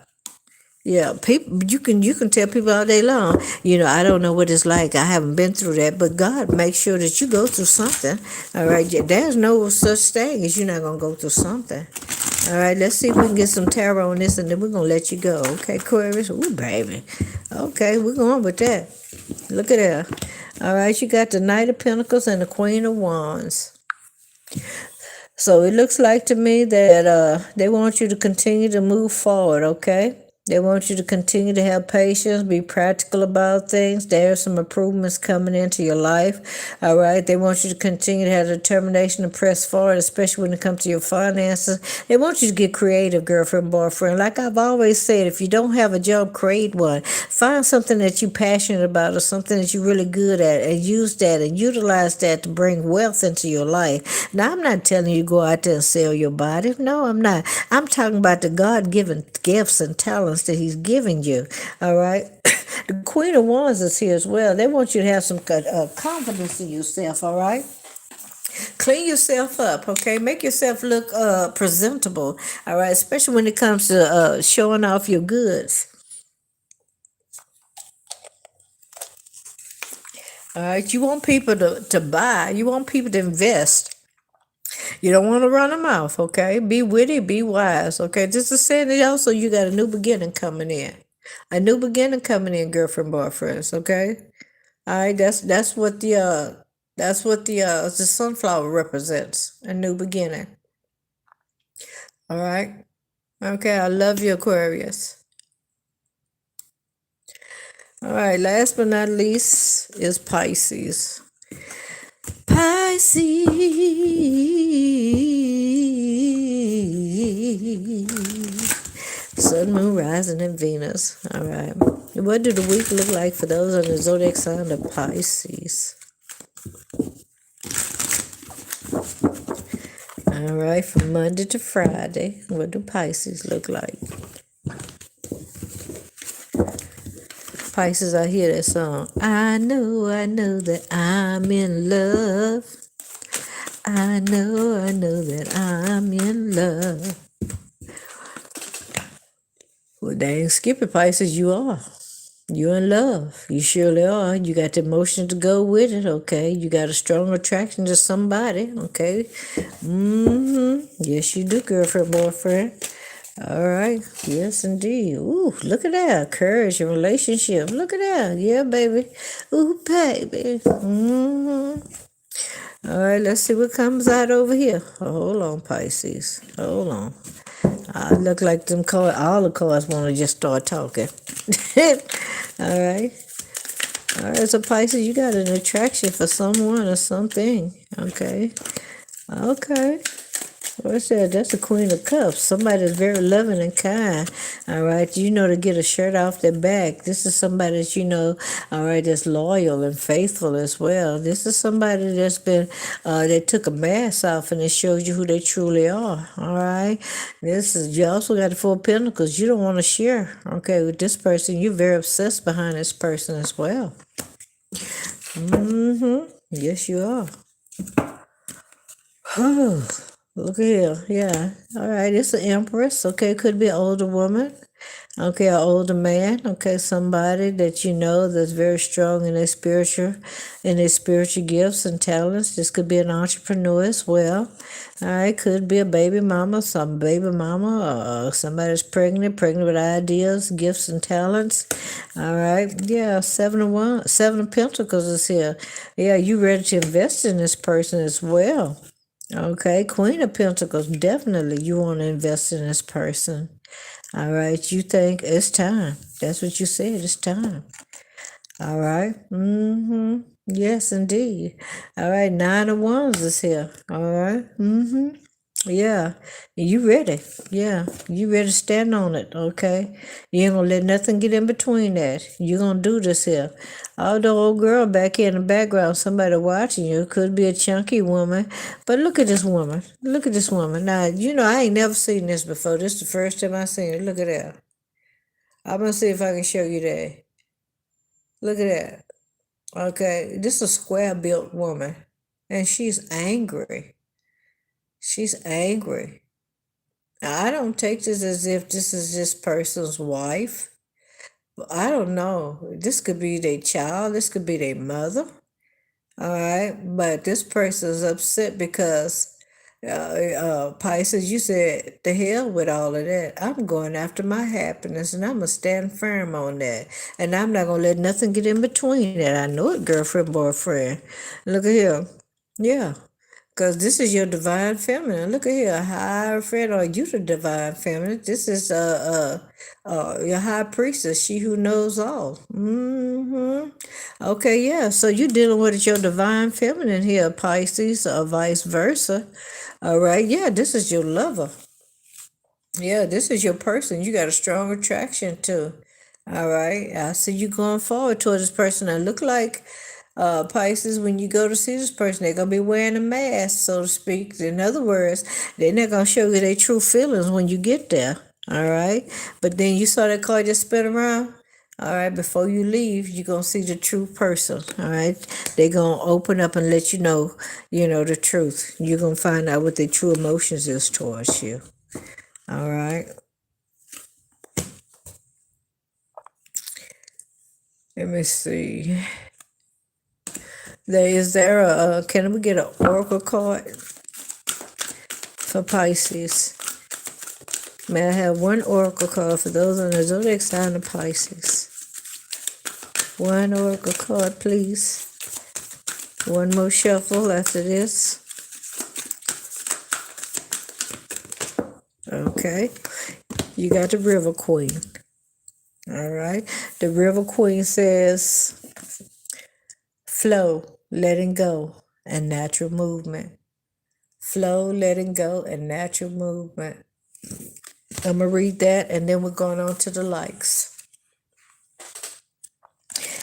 Yeah, people, you can tell people all day long, I don't know what it's like. I haven't been through that, but God makes sure that you go through something. All right, there's no such thing as you're not gonna go through something. All right, let's see if we can get some tarot on this, and then we're gonna let you go. Okay, Aquarius. Ooh, baby. Okay, we're going with that. Look at that. All right, you got the Knight of Pentacles and the Queen of Wands. So it looks like to me that they want you to continue to move forward, okay? They want you to continue to have patience, be practical about things. There are some improvements coming into your life. All right. They want you to continue to have determination to press forward, especially when it comes to your finances. They want you to get creative, girlfriend, boyfriend. Like I've always said, if you don't have a job, create one. Find something that you're passionate about or something that you're really good at and use that and utilize that to bring wealth into your life. Now, I'm not telling you to go out there and sell your body. No, I'm not. I'm talking about the God-given gifts and talents that he's giving you. All right. The Queen of Wands is here as well. They want you to have some confidence in yourself. All right. Clean yourself up, okay? Make yourself look presentable, all right? Especially when it comes to showing off your goods. All right, you want people to buy. You want people to invest. You don't want to run them off, okay? Be witty, be wise, okay? Just to say that also you got a new beginning coming in. A new beginning coming in, girlfriend, boyfriends, okay? All right, that's what the sunflower represents, a new beginning. All right? Okay, I love you, Aquarius. All right, last but not least is Pisces. Pisces. Sun, Moon, Rising, and Venus. All right. What do the week look like for those on the zodiac sign of Pisces? All right, from Monday to Friday, what do Pisces look like? Pisces, I hear that song. I know that I'm in love. I know that I'm in love. Well, dang, skip it, Pisces, you are. You're in love. You surely are. You got the emotion to go with it, okay? You got a strong attraction to somebody, okay? Yes, you do, girlfriend, boyfriend. All right. Yes, indeed. Ooh, look at that. Courage in relationship. Look at that. Yeah, baby. Ooh, baby. All right, let's see what comes out over here. Oh, hold on, Pisces. Hold on. I look like them cards, all the cards want to just start talking. All right. All right, so Pisces, you got an attraction for someone or something. Okay. Okay. What's that? That's the Queen of Cups. Somebody that's very loving and kind. All right. You know to get a shirt off their back. This is somebody that you know, all right, that's loyal and faithful as well. This is somebody that's been, they took a mask off and it shows you who they truly are. All right. You also got the Four of Pentacles. You don't want to share, okay, with this person. You're very obsessed behind this person as well. Yes, you are. Look at here. Yeah. All right. It's an empress. Okay. Could be an older woman. Okay. An older man. Okay. Somebody that you know that's very strong in their spiritual gifts and talents. This could be an entrepreneur as well. All right. Could be a baby mama, or somebody that's pregnant with ideas, gifts, and talents. All right. Yeah. Seven of Pentacles is here. Yeah. You ready to invest in this person as well. Okay, Queen of Pentacles, definitely you want to invest in this person. All right, you think it's time. That's what you said, it's time. All right. Yes, indeed. All right, Nine of Wands is here. All right. Yeah, you ready. Yeah, you ready to stand on it, okay? You ain't gonna let nothing get in between that. You gonna do this here. Although old girl back here in the background, somebody watching you, could be a chunky woman. But look at this woman. Look at this woman. Now, you know, I ain't never seen this before. This is the first time I seen it. Look at that. I'm gonna see if I can show you that. Look at that. Okay, this is a square-built woman. And she's angry. She's angry. Now, I don't take this as if this is this person's wife. I don't know. This could be their child. This could be their mother. All right. But this person is upset because Pisces, you said, the hell with all of that. I'm going after my happiness and I'm going to stand firm on that. And I'm not going to let nothing get in between that. I know it, girlfriend, boyfriend. Look at here. Yeah. Because this is your divine feminine. Look at here. Hierophant, or you the divine feminine. This is your high priestess, she who knows all. Okay, yeah. So you're dealing with your divine feminine here, Pisces, or vice versa. All right. Yeah, this is your lover. Yeah, this is your person. You got a strong attraction to. All right. I see you going forward toward this person. I look like Pisces, when you go to see this person, they're gonna be wearing a mask, so to speak. In other words, they're not gonna show you their true feelings when you get there. All right. But then you saw that car just spin around. All right, before you leave, you're gonna see the true person. All right. They're gonna open up and let you know, the truth. You're gonna find out what their true emotions is towards you. All right. Let me see. Can we get an oracle card for Pisces? May I have one oracle card for those on the zodiac sign of Pisces? One oracle card, please. One more shuffle after this. Okay. You got the River Queen. All right. The River Queen says flow, letting go, and natural movement. Flow, letting go, and natural movement. I'm going to read that, and then we're going on to the likes.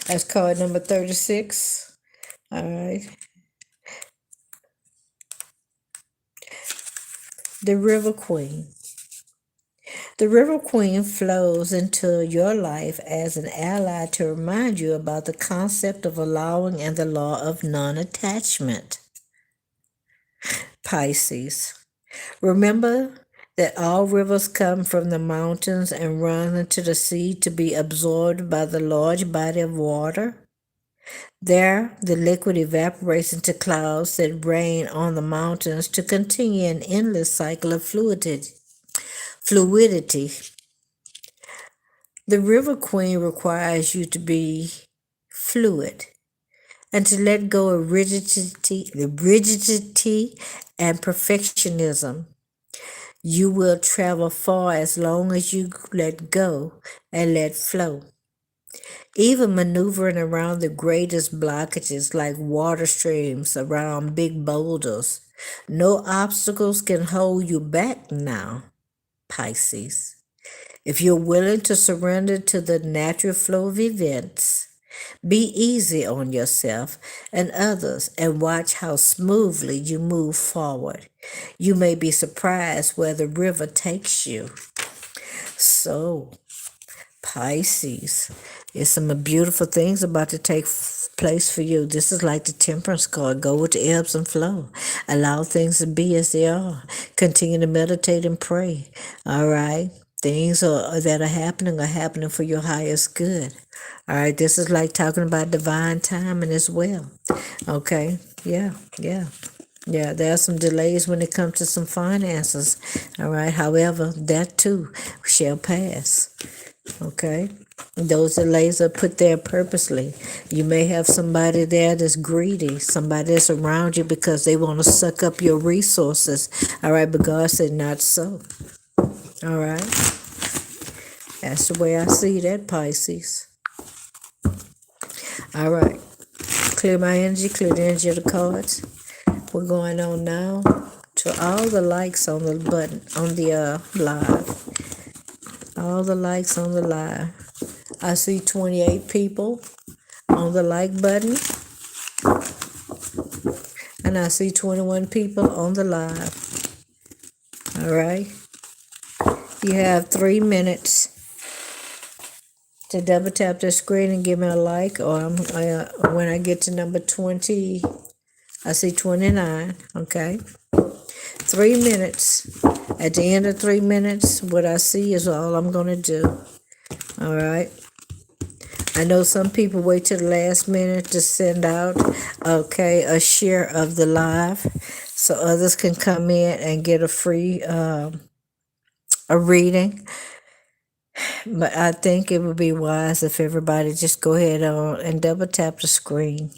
That's card number 36. All right. The River Queen. The River Queen flows into your life as an ally to remind you about the concept of allowing and the law of non-attachment. Pisces. Remember that all rivers come from the mountains and run into the sea to be absorbed by the large body of water. There, the liquid evaporates into clouds that rain on the mountains to continue an endless cycle of fluidity. The River Queen requires you to be fluid and to let go of rigidity and perfectionism. You will travel far as long as you let go and let flow. Even maneuvering around the greatest blockages like water streams around big boulders, no obstacles can hold you back now, Pisces. If you're willing to surrender to the natural flow of events, be easy on yourself and others and watch how smoothly you move forward. You may be surprised where the river takes you. So, Pisces, there's some beautiful things about to take place for you. This is like the Temperance card. Go with the ebbs and flow. Allow things to be as they are. Continue to meditate and pray. All right? Things that are happening for your highest good. All right, this is like talking about divine timing as well. Okay, yeah. There are some delays when it comes to some finances. All right, however, that too shall pass. Okay, those delays are put there purposely. You may have somebody there that's greedy, somebody that's around you because they want to suck up your resources. All right, but God said not so. All right, that's the way I see that, Pisces. All right, clear my energy, clear the energy of the cards. We're going on now to all the likes on the button, on the live. All the likes on the live. I see 28 people on the like button. And I see 21 people on the live. All right. You have 3 minutes to double tap the screen and give me a like, or when I get to number 20, I see 29, okay? 3 minutes. At the end of 3 minutes, what I see is all I'm going to do, all right? I know some people wait till the last minute to send out, okay, a share of the live so others can come in and get a free a reading. But I think it would be wise if everybody just go ahead on and double tap the screen.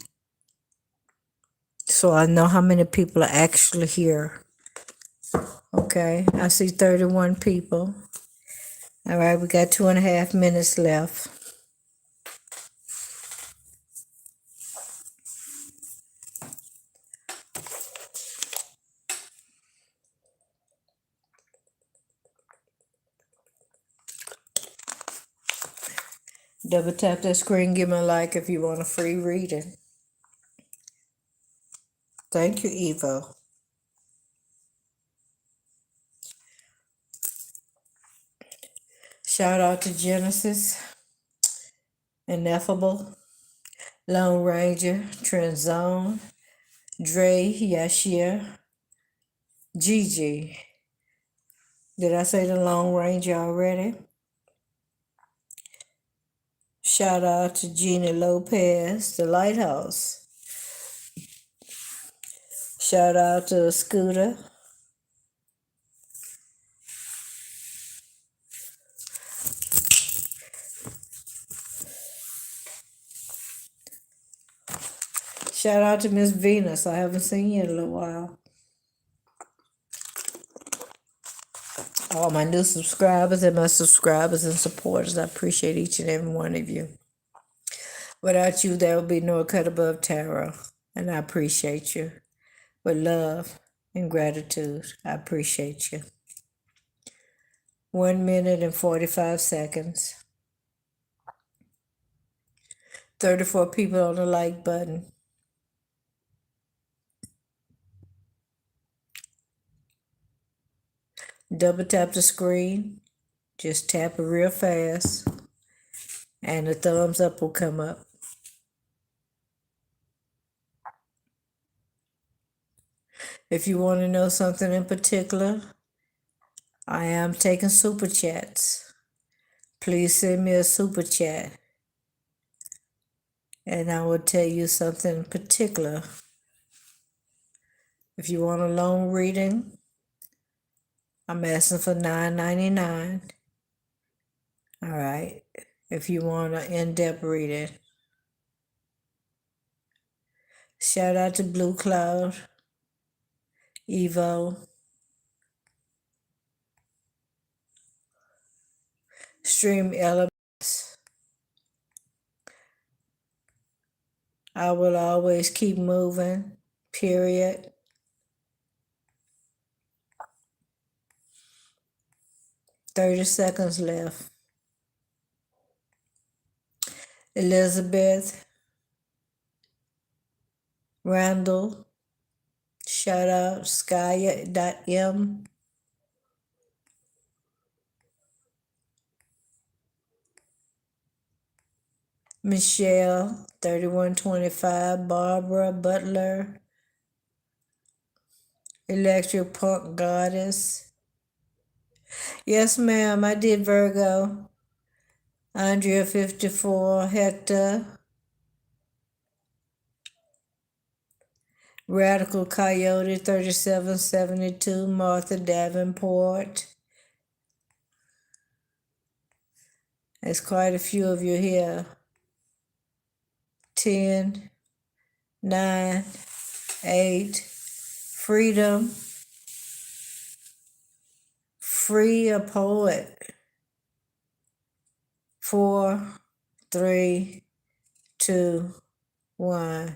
so I know how many people are actually here. Okay, I see 31 people. All right, we got 2.5 minutes left. Double tap that screen, give me a like if you want a free reading. Thank you, Evo. Shout out to Genesis, Ineffable, Lone Ranger, Transzone, Dre, Yashir, Gigi. Did I say the Lone Ranger already? Shout out to Gina Lopez, the Lighthouse. Shout out to Scooter. Shout out to Miss Venus. I haven't seen you in a little while. All my new subscribers and my subscribers and supporters, I appreciate each and every one of you. Without you, there would be no cut above tarot, and I appreciate you. With love and gratitude, I appreciate you. 1 minute and 45 seconds. 34 people on the like button. Double tap the screen. Just tap it real fast, and the thumbs up will come up. If you want to know something in particular, I am taking super chats. Please send me a super chat, and I will tell you something in particular. If you want a long reading, I'm asking for $9.99. All right. If you want an in-depth reading, shout out to Blue Cloud, Evo, Stream Elements. I will always keep moving, period. "30 seconds left. Elizabeth, Randall, shout out, Skya.m. Michelle, 3125, Barbara Butler, Electric Punk Goddess. Yes, ma'am, I did Virgo. Andrea, 54, Hector, Radical Coyote, 3772, Martha Davenport. There's quite a few of you here. 10, 9, 8, Freedom, Free a Poet. 4, 3, 2, 1.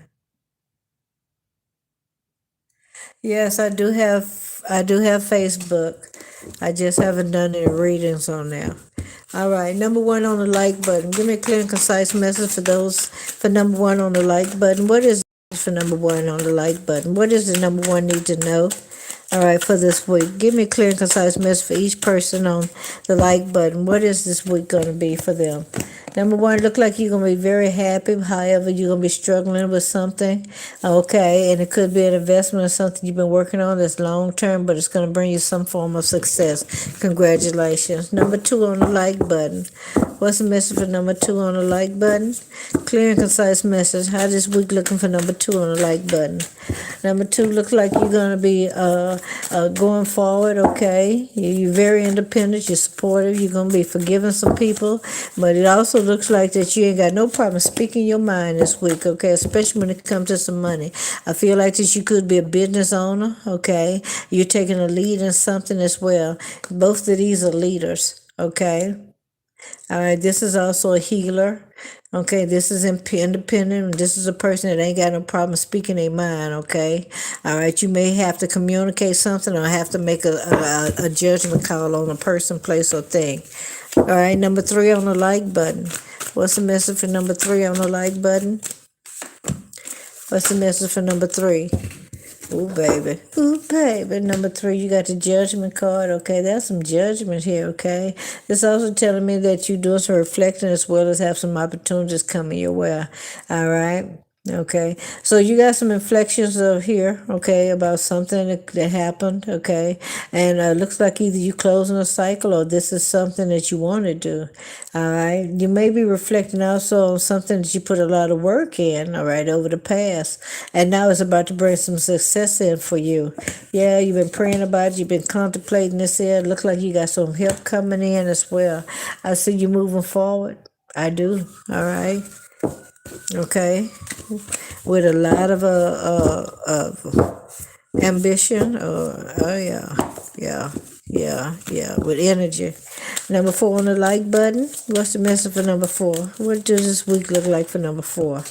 Yes, I do have Facebook. I just haven't done any readings on there. All right, number 1 on the like button. Give me a clear and concise message for number 1 on the like button. What is for number 1 on the like button? What does the number 1 need to know? All right, for this week, give me a clear and concise message for each person on the like button. What is this week going to be for them? Number 1, look like you're going to be very happy. However, you're going to be struggling with something. Okay, and it could be an investment or something you've been working on that's long term, but it's going to bring you some form of success. Congratulations. Number 2 on the like button. What's the message for number 2 on the like button? Clear and concise message. How this week looking for number 2 on the like button? Number 2 looks like you're going to be going forward, okay? You're very independent, you're supportive, you're going to be forgiving some people, but it also looks like that you ain't got no problem speaking your mind this week, okay? Especially when it comes to some money. I feel like that you could be a business owner, okay? You're taking a lead in something as well. Both of these are leaders, okay? All right, this is also a healer. Okay, this is independent. This is a person that ain't got no problem speaking their mind. Okay, all right. You may have to communicate something or have to make a judgment call on a person, place, or thing. All right, number 3 on the like button. What's the message for number 3 on the like button? What's the message for number 3? Ooh, baby. Ooh, baby. Number 3, you got the judgment card. Okay, there's some judgment here, okay? It's also telling me that you're doing some reflecting as well as have some opportunities coming your way. All right? Okay, so you got some inflections of here, okay, about something that happened, okay, and looks like either you closing a cycle or this is something that you want to do, all right. You may be reflecting also on something that you put a lot of work in, all right, over the past, and now it's about to bring some success in for you. Yeah, you've been praying about it, you've been contemplating this here. It looks like you got some help coming in as well. I see you moving forward. I do, all right. Okay, with a lot of ambition. Oh yeah, with energy. Number 4 on the like button. What's the message for number 4? What does this week look like for number 4?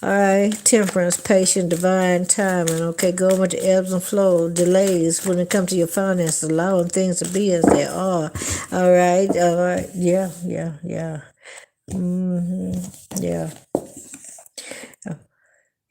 All right, temperance, patience, divine timing. Okay, going with the ebbs and flows, delays when it comes to your finances, allowing things to be as they are. All right, yeah. Yeah.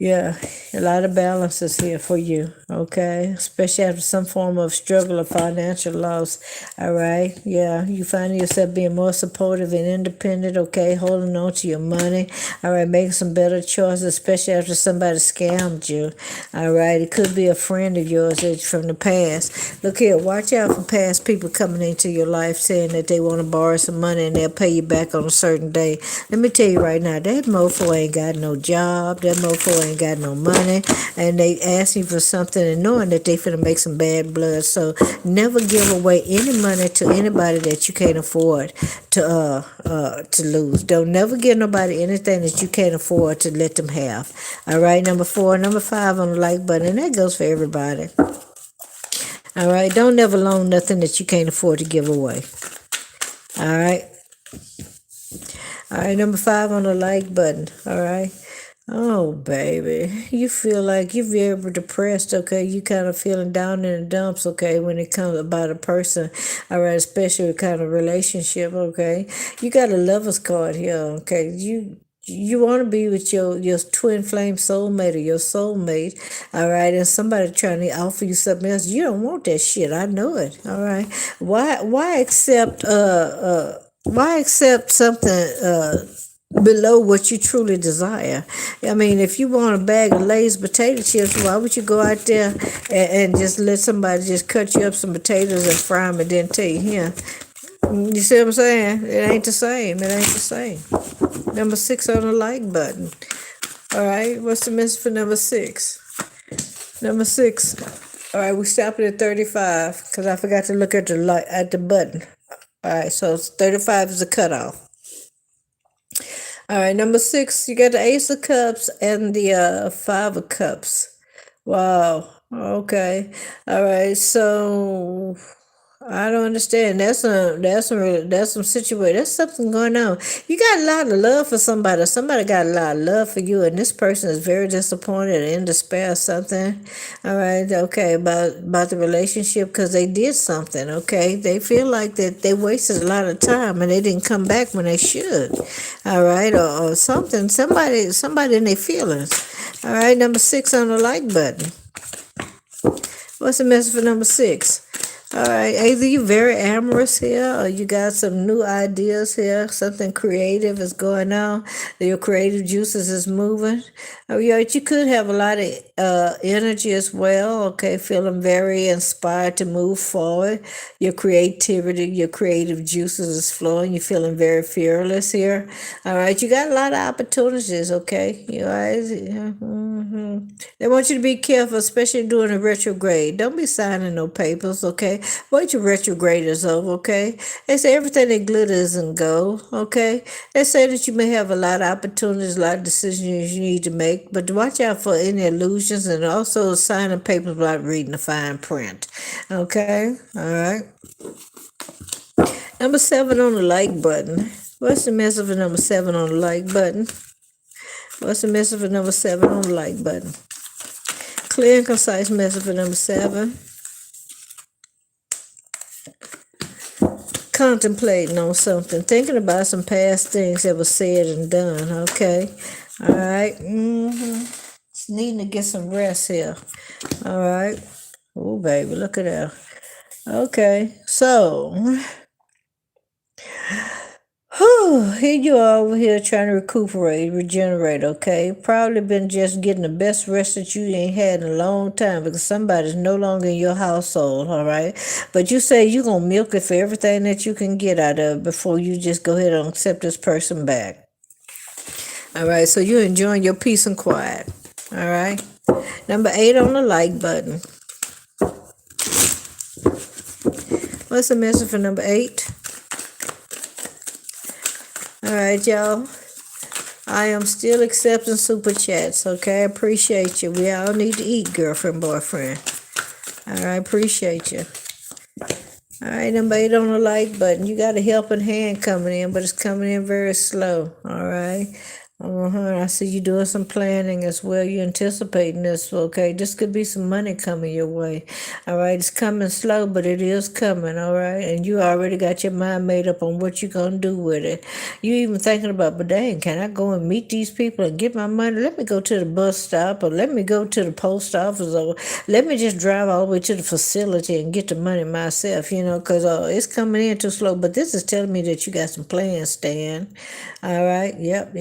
Yeah, a lot of balances here for you, okay? Especially after some form of struggle or financial loss, all right? Yeah, you find yourself being more supportive and independent, okay? Holding on to your money, all right? Making some better choices, especially after somebody scammed you, all right? It could be a friend of yours that's from the past. Look here, watch out for past people coming into your life saying that they want to borrow some money and they'll pay you back on a certain day. Let me tell you right now, that mofo ain't got no job, that mofo ain't got no money, and they asking for something and knowing that they finna make some bad blood. So never give away any money to anybody that you can't afford to lose. Don't never give nobody anything that you can't afford to let them have. All right, number 4, number 5 on the like button, and that goes for everybody. All right, don't never loan nothing that you can't afford to give away. All right. All right, number 5 on the like button. All right. Oh, baby, you feel like you're very depressed, okay? You kind of feeling down in the dumps, okay, when it comes about a person, all right, especially a kind of relationship, okay? You got a lover's card here, okay? You want to be with your twin flame soulmate or your soulmate, all right, and somebody trying to offer you something else. You don't want that shit. I know it, all right? Why accept something below what you truly desire? I mean, if you want a bag of Lay's potato chips, why would you go out there and just let somebody just cut you up some potatoes and fry them and then tell you, here? You see what I'm saying? It ain't the same. It ain't the same. Number 6 on the like button. All right, what's the message for number 6? Number 6. All right, we stopped at 35 because I forgot to look at the button. All right, so 35 is a cutoff. All right, number 6, you got the Ace of Cups and the 5 of Cups. Wow. Okay. All right. So I don't understand. That's some situation. There's something going on. You got a lot of love for somebody. Somebody got a lot of love for you, and this person is very disappointed and in despair or something. All right, okay, about the relationship because they did something. Okay, they feel like that they wasted a lot of time and they didn't come back when they should. All right, or something. Somebody in their feelings. All right, number 6 on the like button. What's the message for number 6? All right, either you're very amorous here or you got some new ideas here. Something creative is going on. Your creative juices is moving. Yeah, you could have a lot of energy as well, okay, feeling very inspired to move forward. Your creativity, your creative juices is flowing. You're feeling very fearless here. All right, you got a lot of opportunities, okay? You guys, They want you to be careful, especially during a retrograde. Don't be signing no papers, okay? Wait your retrograde is over, okay? They say everything that glitters and gold, okay? They say that you may have a lot of opportunities, a lot of decisions you need to make, but watch out for any illusions and also signing papers without reading the fine print, okay? All right. Number 7 on the like button. What's the message for number 7 on the like button? What's the message for number 7 on the like button? Clear and concise message for number 7. Contemplating on something, thinking about some past things that were said and done, okay? All right. Just needing to get some rest here. All right. Oh, baby, look at that. Okay, so here you are over here trying to recuperate, regenerate, okay? Probably been just getting the best rest that you ain't had in a long time because somebody's no longer in your household, all right? But you say you're going to milk it for everything that you can get out of it before you just go ahead and accept this person back. All right, so you're enjoying your peace and quiet, all right? Number 8 on the like button. What's the message for number 8? All right, y'all. I am still accepting super chats, okay? I appreciate you. We all need to eat, girlfriend, boyfriend. All right, appreciate you. All right, number 8 on the like button. You got a helping hand coming in, but it's coming in very slow, all right? I see you doing some planning as well. You're anticipating this, okay? This could be some money coming your way, all right? It's coming slow, but it is coming, all right? And you already got your mind made up on what you're going to do with it. You even thinking about, but dang, can I go and meet these people and get my money? Let me go to the bus stop, or let me go to the post office, or let me just drive all the way to the facility and get the money myself, because it's coming in too slow. But this is telling me that you got some plans, Stan. All right, yep.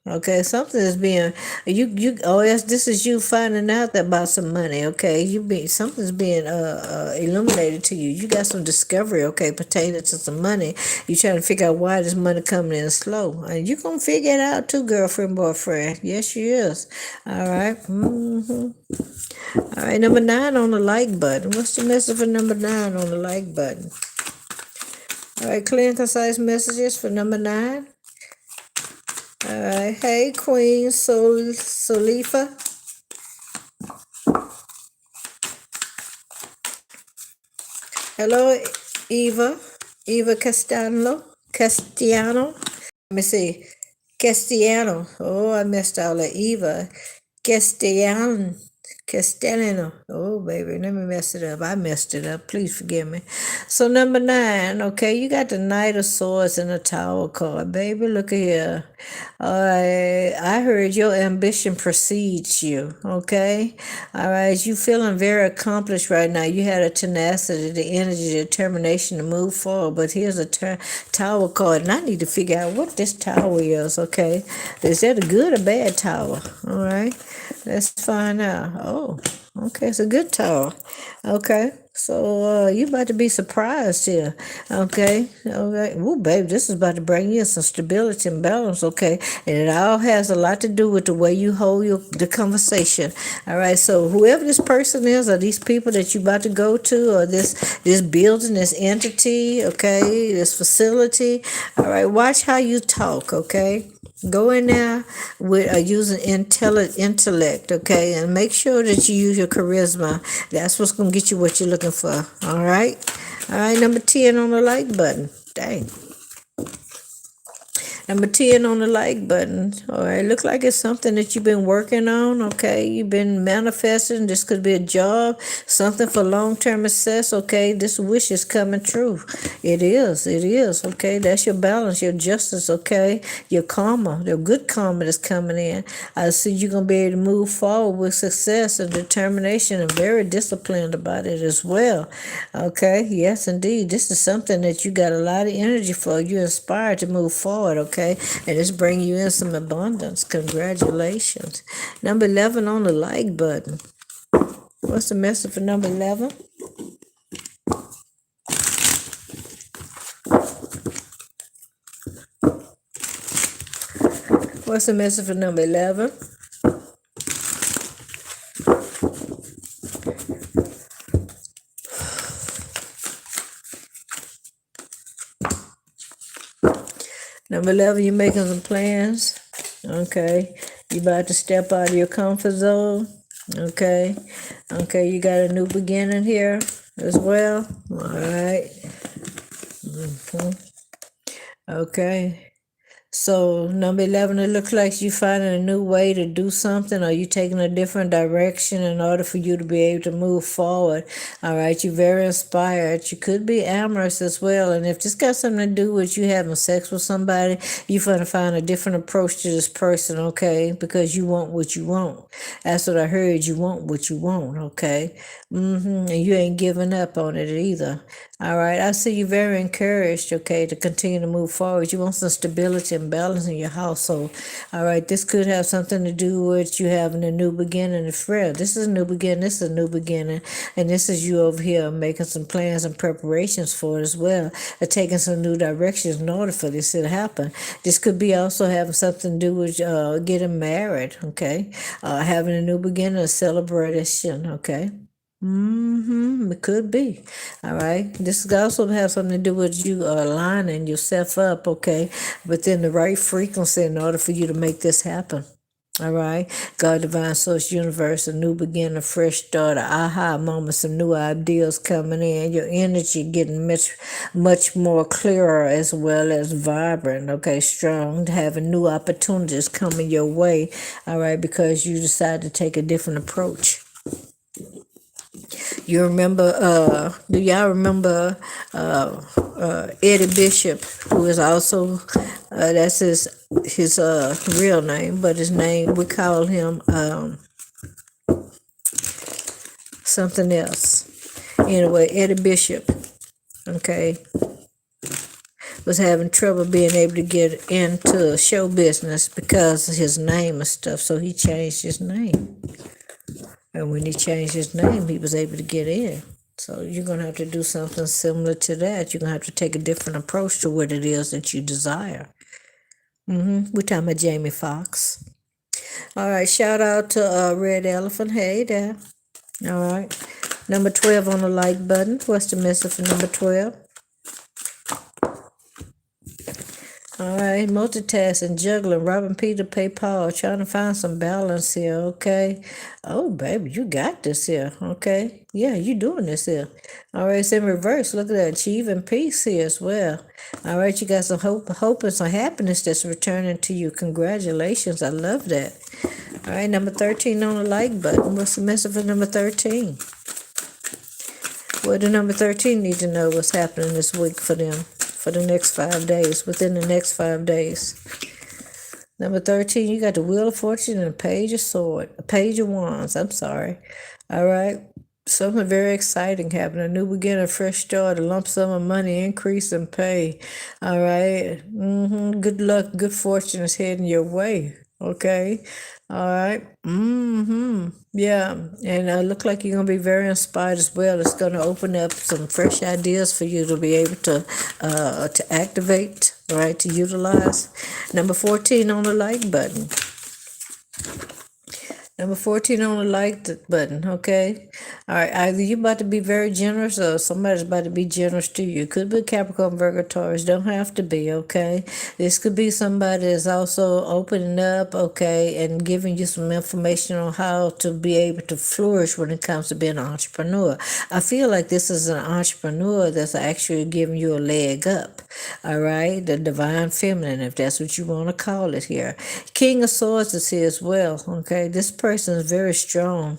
Okay, something is being yes, this is you finding out about some money, okay? Something's being illuminated to you. You got some discovery, okay, pertaining to some money. You trying to figure out why this money coming in slow. And you gonna figure it out too, girlfriend, boyfriend. Yes, you is. All right. All right, number 9 on the like button. What's the message for number 9 on the like button? All right, clear and concise messages for number 9. All right, hey, Queen Solifa. Hello, Eva Castellano. Let me see, Castellano. Oh, I missed all that. Eva Castellano. Oh, baby, let me mess it up. I messed it up. Please forgive me. So number 9, okay, you got the Knight of Swords and the Tower card. Baby, look at here. I heard your ambition precedes you, okay? All right, you feeling very accomplished right now. You had a tenacity, the energy, the determination to move forward. But here's a tower card, and I need to figure out what this tower is, okay? Is that a good or bad tower? All right, let's find out. Oh, okay, it's a good tower. Okay, so you about to be surprised here. Okay. Ooh, babe, this is about to bring you some stability and balance, okay? And it all has a lot to do with the way you hold the conversation. All right, so whoever this person is, or these people that you about to go to, or this building, this entity, okay, this facility, all right, watch how you talk, okay? Go in there with using intellect, okay? And make sure that you use your charisma. That's what's going to get you what you're looking for, all right? All right, number 10 on the like button. Dang. Number 10 on the like button. All right, looks like it's something that you've been working on, okay? You've been manifesting. This could be a job, something for long-term success, okay? This wish is coming true. It is, okay? That's your balance, your justice, okay? Your karma, your good karma that's coming in. I see you're going to be able to move forward with success and determination and very disciplined about it as well, okay? Yes, indeed. This is something that you got a lot of energy for. You're inspired to move forward, okay? And it's bringing you in some abundance. Congratulations. Number 11 on the like button. What's the message for number 11? What's the message for number 11? Number 11, you're making some plans. Okay. You about to step out of your comfort zone. Okay. Okay, you got a new beginning here as well. All right. Okay. So number 11, it looks like you finding a new way to do something, or you taking a different direction in order for you to be able to move forward. All right, you're very inspired. You could be amorous as well. And if this got something to do with you having sex with somebody, you're going to find a different approach to this person, okay? Because you want what you want. That's what I heard. You want what you want, okay? And you ain't giving up on it either. All right, I see you very encouraged, okay, to continue to move forward. You want some stability and balance in your household. All right, this could have something to do with you having a new beginning of prayer. This is a new beginning, this is a new beginning, and this is you over here making some plans and preparations for it as well, taking some new directions in order for this to happen. This could be also having something to do with getting married, okay, having a new beginning, a celebration, okay. It could be. All right. This could also have something to do with you aligning yourself up, okay, within the right frequency in order for you to make this happen. All right. God, divine source, universe, a new beginning, a fresh start, a aha moment, some new ideas coming in, your energy getting much more clearer as well as vibrant, okay, strong, having new opportunities coming your way, all right, because you decide to take a different approach. You remember, do y'all remember Eddie Bishop, who is also, that's his real name, but his name, we call him something else. Anyway, Eddie Bishop, okay, was having trouble being able to get into show business because of his name and stuff, so he changed his name. And when he changed his name, he was able to get in. So you're going to have to do something similar to that. You're going to have to take a different approach to what it is that you desire. We're talking about Jamie Foxx. All right, shout out to Red Elephant. Hey there. All right. Number 12 on the like button. What's the message for number 12? All right, multitasking, juggling, robbing Peter, pay Paul, trying to find some balance here, okay? Oh, baby, you got this here, okay? Yeah, you doing this here. All right, it's in reverse. Look at that, achieving peace here as well. All right, you got some hope and some happiness that's returning to you. Congratulations, I love that. All right, number 13 on the like button. What's the message for number 13? What do number 13 need to know what's happening this week for them? For the next 5 days, within the next 5 days. Number 13, you got the Wheel of Fortune and a Page of Wands, I'm sorry. All right, something very exciting happening, a new beginning, a fresh start, a lump sum of money, increase in pay. All right, good luck, good fortune is heading your way, okay? All right, yeah, and look like you're going to be very inspired as well. It's going to open up some fresh ideas for you to be able to activate, right, to utilize. Number 14 on the like button. Number 14 on the like button, okay? All right, either you're about to be very generous or somebody's about to be generous to you. It could be Capricorn, Virgo, Taurus. Don't have to be, okay? This could be somebody that's also opening up, okay, and giving you some information on how to be able to flourish when it comes to being an entrepreneur. I feel like this is an entrepreneur that's actually giving you a leg up, all right? The divine feminine, if that's what you want to call it here. King of Swords is here as well, okay? This person is very strong.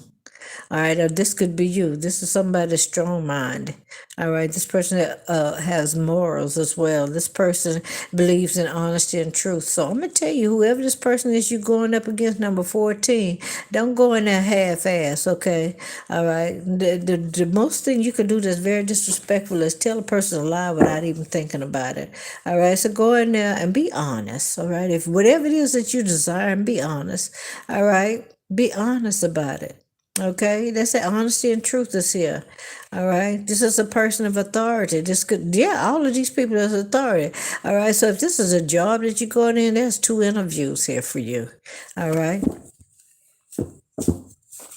All right, this could be you. This is somebody that's strong-minded. All right, this person has morals as well. This person believes in honesty and truth. So I'm going to tell you, whoever this person is you're going up against, number 14, don't go in there half-ass, okay? All right, the most thing you can do that's very disrespectful is tell a person a lie without even thinking about it. All right, so go in there and be honest, all right? If whatever it is that you desire, be honest, all right? Be honest about it. Okay, they say honesty and truth is here. All right, this is a person of authority. This could, all of these people is authority. All right, so if this is a job that you're going in, there's 2 interviews here for you. All right.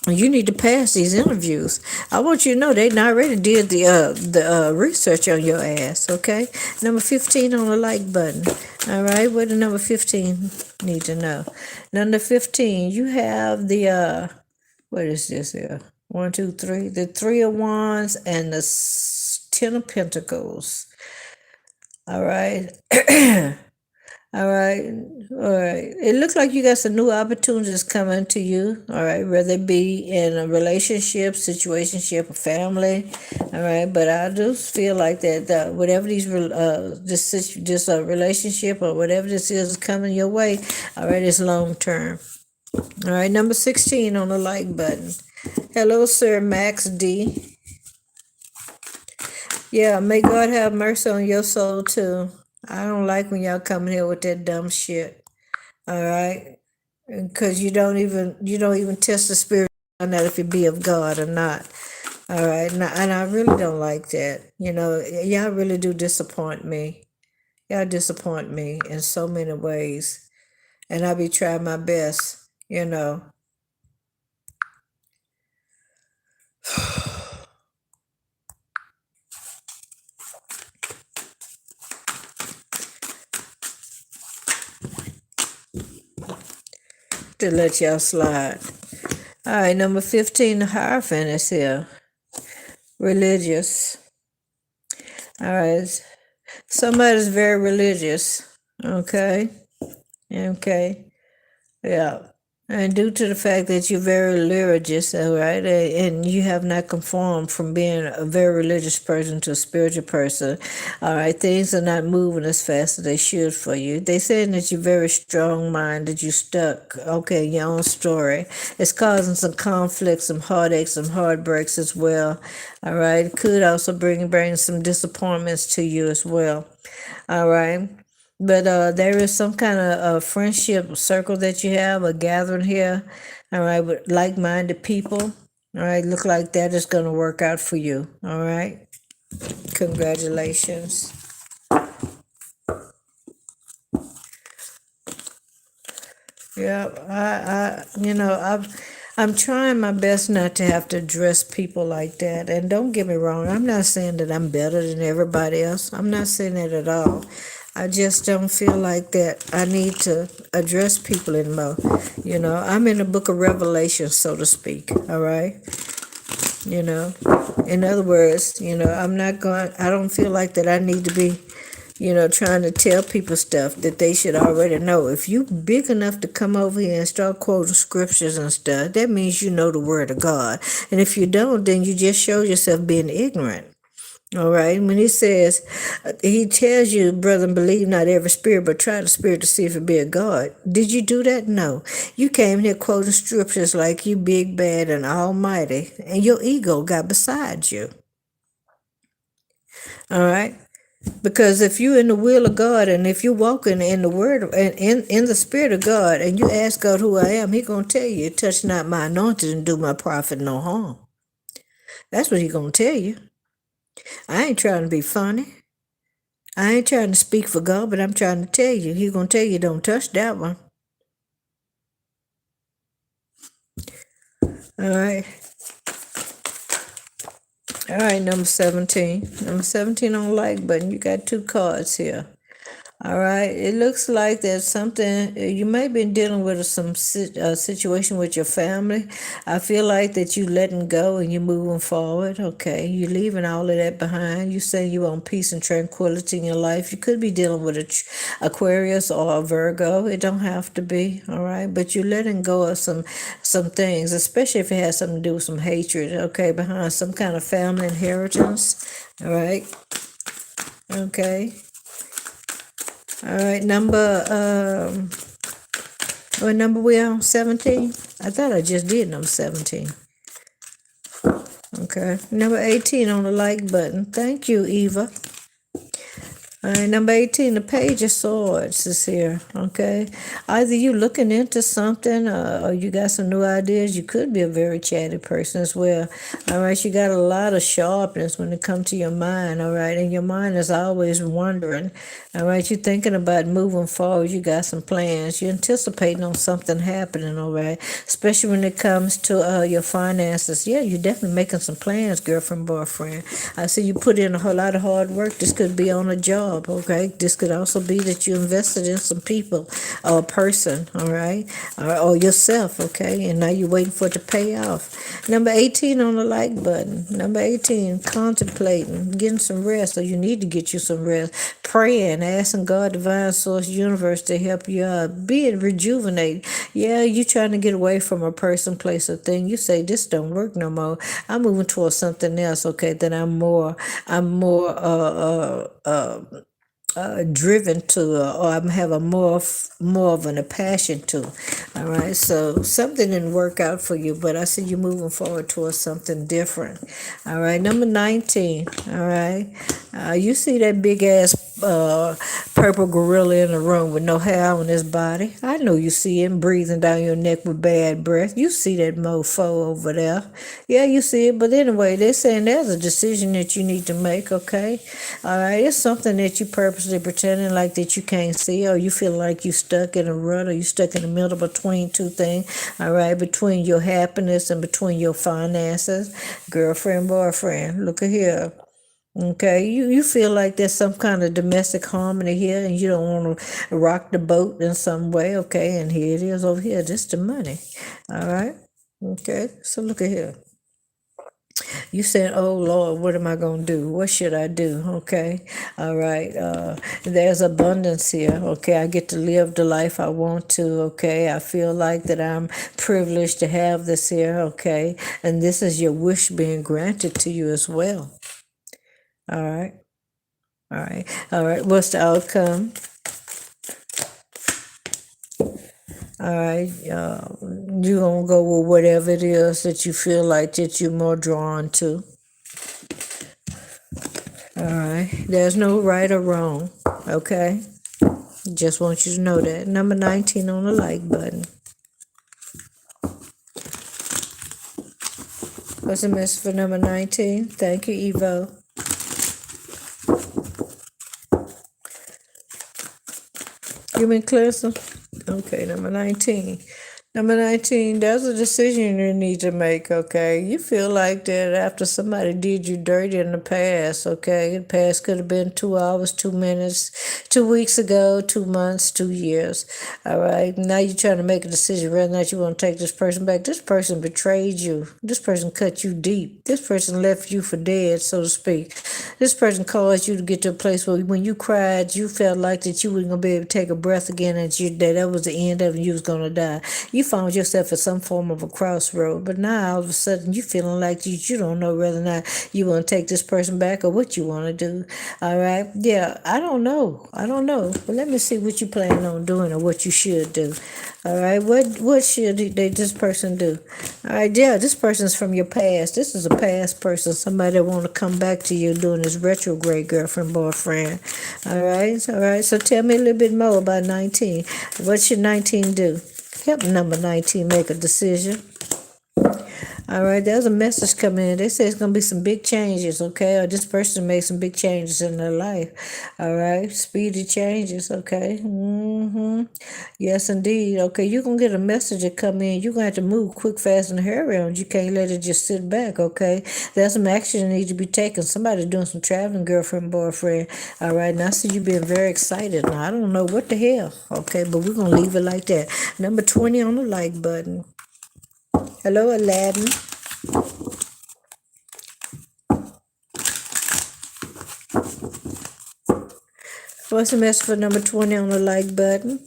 You need to pass these interviews. I want you to know they already did the research on your ass. Okay, number 15 on the like button. All right, what did number 15 need to know? Number 15, you have the what is this here? 1, 2, 3, the 3 of Wands and the 10 of Pentacles. All right. All right, all right. It looks like you got some new opportunities coming to you. All right, whether it be in a relationship, situationship, or family. All right, but I do feel like that whatever this relationship or whatever this is coming your way. All right, it's long term. All right, number 16 on the like button. Hello, Sir Max D. Yeah, may God have mercy on your soul too. I don't like when y'all come here with that dumb shit. All right, because you don't even test the spirit on that if it be of God or not. All right, and I really don't like that. Y'all really do disappoint me. Y'all disappoint me in so many ways, and I be trying my best. To let y'all slide. All right, number 15, the Hierophant is here. Religious. All right, somebody's very religious. Okay. Yeah. And due to the fact that you're very religious, all right, and you have not conformed from being a very religious person to a spiritual person, all right, things are not moving as fast as they should for you. They saying that you're very strong-minded, you stuck, okay, your own story. It's causing some conflicts, some heartaches, some heartbreaks as well, all right. It could also bring some disappointments to you as well, all right. But there is some kind of friendship circle that you have, a gathering here, all right, with like-minded people. All right, look like that is going to work out for you. All right, congratulations. Yeah, I'm trying my best not to have to address people like that. And don't get me wrong, I'm not saying that I'm better than everybody else. I'm not saying that at all. I just don't feel like that I need to address people anymore. I'm in the book of Revelation, so to speak. All right. In other words, I don't feel like that I need to be, trying to tell people stuff that they should already know. If you big enough to come over here and start quoting scriptures and stuff, that means you know the word of God. And if you don't, then you just show yourself being ignorant. All right. When he tells you, brother, believe not every spirit, but try the spirit to see if it be a God. Did you do that? No. You came here quoting scriptures like you big, bad, and almighty, and your ego got beside you. All right. Because if you're in the will of God and if you're walking in the word and in the spirit of God and you ask God who I am, He's going to tell you, touch not my anointed and do my prophet no harm. That's what He's going to tell you. I ain't trying to be funny. I ain't trying to speak for God, but I'm trying to tell you. He's going to tell you don't touch that one. All right. All right, number 17. Number 17 on the like button. You got 2 cards here. All right. It looks like there's something you may be dealing with some situation with your family. I feel like that you letting go and you're moving forward. Okay. You're leaving all of that behind. You say you want peace and tranquility in your life. You could be dealing with Aquarius or a Virgo. It don't have to be. All right. But you're letting go of some things, especially if it has something to do with some hatred. Okay. Behind some kind of family inheritance. All right. Okay. All right, what number we on? 17? I thought I just did number 17. Okay, number 18 on the like button. Thank you, Eva. All right, number 18, the Page of Swords is here, okay? Either you looking into something or you got some new ideas. You could be a very chatty person as well. All right, you got a lot of sharpness when it comes to your mind, all right? And your mind is always wondering, all right? You're thinking about moving forward. You got some plans. You're anticipating on something happening, all right? Especially when it comes to your finances. Yeah, you're definitely making some plans, girlfriend, boyfriend. I see you put in a whole lot of hard work. This could be on a job, okay? This could also be that you invested in some people or a person, all right? Or yourself, okay? And now you're waiting for it to pay off. Number 18 on the like button. Number 18, contemplating, getting some rest, or you need to get you some rest. Praying, asking God, divine source, universe to help you out. Being rejuvenated. Yeah, you trying to get away from a person, place, or thing. You say, this don't work no more. I'm moving towards something else, okay? That I'm more driven to, or I'm having more of a passion to. All right, so something didn't work out for you, but I see you moving forward towards something different. All right, number 19. All right, you see that big ass purple gorilla in the room with no hair on his body. I know you see him breathing down your neck with bad breath. You see that mofo over there. Yeah, you see it. But anyway, they're saying there's a decision that you need to make, okay? All right, it's something that you purposely pretending like that you can't see, or you feel like you stuck in a rut, or you stuck in the middle between two things, all right, between your happiness and between your finances. Girlfriend, boyfriend, look at here. Okay, you feel like there's some kind of domestic harmony here, and you don't want to rock the boat in some way. Okay, and here it is over here, just the money. All right. Okay, so look at here. You said, "Oh Lord, what am I gonna do? What should I do?" Okay, all right. There's abundance here. Okay, I get to live the life I want to. Okay, I feel like that I'm privileged to have this here. Okay, and this is your wish being granted to you as well. All right. All right. All right. What's the outcome? All right. You're going to go with whatever it is that you feel like that you're more drawn to. All right. There's no right or wrong. Okay. Just want you to know that. Number 19 on the like button. What's the message for number 19? Thank you, Evo. Human cleansing. Okay, number 19. Number 19, there's a decision you need to make, okay? You feel like that after somebody did you dirty in the past, okay? The past could have been 2 hours, 2 minutes, 2 weeks ago, 2 months, 2 years, all right? Now you're trying to make a decision whether or not you want to take this person back. This person betrayed you. This person cut you deep. This person left you for dead, so to speak. This person caused you to get to a place where when you cried, you felt like that you weren't going to be able to take a breath again, and that was the end of it, and you was going to die. You found yourself at some form of a crossroad, but now all of a sudden you feeling like you don't know whether or not you want to take this person back or what you want to do. All right. Yeah, I don't know. But let me see what you plan on doing or what you should do. All right. What should this person do? All right. Yeah, this person's from your past. This is a past person, somebody that want to come back to you doing this retrograde, girlfriend, boyfriend. All right. All right. So tell me a little bit more about 19. What should 19 do? Help number 19 make a decision. All right, there's a message coming in. They say it's going to be some big changes, okay? Or this person made some big changes in their life. All right, speedy changes, okay? Yes, indeed. Okay, you're going to get a message that come in. You're going to have to move quick, fast, and hurry on. You can't let it just sit back, okay? There's some action that needs to be taken. Somebody's doing some traveling, girlfriend, boyfriend. All right, now I see you being very excited. Now, I don't know what the hell, okay? But we're going to leave it like that. Number 20 on the like button. Hello, Aladdin. What's the message for number 20 on the like button?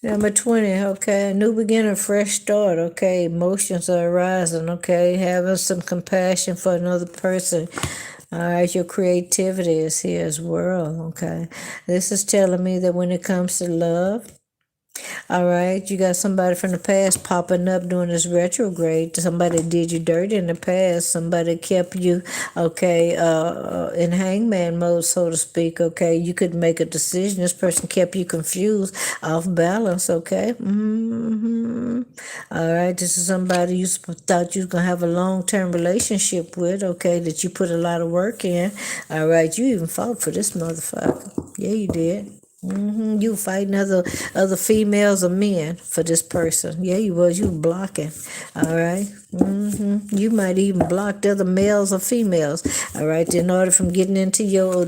Number 20, okay, a new beginning, fresh start, okay, emotions are arising, okay, having some compassion for another person. All right, your creativity is here as well, okay. This is telling me that when it comes to love, All right, you got somebody from the past popping up doing this retrograde. Somebody did you dirty in the past. Somebody kept you, okay, in hangman mode, so to speak. Okay, you couldn't make a decision. This person kept you confused, off balance. Okay. All right, this is somebody you thought you was gonna have a long-term relationship with. Okay, that you put a lot of work in. All right, you even fought for this motherfucker. Yeah, you did. You fighting other females or men for this person. Yeah, you was. You was blocking. All right. You might even blocked other males or females. All right. In order from getting into your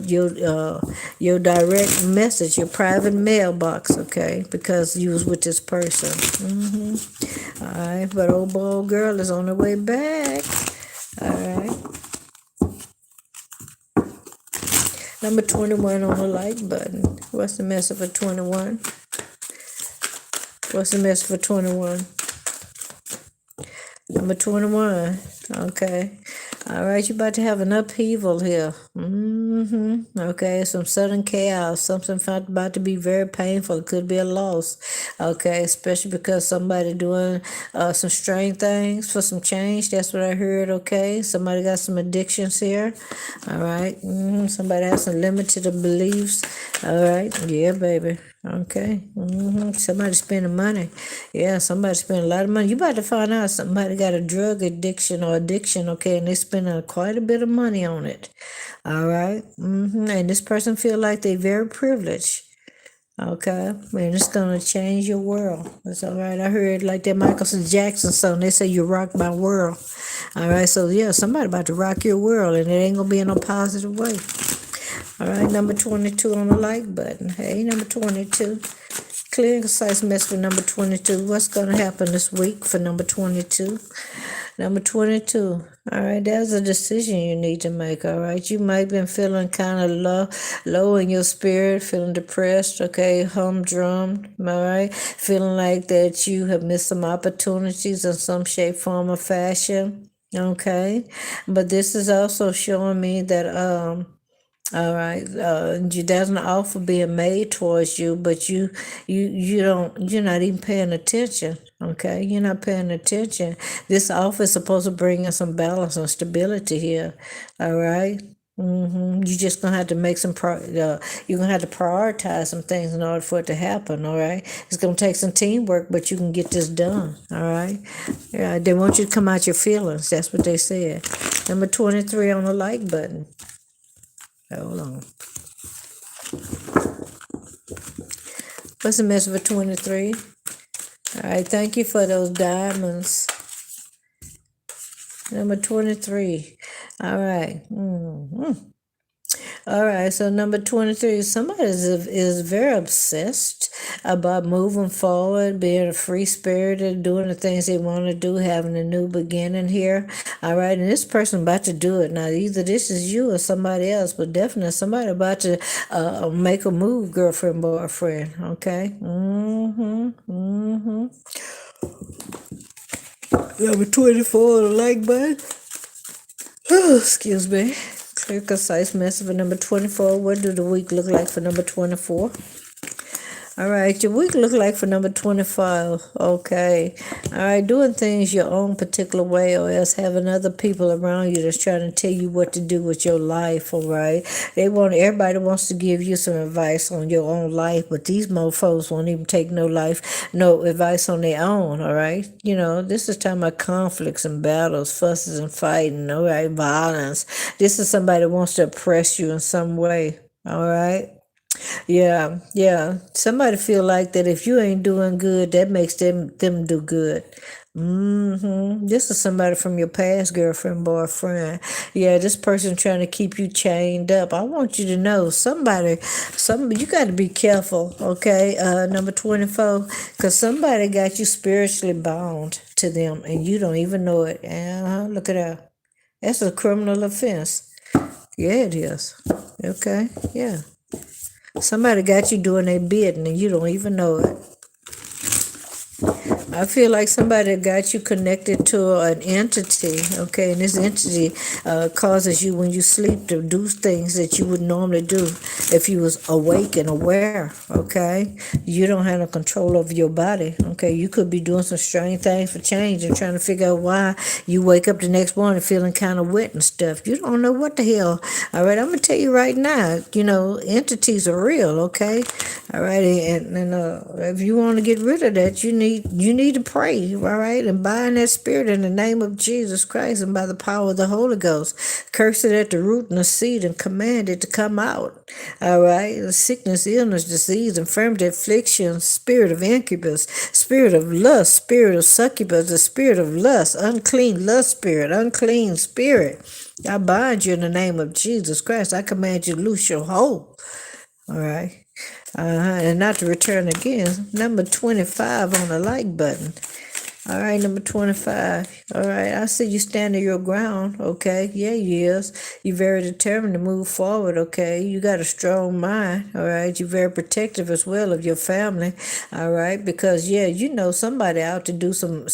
direct message, your private mailbox. Okay, because you was with this person. All right. But old boy, old girl is on her way back. All right. Number 21 on the like button. What's the message for 21? What's the message for 21? Number 21. Okay. All right, you're about to have an upheaval here. Okay, some sudden chaos. Something about to be very painful. It could be a loss. Okay, especially because somebody doing some strange things for some change. That's what I heard. Okay, somebody got some addictions here. All right. Somebody has some limited beliefs. All right. Yeah, baby. Okay. Somebody spending money. Yeah, somebody spending a lot of money. You about to find out somebody got a drug addiction or addiction, okay, and they spending quite a bit of money on it. All right. And this person feel like they very privileged. Okay. Man, it's gonna change your world. That's all right. I heard like that Michael Jackson song. They say you rock my world. All right. So yeah, somebody about to rock your world, and it ain't gonna be in no positive way. All right, number 22 on the like button. Hey, number 22. Clear and concise message for number 22. What's going to happen this week for number 22? Number 22. All right, there's a decision you need to make. All right, you might have been feeling kind of low in your spirit, feeling depressed. Okay, humdrum. All right, feeling like that you have missed some opportunities in some shape, form, or fashion. Okay, but this is also showing me that all right. There's an offer being made towards you, but you're not even paying attention. Okay, you're not paying attention. This offer is supposed to bring in some balance and stability here. All right. You just gonna have to make some you're gonna have to prioritize some things in order for it to happen. All right, it's gonna take some teamwork, but you can get this done. All right, yeah, they want you to come out your feelings. That's what they said. Number 23 on the like button. Hold on. What's the message for 23? All right, thank you for those diamonds. Number 23. All right. All right, so number 23, somebody is very obsessed about moving forward, being a free spirited, doing the things they want to do, having a new beginning here. All right, and this person about to do it. Now, either this is you or somebody else, but definitely somebody about to make a move, girlfriend, boyfriend. Okay? Number 24 on the like button. Oh, excuse me. Clear, concise message for number 24. What do the week look like for number 24? All right, your week look like for number 25. Okay. All right, doing things your own particular way, or else having other people around you that's trying to tell you what to do with your life. All right. Everybody wants to give you some advice on your own life, but these mofos won't even take no advice on their own. All right. You know, this is time of conflicts and battles, fusses and fighting. All right, violence. This is somebody that wants to oppress you in some way. All right. Yeah. Somebody feel like that if you ain't doing good, that makes them do good. This is somebody from your past, girlfriend, boyfriend. Yeah, this person trying to keep you chained up. I want you to know you got to be careful, okay? Number 24, because somebody got you spiritually bound to them and you don't even know it. Look at that. That's a criminal offense. Yeah, it is. Okay, yeah. Somebody got you doing their bidding and you don't even know it. I feel like somebody got you connected to an entity, okay, and this entity causes you when you sleep to do things that you would normally do if you was awake and aware, okay. You don't have no control over your body, okay. You could be doing some strange things for change and trying to figure out why you wake up the next morning feeling kind of wet and stuff. You don't know what the hell. All right, I'm gonna tell you right now, entities are real, okay. All right, and if you want to get rid of that, you need to pray, all right, and bind that spirit in the name of Jesus Christ and by the power of the Holy Ghost. Curse it at the root and the seed and command it to come out. All right, the sickness, illness, disease, infirmity, affliction, spirit of incubus, spirit of lust, spirit of succubus, the spirit of lust, unclean lust spirit, unclean spirit. I bind you in the name of Jesus Christ. I command you to loose your hold. All right. And not to return again. Number 25 on the like button. All right, number 25. All right, I see you standing your ground. Okay, yeah, you is. You're very determined to move forward. Okay, you got a strong mind. All right, you're very protective as well of your family. All right, because yeah, somebody out to do some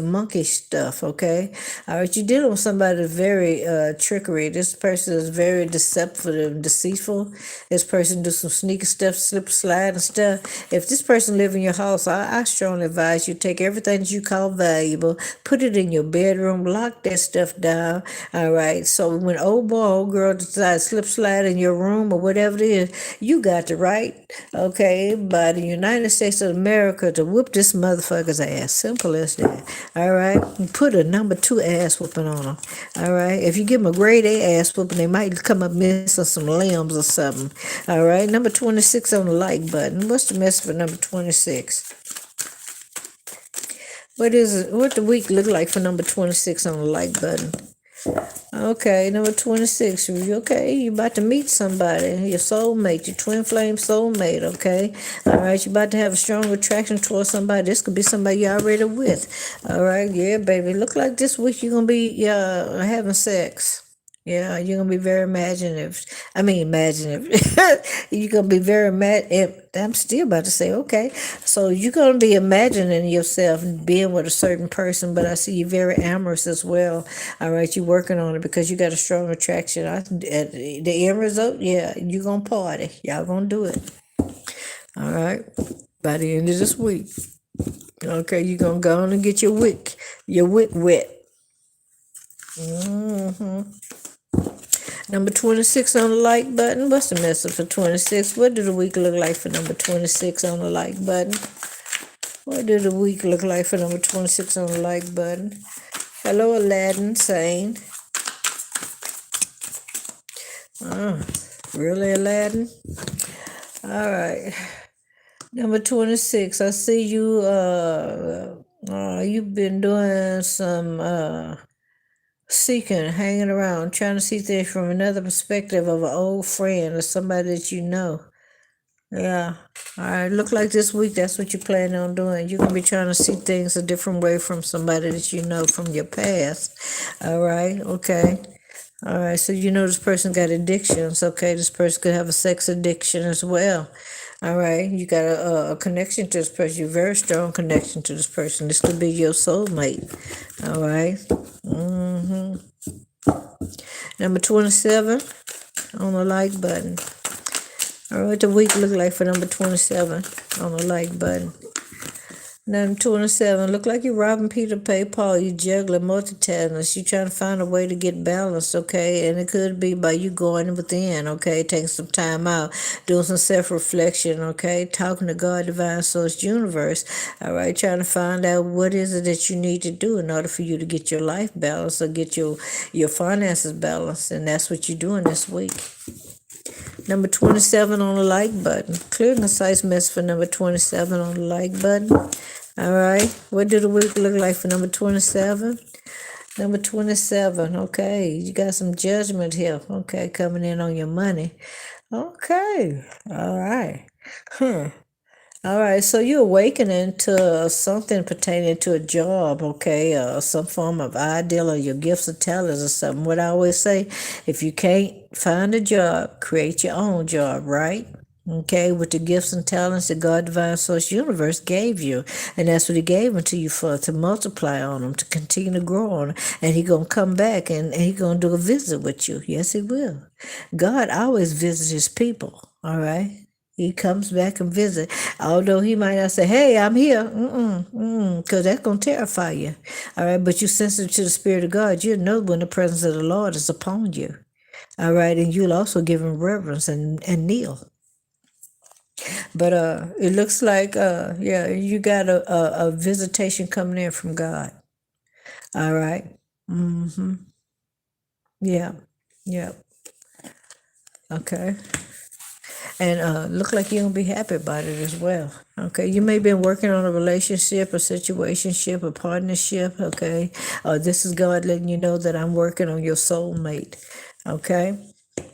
monkey stuff. Okay, all right, you're dealing with somebody that's very trickery. This person is very deceptive and deceitful. This person do some sneaky stuff, slip, slide, and stuff. If this person live in your house, I strongly advise you take everything that you call valuable, put it in your bedroom, lock that stuff down. All right. So when old boy, old girl decides slip, slide in your room or whatever it is, you got the right, okay, by the United States of America to whoop this motherfucker's ass. Simple as that. All right. Put a number 2 ass whooping on them. All right. If you give them a grade A ass whooping, they might come up missing some limbs or something. All right. Number 26 on the like button. What's the message for number 26? What the week look like for number 26 on the like button? Okay, number 26. Okay, you about to meet somebody, your soulmate, your twin flame soulmate, okay? All right, you about to have a strong attraction towards somebody. This could be somebody you're already with. All right, yeah, baby. Look like this week you're going to be having sex. Yeah, you're going to be very imaginative. You're going to be very I'm still about to say, okay. So you're going to be imagining yourself being with a certain person, but I see you very amorous as well. All right, you're working on it because you got a strong attraction. The end result, yeah, you're going to party. Y'all going to do it. All right, by the end of this week. Okay, you're going to go on and get your wick wet. Number 26 on the like button. What's the message for 26? What did the week look like for number 26 on the like button? What did the week look like for number 26 on the like button? Hello, Aladdin, Sane. Really, Aladdin? All right. Number 26. I see you, you've been doing some, seeking, hanging around, trying to see things from another perspective of an old friend or somebody that you know. Yeah. All right. Look like this week that's what you plan on doing. You're going to be trying to see things a different way from somebody that you know from your past. All right. Okay. All right. So this person got addictions. Okay. This person could have a sex addiction as well. All right. You got a connection to this person. You're a very strong connection to this person. This could be your soulmate. All right. Number 27 on the like button. All right, what the week look like for number 27 on the like button? Number 27, look like you're robbing Peter to pay Paul. You juggling, multitasking. You trying to find a way to get balanced, okay? And it could be by you going within, okay? Taking some time out, doing some self-reflection, okay? Talking to God, divine source, universe, all right? Trying to find out what is it that you need to do in order for you to get your life balanced or get your finances balanced. And that's what you're doing this week. Number 27 on the like button. Clear and concise message for number 27 on the like button. All right. What did the week look like for number 27? Number 27. Okay. You got some judgment here. Okay. Coming in on your money. Okay. All right. All right, so you're awakening to something pertaining to a job, okay, some form of ideal or your gifts or talents or something. What I always say, if you can't find a job, create your own job, right? okay, with the gifts and talents that God Divine Source Universe gave you. And that's what he gave them to you for, to multiply on them, to continue to grow on them. And he going to come back and he going to do a visit with you. Yes, he will. God always visits his people, all right? He comes back and visit, although he might not say, "Hey, I'm here," because that's gonna terrify you. All right, but you sensitive to the Spirit of God, you know when the presence of the Lord is upon you. All right, and you'll also give him reverence and kneel. But it looks like yeah, you got a visitation coming in from God. All right. Mm-hmm. Yeah. Yeah. Okay. And look like you're gonna be happy about it as well. Okay, you may have been working on a relationship, a situationship, a partnership. Okay, this is God letting you know that I'm working on your soulmate. Okay,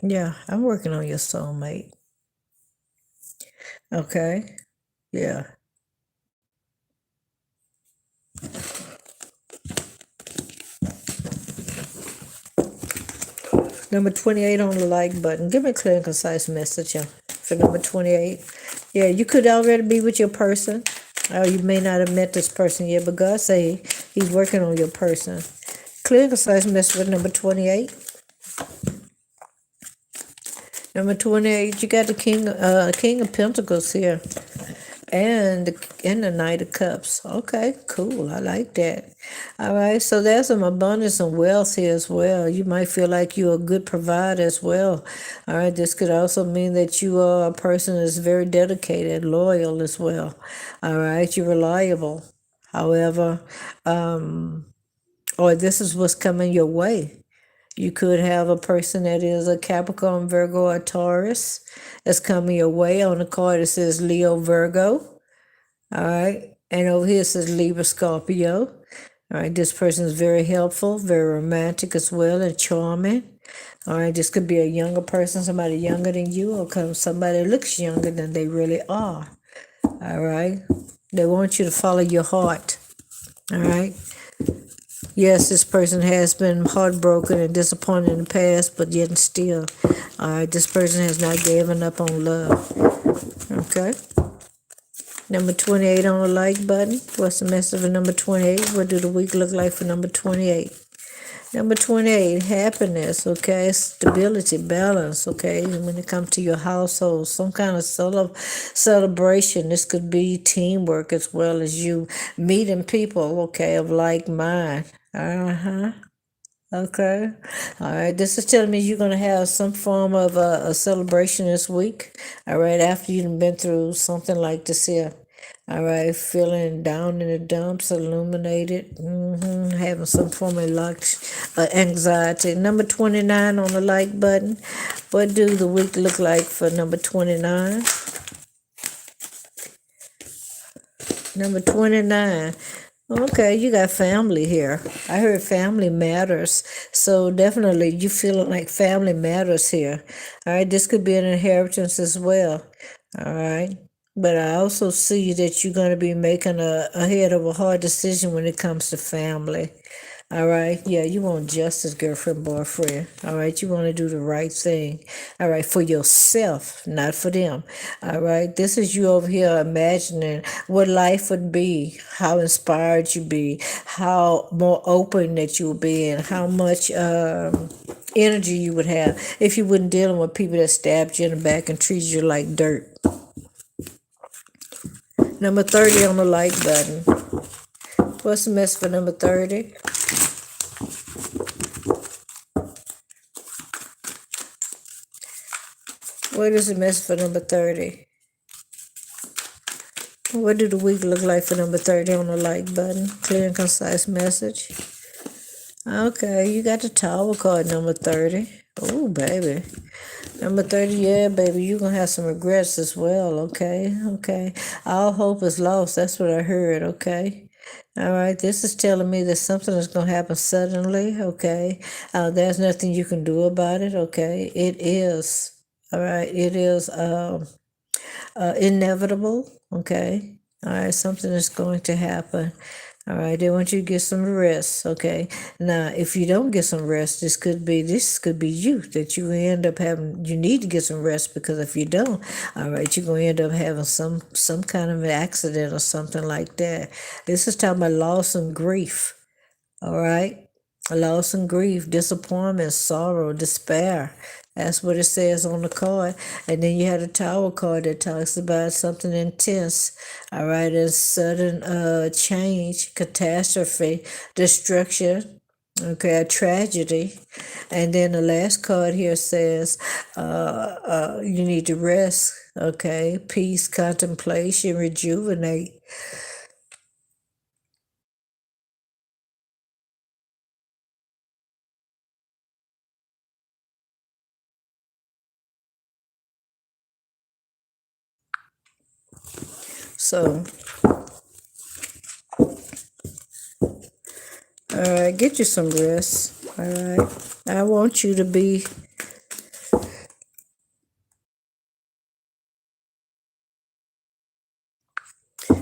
yeah, I'm working on your soulmate. Okay, yeah. Number 28 on the like button. Give me a clear and concise message for number 28. Yeah, you could already be with your person. Or you may not have met this person yet, but God say he's working on your person. Clear and concise message for number 28. Number 28, you got the King of Pentacles here. And the Knight of Cups. Okay, cool. I like that. All right, so there's some abundance and wealth here as well. You might feel like you're a good provider as well. All right, this could also mean that you are a person that's very dedicated, loyal as well. All right, you're reliable. However, or this is what's coming your way. You could have a person that is a Capricorn, Virgo, or Taurus that's coming your way. On the card, it says Leo, Virgo. All right. And over here it says Libra, Scorpio. All right. This person is very helpful, very romantic as well, and charming. All right. This could be a younger person, somebody younger than you, or somebody that looks younger than they really are. All right. They want you to follow your heart. All right. Yes, this person has been heartbroken and disappointed in the past, but yet and still, all right, this person has not given up on love. Okay. Number 28 on the like button. What's the message for number 28? What do the week look like for number 28? Number 28, happiness, okay, stability, balance, okay, when it comes to your household, some kind of celebration. This could be teamwork as well as you meeting people, okay, of like mind. Okay. All right. This is telling me you're going to have some form of a celebration this week. All right. After you've been through something like this here. All right. Feeling down in the dumps, illuminated, having some form of anxiety. Number 29 on the like button. What do the week look like for number 29? Number 29. Okay, you got family here. I heard family matters. So definitely you feeling like family matters here. All right, this could be an inheritance as well. All right. But I also see that you're going to be making a head of a hard decision when it comes to family. All right. Yeah, you want justice, girlfriend, boyfriend. All right. You want to do the right thing. All right. For yourself, not for them. All right. This is you over here imagining what life would be, how inspired you be, how more open that you would be, and how much energy you would have if you wouldn't dealing with people that stabbed you in the back and treated you like dirt. Number 30 on the like button. What's the mess for number 30? What is the message for number 30? What do the week look like for number 30 on the like button? Clear and concise message. Okay, you got the Tower card, number 30. Oh, baby. Number 30, yeah, baby, you're going to have some regrets as well, okay? Okay. All hope is lost. That's what I heard, okay? All right, this is telling me that something is going to happen suddenly, okay? There's nothing you can do about it, okay? It is. All right, it is inevitable, okay? All right, something is going to happen. All right, they want you to get some rest. Okay. Now, if you don't get some rest, this could be you that you end up having. You need to get some rest because if you don't, all right, you're gonna end up having some kind of an accident or something like that. This is talking about loss and grief. All right. Loss and grief, disappointment, sorrow, despair. That's what it says on the card. And then you have a tower card that talks about something intense. All right. A sudden change, catastrophe, destruction. Okay, a tragedy. And then the last card here says you need to rest. Okay, peace, contemplation, rejuvenate. So, all right, get you some rest. All right. I want you to be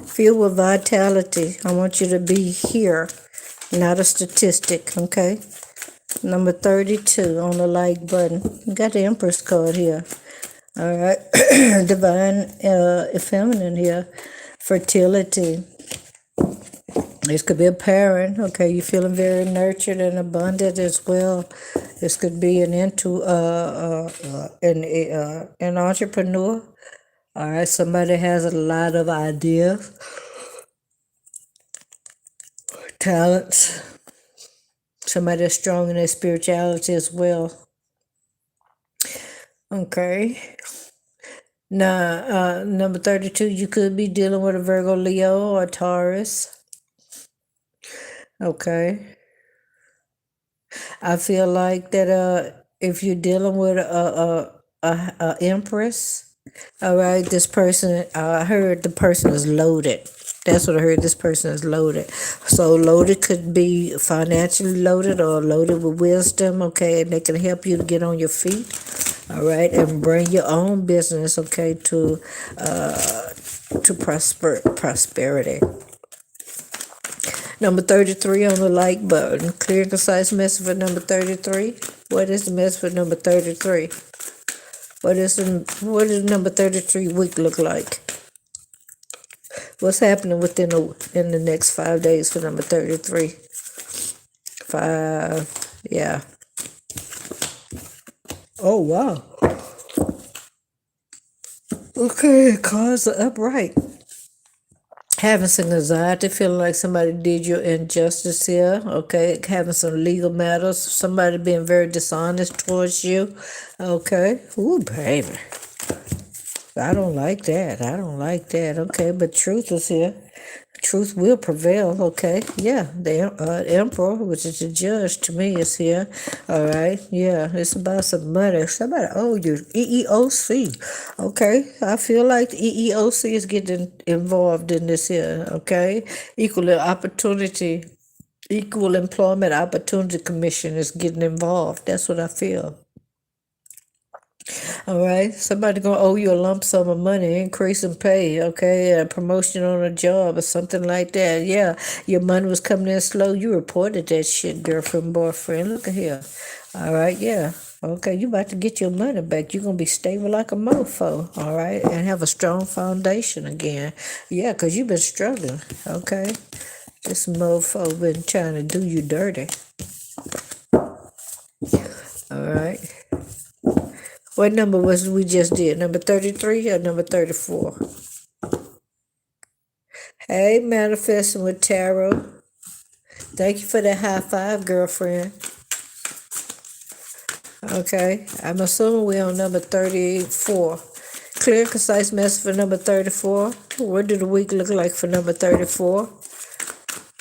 filled with vitality. I want you to be here, not a statistic, okay? Number 32 on the like button. You got the Empress card here. All right. Divine feminine here. Fertility. This could be a parent, okay? You're feeling very nurtured and abundant as well. This could be an an entrepreneur. All right, somebody has a lot of ideas, talents. Somebody that's strong in their spirituality as well. Okay. Now, number 32, you could be dealing with a Virgo, Leo, or Taurus. Okay. I feel like that if you're dealing with a Empress, all right, this person, I heard the person is loaded. That's what I heard. This person is loaded. So loaded could be financially loaded or loaded with wisdom, okay, and they can help you to get on your feet, all right, and bring your own business, okay, to prosperity. Number 33 on the like button. Clear and concise message for number 33. What is the message for number 33? What does number 33 week look like? What's happening in the next 5 days for number 33? 5, yeah. Oh, wow. Okay, cards are upright. Having some anxiety, feeling like somebody did you injustice here, okay? Having some legal matters, somebody being very dishonest towards you, okay? Ooh, baby. I don't like that. Okay, but truth is here. Truth will prevail, okay? Yeah, the emperor, which is the judge to me, is here. All right, yeah, it's about some money. Somebody owe you. EEOC, okay? I feel like the EEOC is getting involved in this here, okay? Equal Employment Opportunity Commission is getting involved. That's what I feel. All right, somebody gonna owe you a lump sum of money, increase in pay, okay, a promotion on a job or something like that. Yeah, your money was coming in slow. You reported that shit, girlfriend, boyfriend. Look at here. All right, yeah. Okay, you about to get your money back. You're gonna be stable like a mofo, all right, and have a strong foundation again. Yeah, cause you've been struggling. Okay, this mofo been trying to do you dirty. All right. What number was we just did? Number 33 or number 34? Hey, manifesting with tarot. Thank you for that high five, girlfriend. Okay, I'm assuming we're on number 34. Clear, concise message for number 34. What do the week look like for number 34?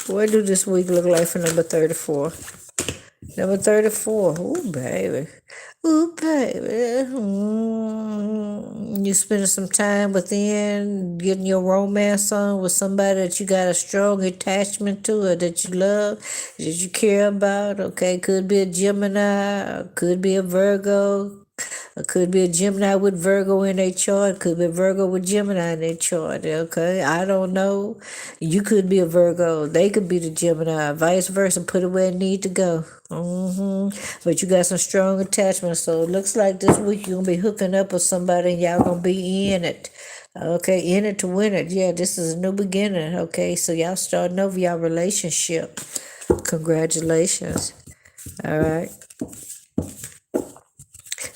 What do this week look like for number 34? Number 34. Ooh, baby. Ooh, baby. You spending some time within, getting your romance on with somebody that you got a strong attachment to or that you love, that you care about. Okay, could be a Gemini, could be a Virgo, It could be a Gemini with Virgo in their chart. Could be a Virgo with Gemini in their chart. Okay, I don't know. You could be a Virgo. They could be the Gemini. Vice versa. Put it where it need to go. But you got some strong attachment. So it looks like this week you're gonna be hooking up with somebody and y'all gonna be in it. Okay, in it to win it. Yeah, this is a new beginning. Okay, so y'all starting over y'all relationship. Congratulations. All right.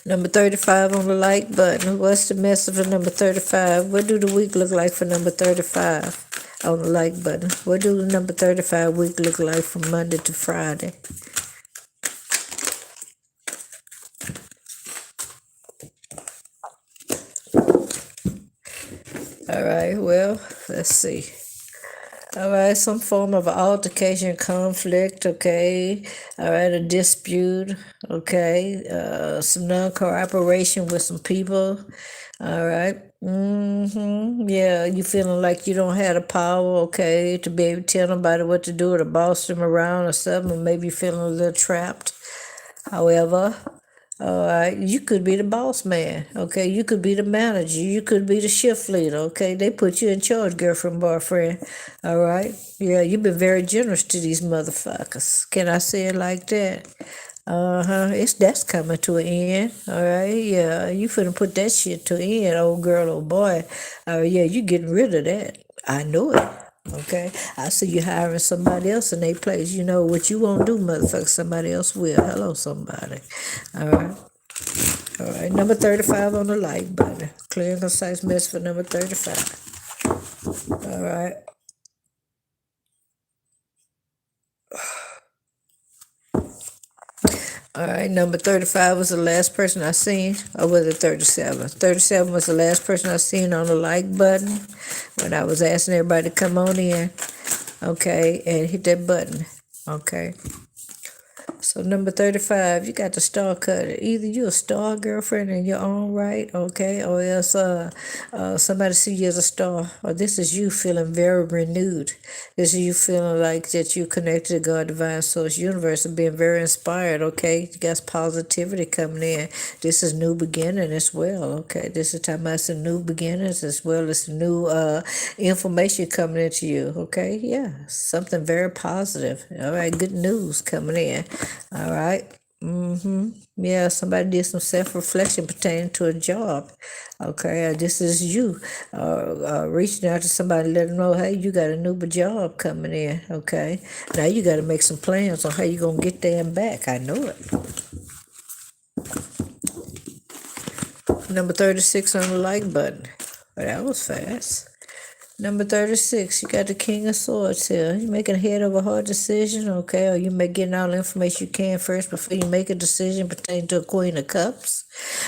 Number 35 on the like button. What's the message for number 35? What do the week look like for number 35 on the like button? What do the number 35 week look like from Monday to Friday? All right, well, let's see. All right, some form of altercation, conflict, okay. All right, a dispute, okay. Some non-cooperation with some people. All right. Yeah, you feeling like you don't have the power, okay, to be able to tell nobody what to do or to boss them around or something, or maybe you feeling a little trapped. However, all right, you could be the boss man, okay? You could be the manager. You could be the shift leader, okay? They put you in charge, girlfriend, boyfriend, all right? Yeah, you've been very generous to these motherfuckers. Can I say it like that? That's coming to an end, all right? Yeah, you finna put that shit to an end, old girl, old boy. Yeah, you getting rid of that. I know it. Okay, I see you hiring somebody else in their place. You know what you won't do, motherfucker. Somebody else will. Hello, somebody. All right. All right. Number 35 on the like button. Clear and concise message for number 35. All right. All right, number 35 was the last person I seen, or was it 37? 37 was the last person I seen on the like button when I was asking everybody to come on in, okay, and hit that button, okay. So number 35, you got the star cutter. Either you a star girlfriend in your own right, okay, or else somebody see you as a star, or this is you feeling very renewed. This is you feeling like that you connected to God, divine source, universe, and being very inspired, okay. You got positivity coming in. This is new beginning as well, okay. This is talking about some new beginnings as well as new information coming into you, okay. Yeah, something very positive. All right, good news coming in. All right. Yeah, somebody did some self-reflection pertaining to a job. Okay, this is you reaching out to somebody, letting them know, hey, you got a new job coming in. Okay, now you got to make some plans on how you gonna get there and back. I know it. Number 36 on the like button. Oh, that was fast. Number 36, you got the King of Swords here. You making a head over heart decision, okay? Or you may getting all the information you can first before you make a decision pertaining to a Queen of Cups.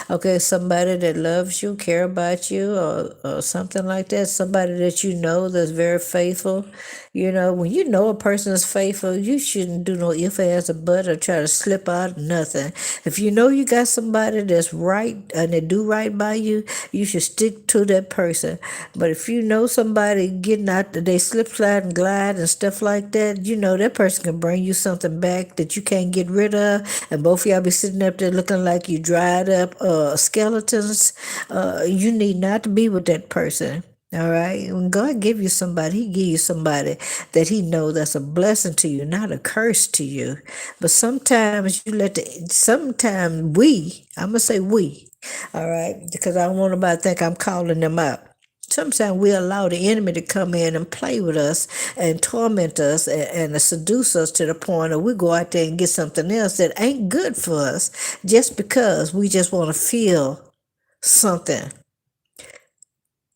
Okay, somebody that loves you, care about you, or something like that. Somebody that you know that's very faithful. You know, when you know a person is faithful, you shouldn't do no if, ands, or but, or try to slip out of nothing. If you know you got somebody that's right and they do right by you, you should stick to that person. But if you know somebody getting out, they slip, slide, and glide and stuff like that, you know that person can bring you something back that you can't get rid of, and both of y'all be sitting up there looking like you dried up skeletons. You need not to be with that person. All right. When God give you somebody, he give you somebody that he know that's a blessing to you, not a curse to you. But sometimes I'm gonna say we, all right, because I don't want nobody to think I'm calling them out. Sometimes we allow the enemy to come in and play with us and torment us and seduce us to the point of we go out there and get something else that ain't good for us just because we just want to feel something.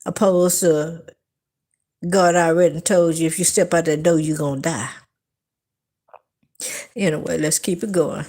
Opposed to God already told you if you step out that door, you're going to die. Anyway, let's keep it going.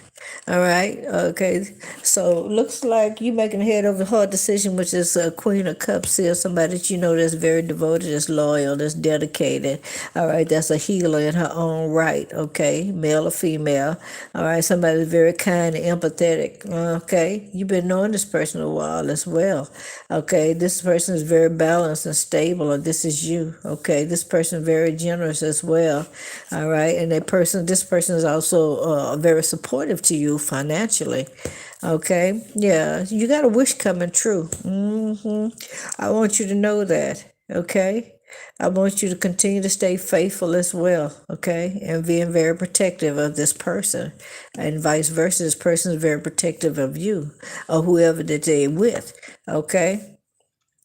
All right. Okay. So looks like you making a head over heart decision, which is a Queen of Cups here, somebody that you know that's very devoted, that's loyal, that's dedicated. All right. That's a healer in her own right. Okay. Male or female. All right. Somebody that's very kind and empathetic. Okay. You've been knowing this person a while as well. Okay. This person is very balanced and stable, or this is you. Okay. This person is very generous as well. All right. And this person is also very supportive to you financially. Okay, yeah, you got a wish coming true. I want you to know that. Okay, I want you to continue to stay faithful as well. Okay, and being very protective of this person, and vice versa. This person is very protective of you or whoever that they're with. Okay.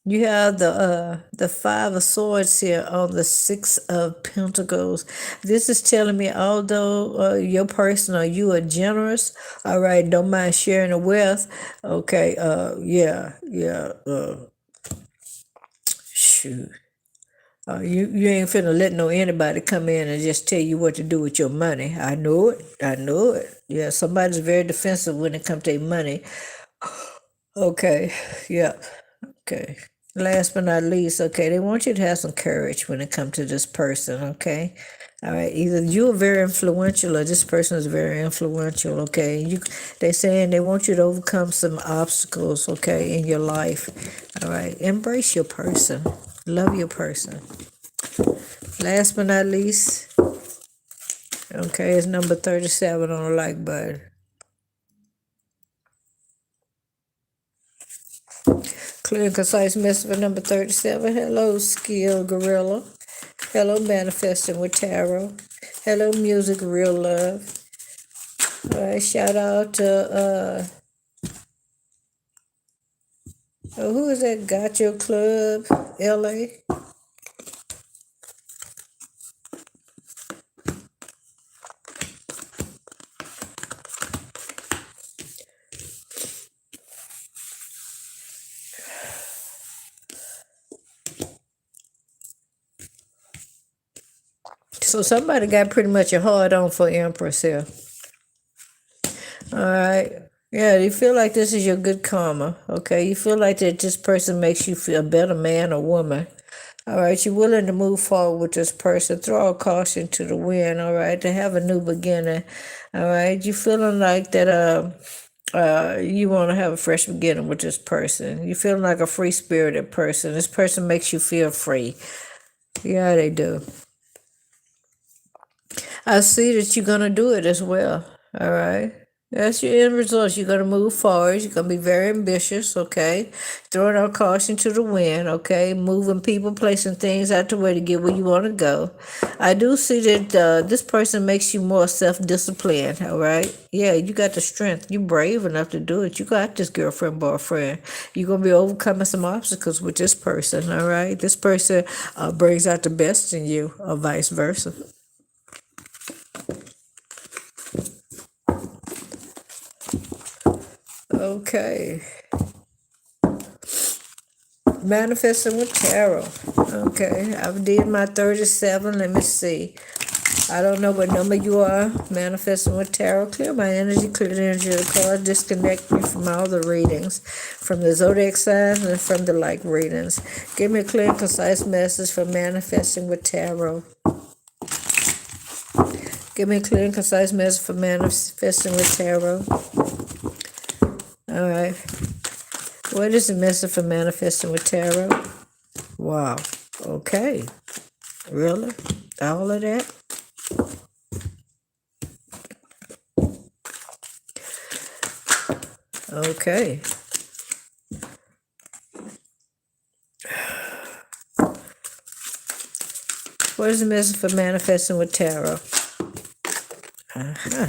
You have the five of swords here on the six of pentacles. This is telling me, although your person or you are generous, all right, don't mind sharing the wealth. Okay, shoot. You ain't finna let no anybody come in and just tell you what to do with your money. I know it. I know it. Yeah, somebody's very defensive when it comes to their money. Okay, yeah. Okay. Last but not least, okay, they want you to have some courage when it comes to this person, okay? All right, either you are very influential or this person is very influential, okay? They saying they want you to overcome some obstacles, okay, in your life. All right, embrace your person, love your person. Last but not least, okay, it's number 37 on the like button. Clear and concise message for number 37. Hello, Skill Gorilla. Hello, Manifesting with Tarot. Hello, Music Real Love. All right, shout out to, who is that? Got Your Club, LA. So somebody got pretty much a hard on for Empress here. All right. Yeah, you feel like this is your good karma, okay? You feel like that this person makes you feel a better man or woman. All right, you're willing to move forward with this person. Throw a caution to the wind, all right, to have a new beginning. All right, you feeling like that you want to have a fresh beginning with this person. You feeling like a free-spirited person. This person makes you feel free. Yeah, they do. I see that you're going to do it as well. All right. That's your end result. You're going to move forward. You're going to be very ambitious, okay? Throwing out caution to the wind, okay? Moving people, placing things out the way to get where you want to go. I do see that this person makes you more self-disciplined, all right? Yeah, you got the strength. You're brave enough to do it. You got this girlfriend, boyfriend. You're going to be overcoming some obstacles with this person, all right? This person brings out the best in you, or vice versa. Okay. Manifesting with Tarot. Okay, I've did my 37. Let me see. I don't know what number you are. Manifesting with Tarot. Clear my energy, clear the energy of the card. Disconnect me from all the readings, from the zodiac signs and from the like readings. Give me a clear and concise message for Manifesting with Tarot. Give me a clear and concise message for Manifesting with Tarot. All right. What is the message for Manifesting with Tarot? Wow. Okay. Really? All of that? Okay. What is the message for Manifesting with Tarot? Uh-huh.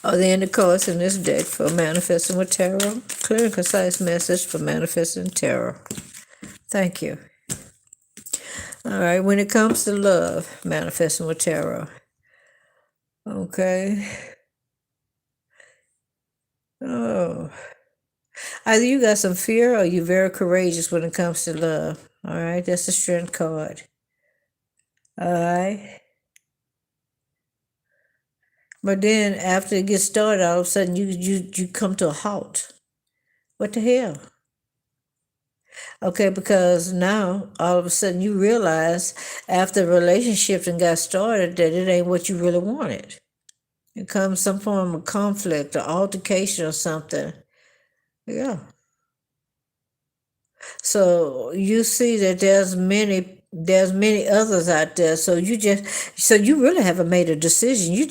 Are there any cards in this deck for Manifesting with Tarot? Clear and concise message for Manifesting Tarot. Thank you. All right, when it comes to love, Manifesting with Tarot. Okay. Oh. Either you got some fear or you're very courageous when it comes to love. All right, that's the Strength card. All right. But then after it gets started, all of a sudden you come to a halt. What the hell? Okay, because now all of a sudden you realize after the relationship and got started that it ain't what you really wanted. It comes some form of conflict or altercation or something. Yeah. So you see that there's many there's many others out there. So you really haven't made a decision. You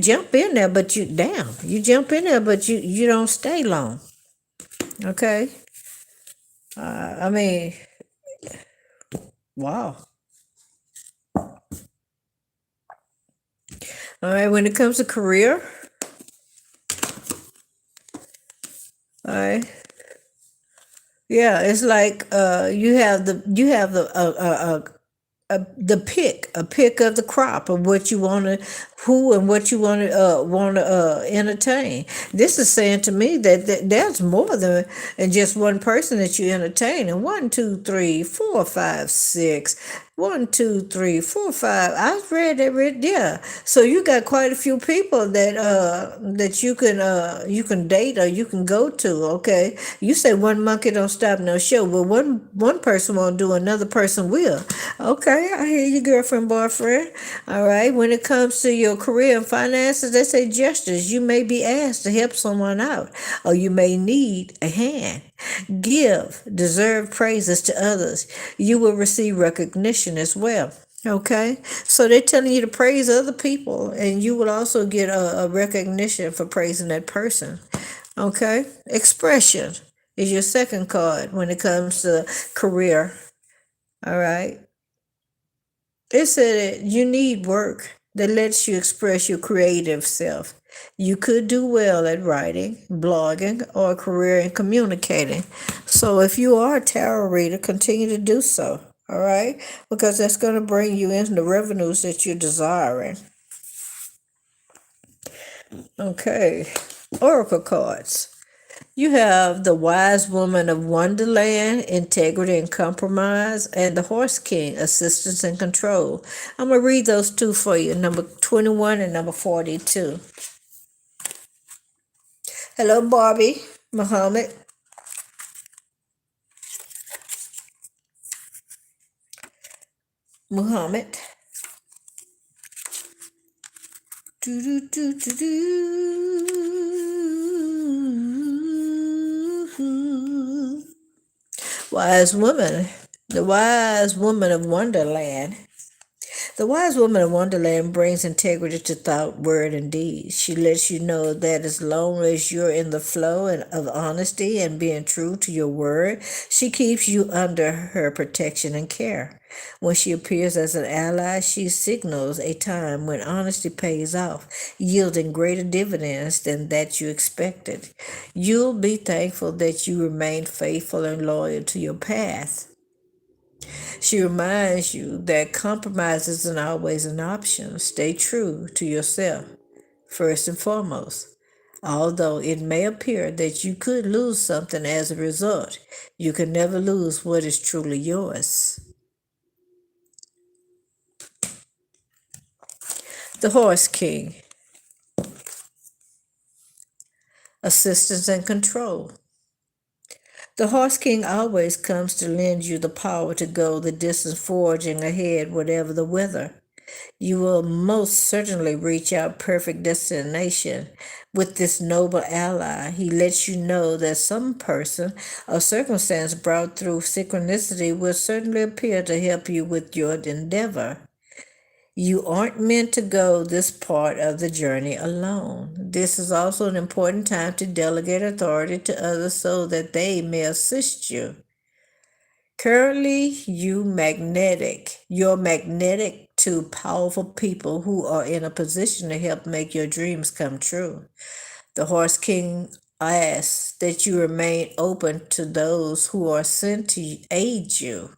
jump in there, but you jump in there, but you don't stay long. Okay. I mean, wow. All right. When it comes to career, all right. Yeah, it's like a pick of the crop of what you want to, who and what you want to entertain. This is saying to me that there's more than just one person that you entertain. And one, two, three, four, five, six. One, two, three, four, five. I've read that. Yeah. So you got quite a few people that you can date or you can go to. Okay. You say one monkey don't stop no show, but one person won't do, another person will. Okay, I hear you, girlfriend, boyfriend. All right. When it comes to your career and finances, they say gestures. You may be asked to help someone out, or you may need a hand. Give deserved praises to others. You will receive recognition as well. Okay, so they're telling you to praise other people, and you will also get a recognition for praising that person. Okay, expression is your second card when it comes to career. All right, it said that you need work that lets you express your creative self. You could do well at writing, blogging, or a career in communicating. So if you are a tarot reader, continue to do so. All right, because that's going to bring you in the revenues that you're desiring. Okay, Oracle cards. You have the Wise Woman of Wonderland, Integrity and Compromise, and the Horse King, Assistance and Control. I'm going to read those two for you, number 21 and number 42. Hello, Barbie, Muhammad. Muhammad. Do, do, do, do, do. Wise Woman, the Wise Woman of Wonderland. The Wise Woman of Wonderland brings integrity to thought, word, and deed. She lets you know that as long as you're in the flow of honesty and being true to your word, she keeps you under her protection and care. When she appears as an ally, she signals a time when honesty pays off, yielding greater dividends than that you expected. You'll be thankful that you remained faithful and loyal to your path. She reminds you that compromise isn't always an option. Stay true to yourself, first and foremost. Although it may appear that you could lose something as a result, you can never lose what is truly yours. The Horse King, Assistance and Control. The Horse King always comes to lend you the power to go the distance, forging ahead, whatever the weather. You will most certainly reach our perfect destination with this noble ally. He lets you know that some person or circumstance brought through synchronicity will certainly appear to help you with your endeavor. You aren't meant to go this part of the journey alone. This is also an important time to delegate authority to others so that they may assist you. Currently, you're magnetic to powerful people who are in a position to help make your dreams come true. The Horse King asks that you remain open to those who are sent to aid you.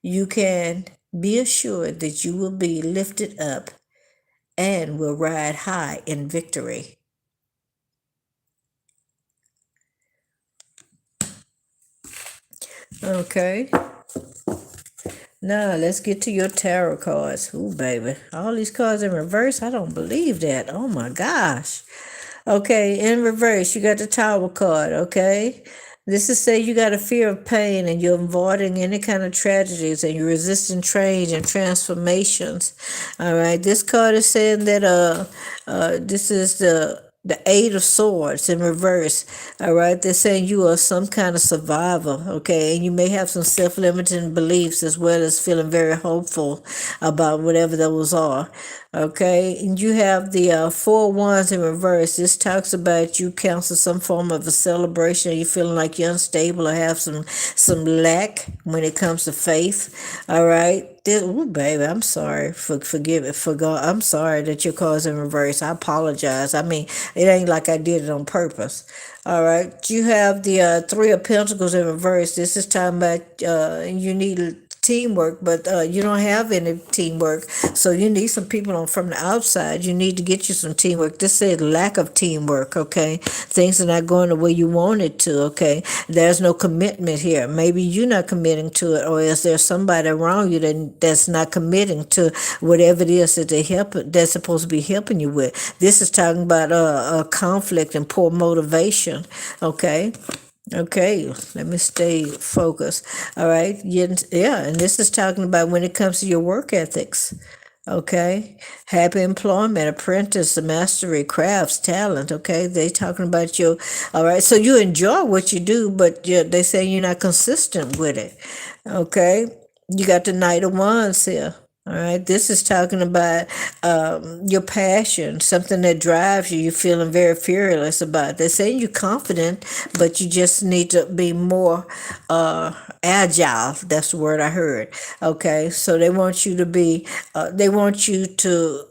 You can be assured that you will be lifted up and will ride high in victory. Okay. Now let's get to your tarot cards. Ooh, baby. All these cards in reverse. I don't believe that. Oh my gosh. Okay, in reverse, you got the Tower card, okay? This is say you got a fear of pain and you're avoiding any kind of tragedies and you're resisting change and transformations. All right. This card is saying that this is the Eight of Swords in reverse. All right, they're saying you are some kind of survivor, okay, and you may have some self-limiting beliefs as well as feeling very hopeful about whatever those are. Okay, and you have the Four Wands in reverse. This talks about you counsel some form of a celebration. Or you feeling like you're unstable or have some lack when it comes to faith. All right. Ooh, baby, I'm sorry. Forgive it. Forgot. I'm sorry that your cards in reverse. I apologize. I mean, it ain't like I did it on purpose. All right. You have the Three of Pentacles in reverse. This is talking about you need teamwork, but you don't have any teamwork, so you need some people from the outside. You need to get you some teamwork. This said lack of teamwork. Okay, things are not going the way you want it to. Okay, there's no commitment here. Maybe you're not committing to it, or is there somebody around you that's not committing to whatever it is that they're supposed to be helping you with. This is talking about a conflict and poor motivation. Okay. Okay, let me stay focused. All right. Yeah, and this is talking about when it comes to your work ethics. Okay. Happy employment, apprentice, mastery, crafts, talent. Okay. They talking about you. All right. So you enjoy what you do, but they say you're not consistent with it. Okay. You got the Knight of Wands here. All right, this is talking about your passion, something that drives you. You're feeling very fearless about. They're saying you're confident, but you just need to be more agile. That's the word I heard. Okay, so they want you to be, they want you to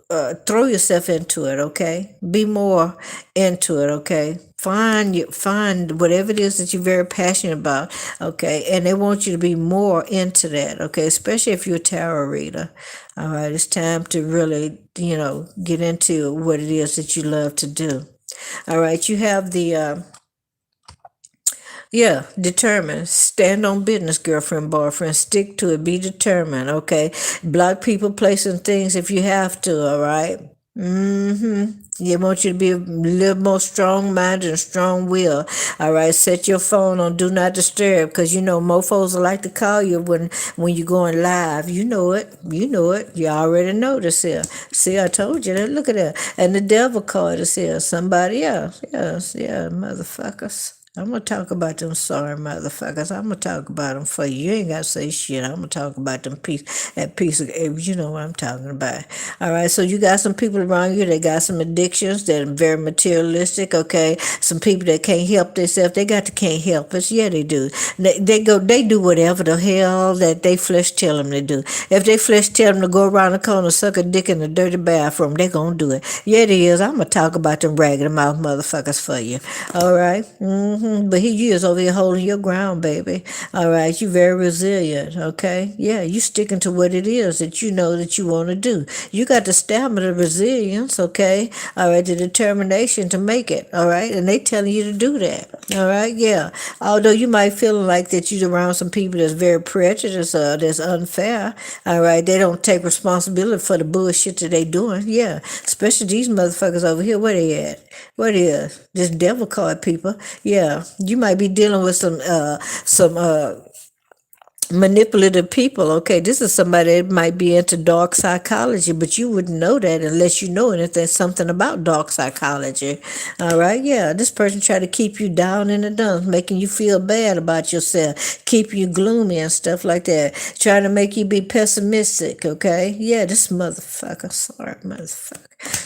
throw yourself into it. Okay, be more into it. Okay, find whatever it is that you're very passionate about. Okay, and they want you to be more into that. Okay, especially if you're a tarot reader. All right, it's time to really, get into what it is that you love to do. All right, you have the determined. Stand on business, girlfriend, boyfriend. Stick to it. Be determined, okay? Block people, placing things if you have to, all right? They want you to be a little more strong-minded and strong-willed. All right, set your phone on Do Not Disturb, because mofos like to call you when you're going live. You know it. You know it. You already know this here. See, I told you that. Look at that. And the devil card is here. Somebody else. Yes, yeah, motherfuckers. I'm going to talk about them sorry motherfuckers. I'm going to talk about them for you. You ain't got to say shit. I'm going to talk about them that piece of, you know what I'm talking about. All right, so you got some people around you that got some addictions that are very materialistic, okay? Some people that can't help themselves. They can't help us. Yeah, they do. They do whatever the hell that they flesh tell them to do. If they flesh tell them to go around the corner, suck a dick in the dirty bathroom, they going to do it. Yeah, it is. I'm going to talk about them ragged mouth motherfuckers for you. All right? But you is over here holding your ground, baby. All right, you very resilient, okay? Yeah, you sticking to what it is that you know that you want to do. You got the stamina, the resilience, okay? All right, the determination to make it, all right? And they telling you to do that, all right? Yeah. Although you might feel like that you're around some people that's very prejudiced, that's unfair, all right? They don't take responsibility for the bullshit that they doing, yeah. Especially these motherfuckers over here, where they at? What is this devil card people? Yeah, you might be dealing with some manipulative people. Okay, this is somebody that might be into dark psychology, but you wouldn't know that unless you know anything, something about dark psychology. All right, yeah, this person try to keep you down in the dumps, making you feel bad about yourself, keep you gloomy and stuff like that, trying to make you be pessimistic. Okay, yeah, this motherfucker, sorry motherfucker.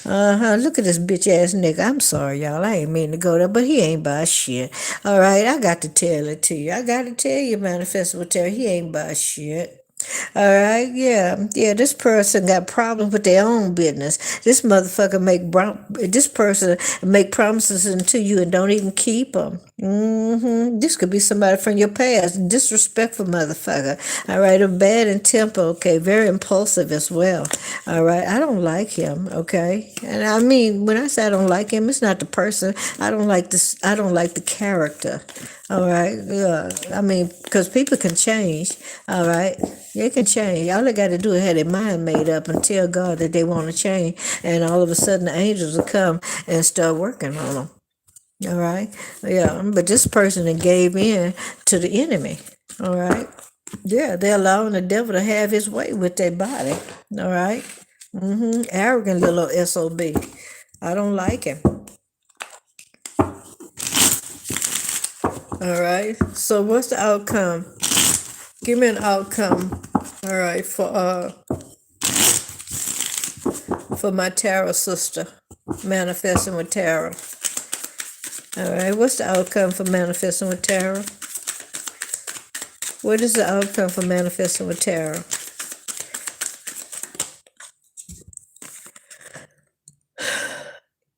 Look at this bitch ass nigga. I'm sorry, y'all. I ain't mean to go there, but he ain't by shit. All right, I got to tell it to you. I got to tell you, Manifest will tell he ain't by shit. All right, yeah. This person got problems with their own business. This motherfucker this person make promises to you and don't even keep them. This could be somebody from your past. Disrespectful motherfucker. All right, a bad in temper. Okay, very impulsive as well. All right, I don't like him. Okay, and I mean when I say I don't like him, it's not the person. I don't like this. I don't like the character. All right, yeah. I mean, because people can change. All right, they can change. All they got to do is have their mind made up and tell God that they want to change, and all of a sudden the angels will come and start working on them. All right, yeah. But this person that gave in to the enemy. All right, yeah. They're allowing the devil to have his way with their body. All right, arrogant little SOB. I don't like him. All right. So what's the outcome? Give me an outcome. All right, for my tarot sister, manifesting with tarot. All right, what's the outcome for manifesting with tarot? What is the outcome for manifesting with tarot?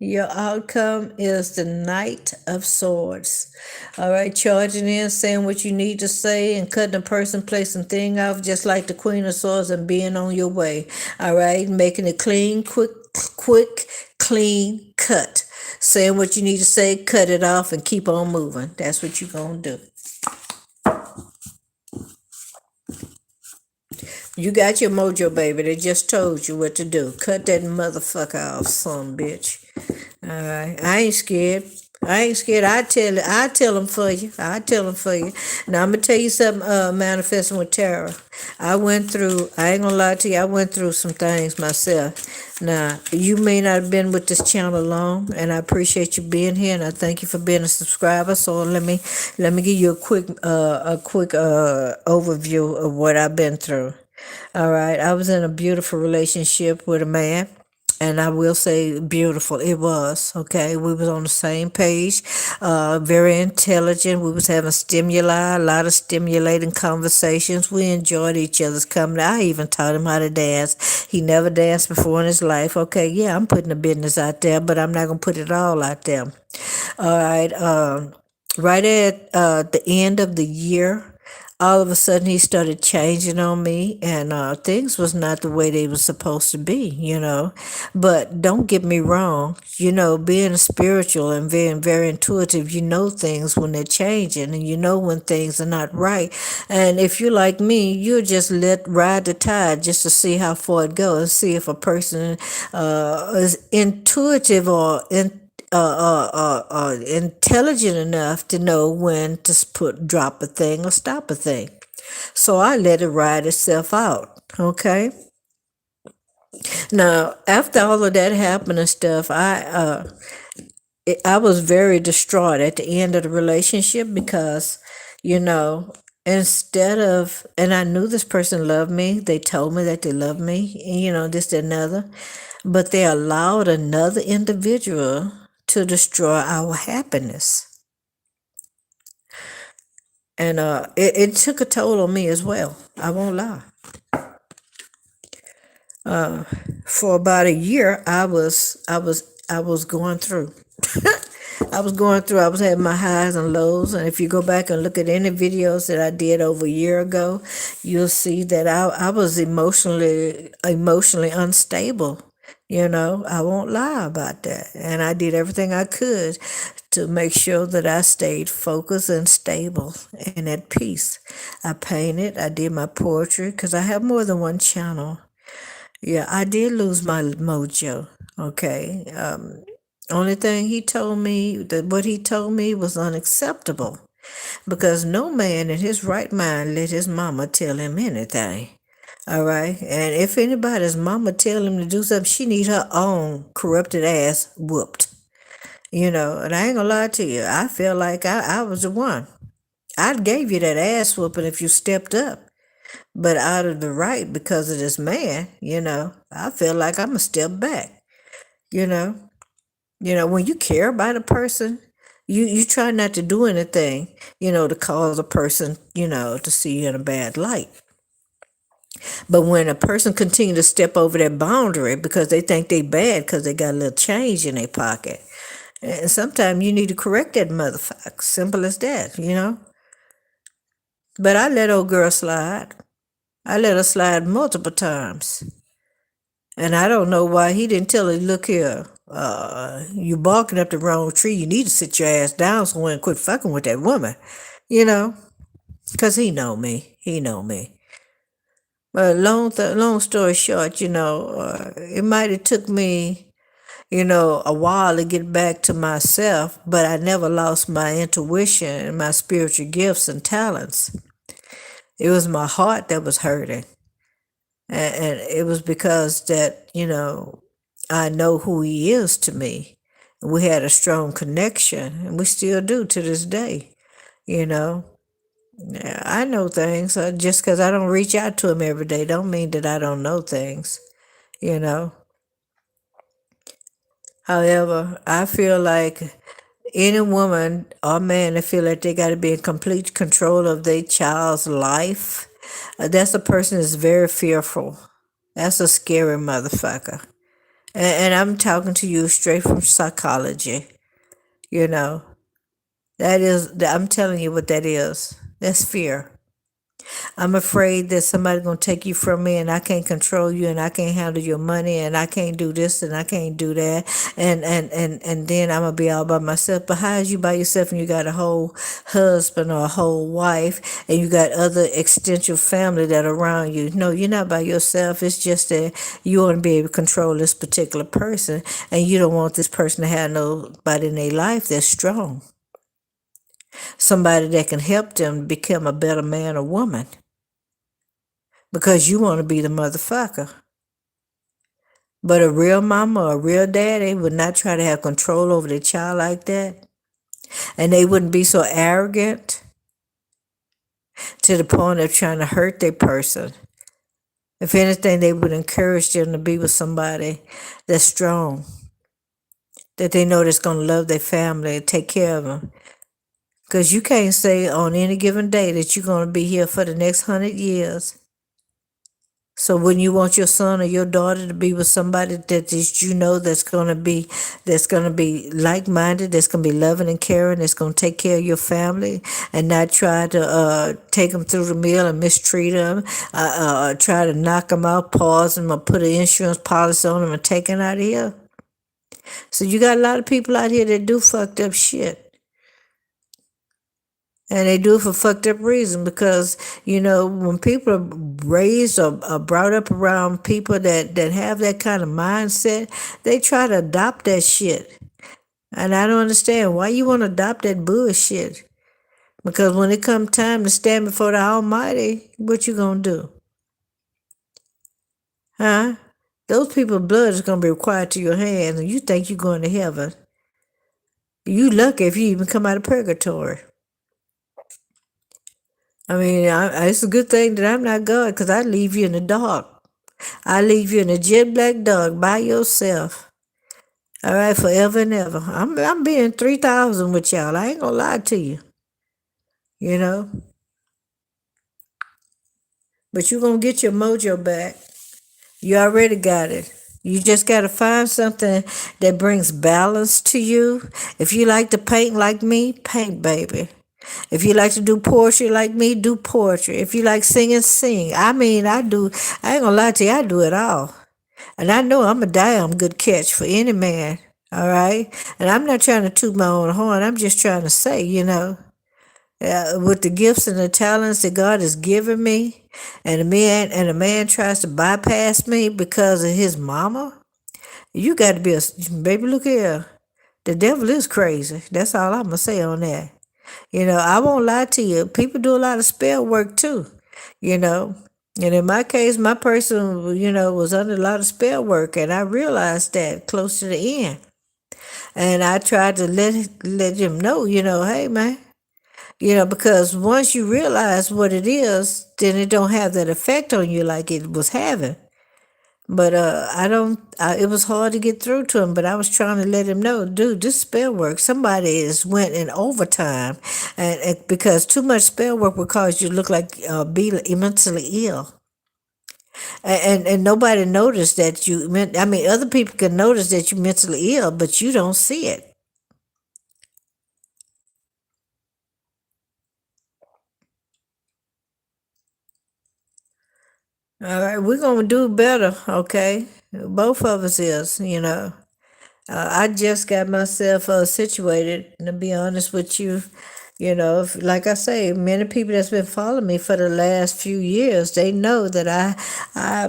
Your outcome is the Knight of Swords. All right, charging in, saying what you need to say, and cutting a person, placing thing off, just like the Queen of Swords, and being on your way. All right, making it clean, quick, clean cut. Saying what you need to say, cut it off, and keep on moving. That's what you're gonna do. You got your mojo, baby. They just told you what to do. Cut that motherfucker off, son, bitch. All right, I ain't scared. I ain't scared. I tell them for you. I tell them for you. Now I'm gonna tell you something. Manifesting with terror. I went through. I ain't gonna lie to you. I went through some things myself. Now you may not have been with this channel long, and I appreciate you being here, and I thank you for being a subscriber. So let me give you a quick overview of what I've been through. All right, I was in a beautiful relationship with a man, and I will say beautiful it was. Okay, we was on the same page, very intelligent. We was having stimuli, a lot of stimulating conversations. We enjoyed each other's company. I even taught him how to dance. He never danced before in his life. Okay, yeah, I'm putting the business out there, but I'm not gonna put it all out there. All right, right at the end of the year, all of a sudden he started changing on me, and things was not the way they were supposed to be. But don't get me wrong, being spiritual and being very intuitive, you know things when they're changing, and you know when things are not right. And if you're like me, you just ride the tide just to see how far it goes, see if a person is intuitive or intelligent enough to know when to drop a thing or stop a thing. So I let it ride itself out. Okay. Now, after all of that happened and stuff, I was very distraught at the end of the relationship because, instead of, and I knew this person loved me, they told me that they loved me, this, that, and other, but they allowed another individual to destroy our happiness. And it took a toll on me as well. I won't lie. For about a year, I was going through. I was having my highs and lows. And if you go back and look at any videos that I did over a year ago, you'll see that I was emotionally unstable. I won't lie about that. And I did everything I could to make sure that I stayed focused and stable and at peace. I painted, I did my poetry, because I have more than one channel. Yeah, I did lose my mojo. Okay. Only thing what he told me was unacceptable, because no man in his right mind let his mama tell him anything. All right. And if anybody's mama tell him to do something, she need her own corrupted ass whooped. And I ain't gonna lie to you. I feel like I was the one. I'd gave you that ass whooping if you stepped up. But out of the right, because of this man, I feel like I'm a step back. You know. When you care about a person, you try not to do anything, to cause a person, to see you in a bad light. But when a person continue to step over that boundary because they think they bad because they got a little change in their pocket, and sometimes you need to correct that motherfucker. Simple as that, But I let old girl slide. I let her slide multiple times. And I don't know why he didn't tell her, look here, you barking up the wrong tree. You need to sit your ass down somewhere and quit fucking with that woman, because he know me. He know me. But long story short, it might have took me, a while to get back to myself, but I never lost my intuition and my spiritual gifts and talents. It was my heart that was hurting. And it was because that, I know who he is to me. We had a strong connection, and we still do to this day. you know. Yeah, I know things. Just because I don't reach out to them every day don't mean that I don't know things, you know. However, I feel like any woman or man that feel like they got to be in complete control of their child's life, that's a person that's very fearful. That's a scary motherfucker. And I'm talking to you straight from psychology, you know. I'm telling you what that is. That's fear. I'm afraid that somebody's gonna take you from me and I can't control you and I can't handle your money and I can't do this and I can't do that and then I'm gonna be all by myself. But how is you by yourself and you got a whole husband or a whole wife and you got other extensive family that are around you? No, you're not by yourself. It's just that you want to be able to control this particular person and you don't want this person to have nobody in their life that's strong. Somebody that can help them become a better man or woman because you want to be the motherfucker. But a real mama or a real daddy would not try to have control over their child like that. And they wouldn't be so arrogant to the point of trying to hurt their person. If anything, they would encourage them to be with somebody that's strong, that they know that's going to love their family and take care of them. Because you can't say on any given day that you're going to be here for the next 100 years. So when you want your son or your daughter to be with somebody that is, you know, that's gonna be like minded, that's gonna be loving and caring, that's gonna take care of your family, and not try to take them through the meal and mistreat them, try to knock them out, pause them, or put an insurance policy on them and take them out of here. So you got a lot of people out here that do fucked up shit. And they do it for fucked up reason because, you know, when people are raised or are brought up around people that have that kind of mindset, they try to adopt that shit. And I don't understand why you want to adopt that bullshit. Because when it comes time to stand before the Almighty, what you gonna do? Huh? Those people's blood is gonna be required to your hands and you think you're going to heaven. You lucky if you even come out of purgatory. I mean, it's a good thing that I'm not God because I leave you in the dark. I leave you in a jet black dark by yourself. All right, forever and ever. I'm being 3,000 with y'all. I ain't gonna lie to you. You know? But you're gonna get your mojo back. You already got it. You just gotta find something that brings balance to you. If you like to paint like me, paint, baby. If you like to do poetry like me, do poetry. If you like singing, sing. I mean, I ain't gonna lie to you, I do it all. And I know I'm a damn good catch for any man. All right? And I'm not trying to toot my own horn. I'm just trying to say, you know, with the gifts and the talents that God has given me, and a man tries to bypass me because of his mama, you got to be baby, look here. The devil is crazy. That's all I'm going to say on that. You know, I won't lie to you. People do a lot of spell work too, you know. And in my case, my person, you know, was under a lot of spell work, and I realized that close to the end. And I tried to let him know, you know, hey man, you know, because once you realize what it is, then it don't have that effect on you like it was having. But it was hard to get through to him, but I was trying to let him know, dude, this spell work, somebody is went in overtime. And because too much spell work will cause you to look like be mentally ill. And nobody noticed that other people can notice that you're mentally ill, but you don't see it. All right, we're gonna do better, okay? Both of us is, you know. I just got myself situated, and to be honest with you, you know, like I say, many people that's been following me for the last few years, they know that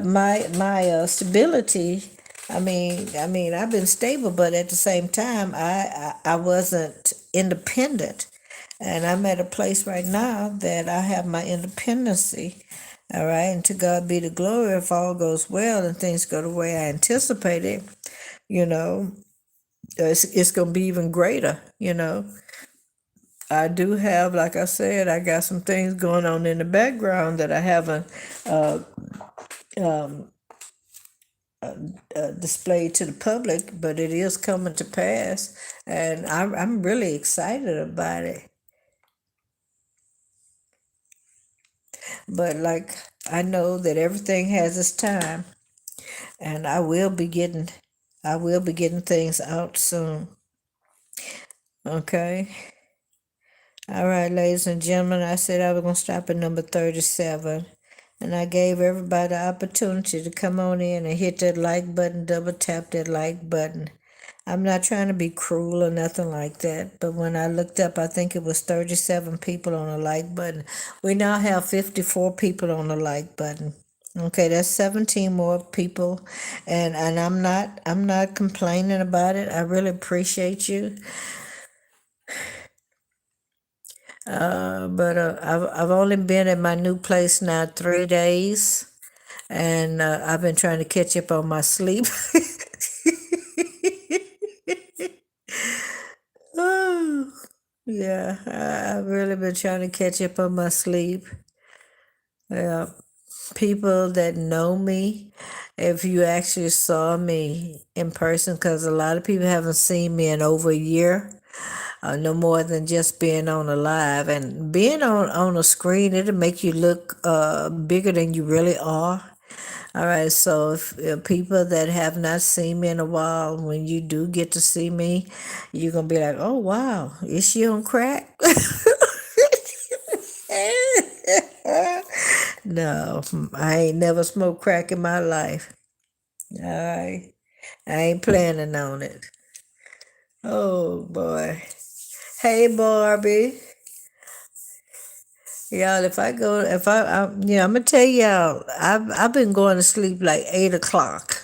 my stability. I mean, I've been stable, but at the same time, I wasn't independent, and I'm at a place right now that I have my independency. All right, and to God be the glory if all goes well and things go the way I anticipated. You know, it's going to be even greater, you know. I do have, like I said, I got some things going on in the background that I haven't displayed to the public, but it is coming to pass, and I'm really excited about it. But like I know that everything has its time, and I will be getting things out soon. Okay. All right, ladies and gentlemen, I said I was going to stop at number 37. And I gave everybody the opportunity to come on in and hit that like button, double tap that like button. I'm not trying to be cruel or nothing like that, but when I looked up, I think it was 37 people on the like button. We now have 54 people on the like button. Okay, that's 17 more people, and I'm not complaining about it. I really appreciate you. But I've only been at my new place now 3 days, and I've been trying to catch up on my sleep. Oh, yeah, I've really been trying to catch up on my sleep. Yeah, people that know me, if you actually saw me in person, because a lot of people haven't seen me in over a year. No more than just being on a live, and being on a screen, it'll make you look bigger than you really are. All right, so if people that have not seen me in a while, when you do get to see me, you're gonna be like, oh wow, is she on crack? No, I ain't never smoked crack in my life. All right, I ain't planning on it. Oh boy. Hey Barbie. Y'all, I'm gonna tell y'all, I've been going to sleep like 8 o'clock.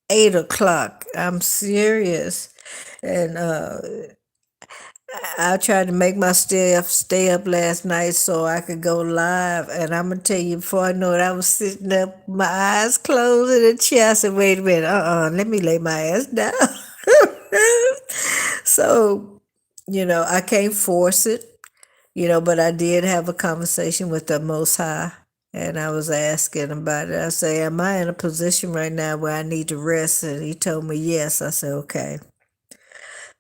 8 o'clock. I'm serious, and I tried to make my stay up last night so I could go live. And I'm gonna tell you, before I know it, I was sitting up, my eyes closed in the chair. I said, "Wait a minute, let me lay my ass down." So, I can't force it. But I did have a conversation with the Most High, and I was asking about it. I say, am I in a position right now where I need to rest? And he told me yes. I said, okay.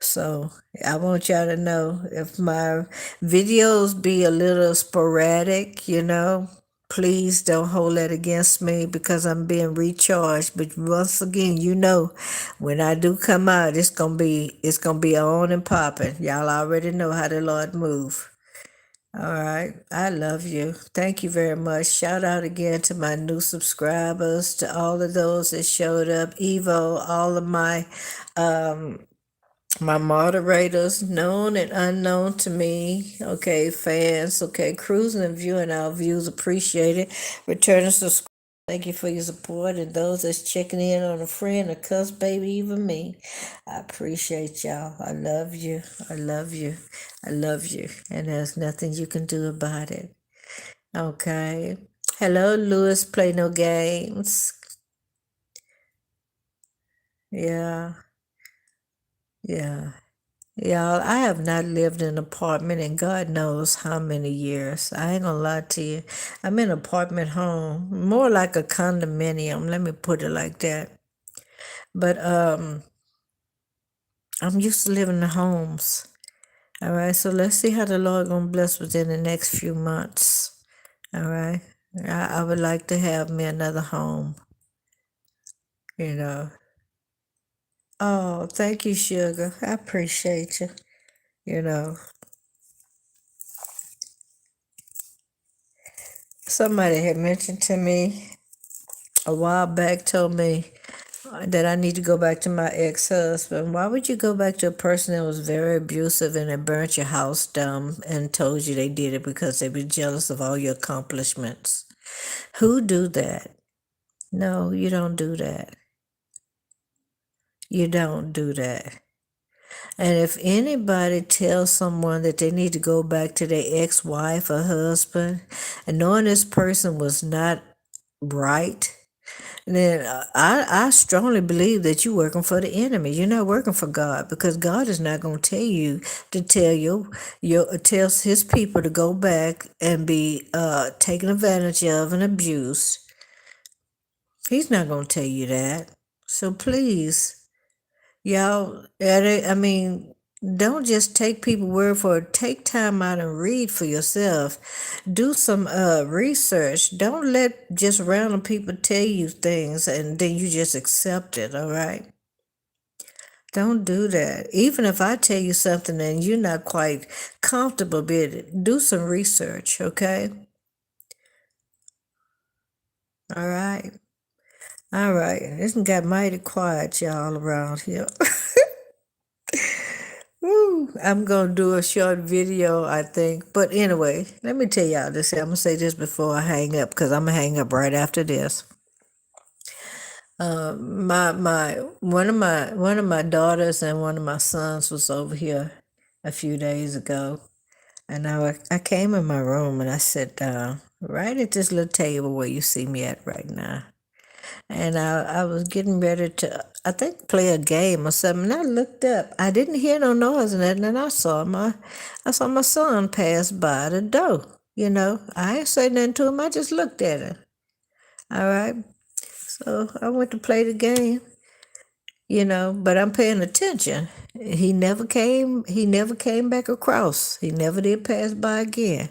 So I want y'all to know, if my videos be a little sporadic, please don't hold that against me, because I'm being recharged. But once again, when I do come out, it's gonna be on and popping. Y'all already know how the Lord move. All right. I love you. Thank you very much. Shout out again to my new subscribers, to all of those that showed up, Evo, all of my moderators, known and unknown to me. Okay, fans. Okay, cruising and viewing our views appreciated. Returning subscribers. Thank you for your support, and those that's checking in on a friend, a cuss baby, even me. I appreciate y'all. I love you. I love you. I love you. And there's nothing you can do about it. Okay. Hello, Lewis. Play no games. Yeah. Yeah. Y'all, I have not lived in an apartment in God knows how many years. I ain't gonna lie to you. I'm in an apartment home, more like a condominium. Let me put it like that. But I'm used to living in homes. All right, so let's see how the Lord gonna bless within the next few months. All right, I would like to have me another home. You know. Oh, thank you, sugar. I appreciate you. You know. Somebody had mentioned to me a while back, told me that I need to go back to my ex-husband. Why would you go back to a person that was very abusive and had burnt your house down and told you they did it because they were jealous of all your accomplishments? Who do that? No, you don't do that. You don't do that. And if anybody tells someone that they need to go back to their ex-wife or husband, and knowing this person was not right, then I strongly believe that you're working for the enemy. You're not working for God, because God is not going to tell you to tell tells His people to go back and be taken advantage of and abused. He's not going to tell you that. So please, y'all, I mean, don't just take people word for it. Take time out and read for yourself. Do some research. Don't let just random people tell you things and then you just accept it, all right? Don't do that. Even if I tell you something and you're not quite comfortable with it, do some research, okay? All right. All right. This done got mighty quiet, y'all, around here. Woo, I'm gonna do a short video, I think. But anyway, let me tell y'all this. I'm gonna say this before I hang up, because I'm gonna hang up right after this. My one of my daughters and one of my sons was over here a few days ago, and I came in my room and I sat down right at this little table where you see me at right now. And I was getting ready to, I think, play a game or something. And I looked up. I didn't hear no noise or nothing, and I saw my son pass by the door. You know, I ain't say nothing to him. I just looked at him. All right. So I went to play the game. You know, but I'm paying attention. He never came. He never came back across. He never did pass by again.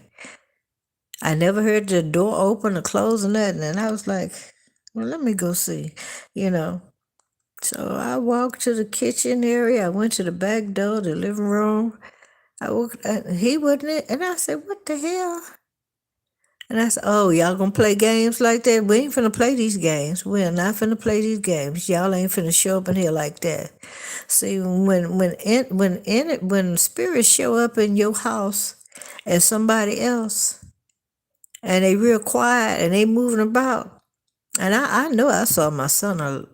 I never heard the door open or close or nothing, and I was like, well, let me go see. You know. So I walked to the kitchen area. I went to the back door, the living room. He wasn't it, and I said, "What the hell?" And I said, "Oh, y'all gonna play games like that? We ain't finna play these games. We're not finna play these games. Y'all ain't finna show up in here like that." See, when spirits show up in your house as somebody else, and they real quiet and they moving about, and I know I saw my son.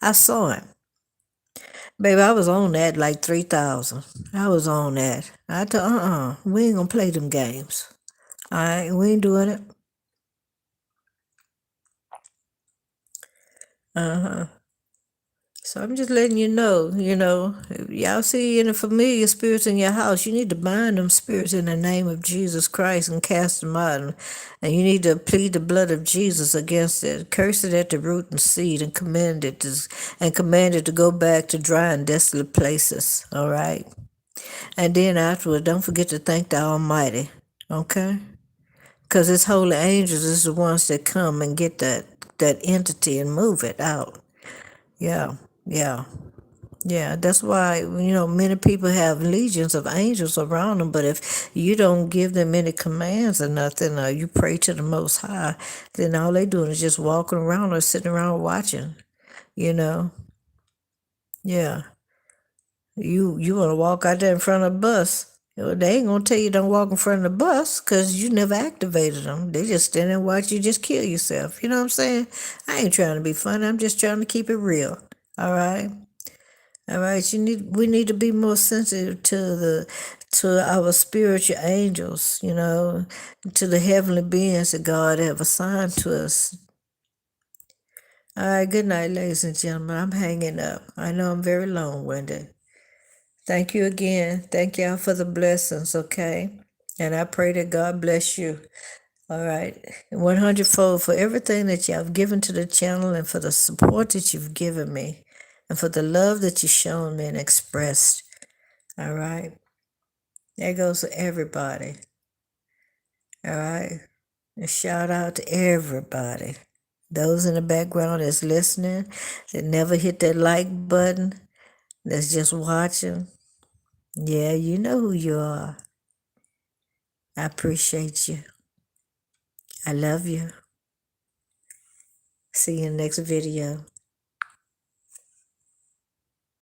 I saw him. Baby, I was on that like 3,000. I was on that. I told, we ain't gonna play them games. All right, we ain't doing it. So I'm just letting you know, if y'all see any familiar spirits in your house, you need to bind them spirits in the name of Jesus Christ and cast them out. And you need to plead the blood of Jesus against it, curse it at the root and seed, and command it to go back to dry and desolate places. All right. And then afterward, don't forget to thank the Almighty. Okay? Because His holy angels is the ones that come and get that entity and move it out. Yeah, yeah, yeah. That's why, many people have legions of angels around them, but if you don't give them any commands or nothing, or you pray to the Most High, then all they doing is just walking around or sitting around watching, you know? Yeah. You want to walk out there in front of a bus. They ain't going to tell you don't walk in front of the bus because you never activated them. They just stand and watch you just kill yourself. You know what I'm saying? I ain't trying to be funny. I'm just trying to keep it real. All right? All right, we need to be more sensitive to our spiritual angels, to the heavenly beings that God have assigned to us. All right, good night, ladies and gentlemen. I'm hanging up. I know I'm very long-winded. Thank you again. Thank y'all for the blessings, okay? And I pray that God bless you. All right. 100-fold for everything that y'all have given to the channel, and for the support that you've given me, and for the love that you've shown me and expressed. All right. That goes to everybody. All right. A shout out to everybody. Those in the background that's listening, that never hit that like button, that's just watching. Yeah, you know who you are. I appreciate you. I love you. See you in the next video.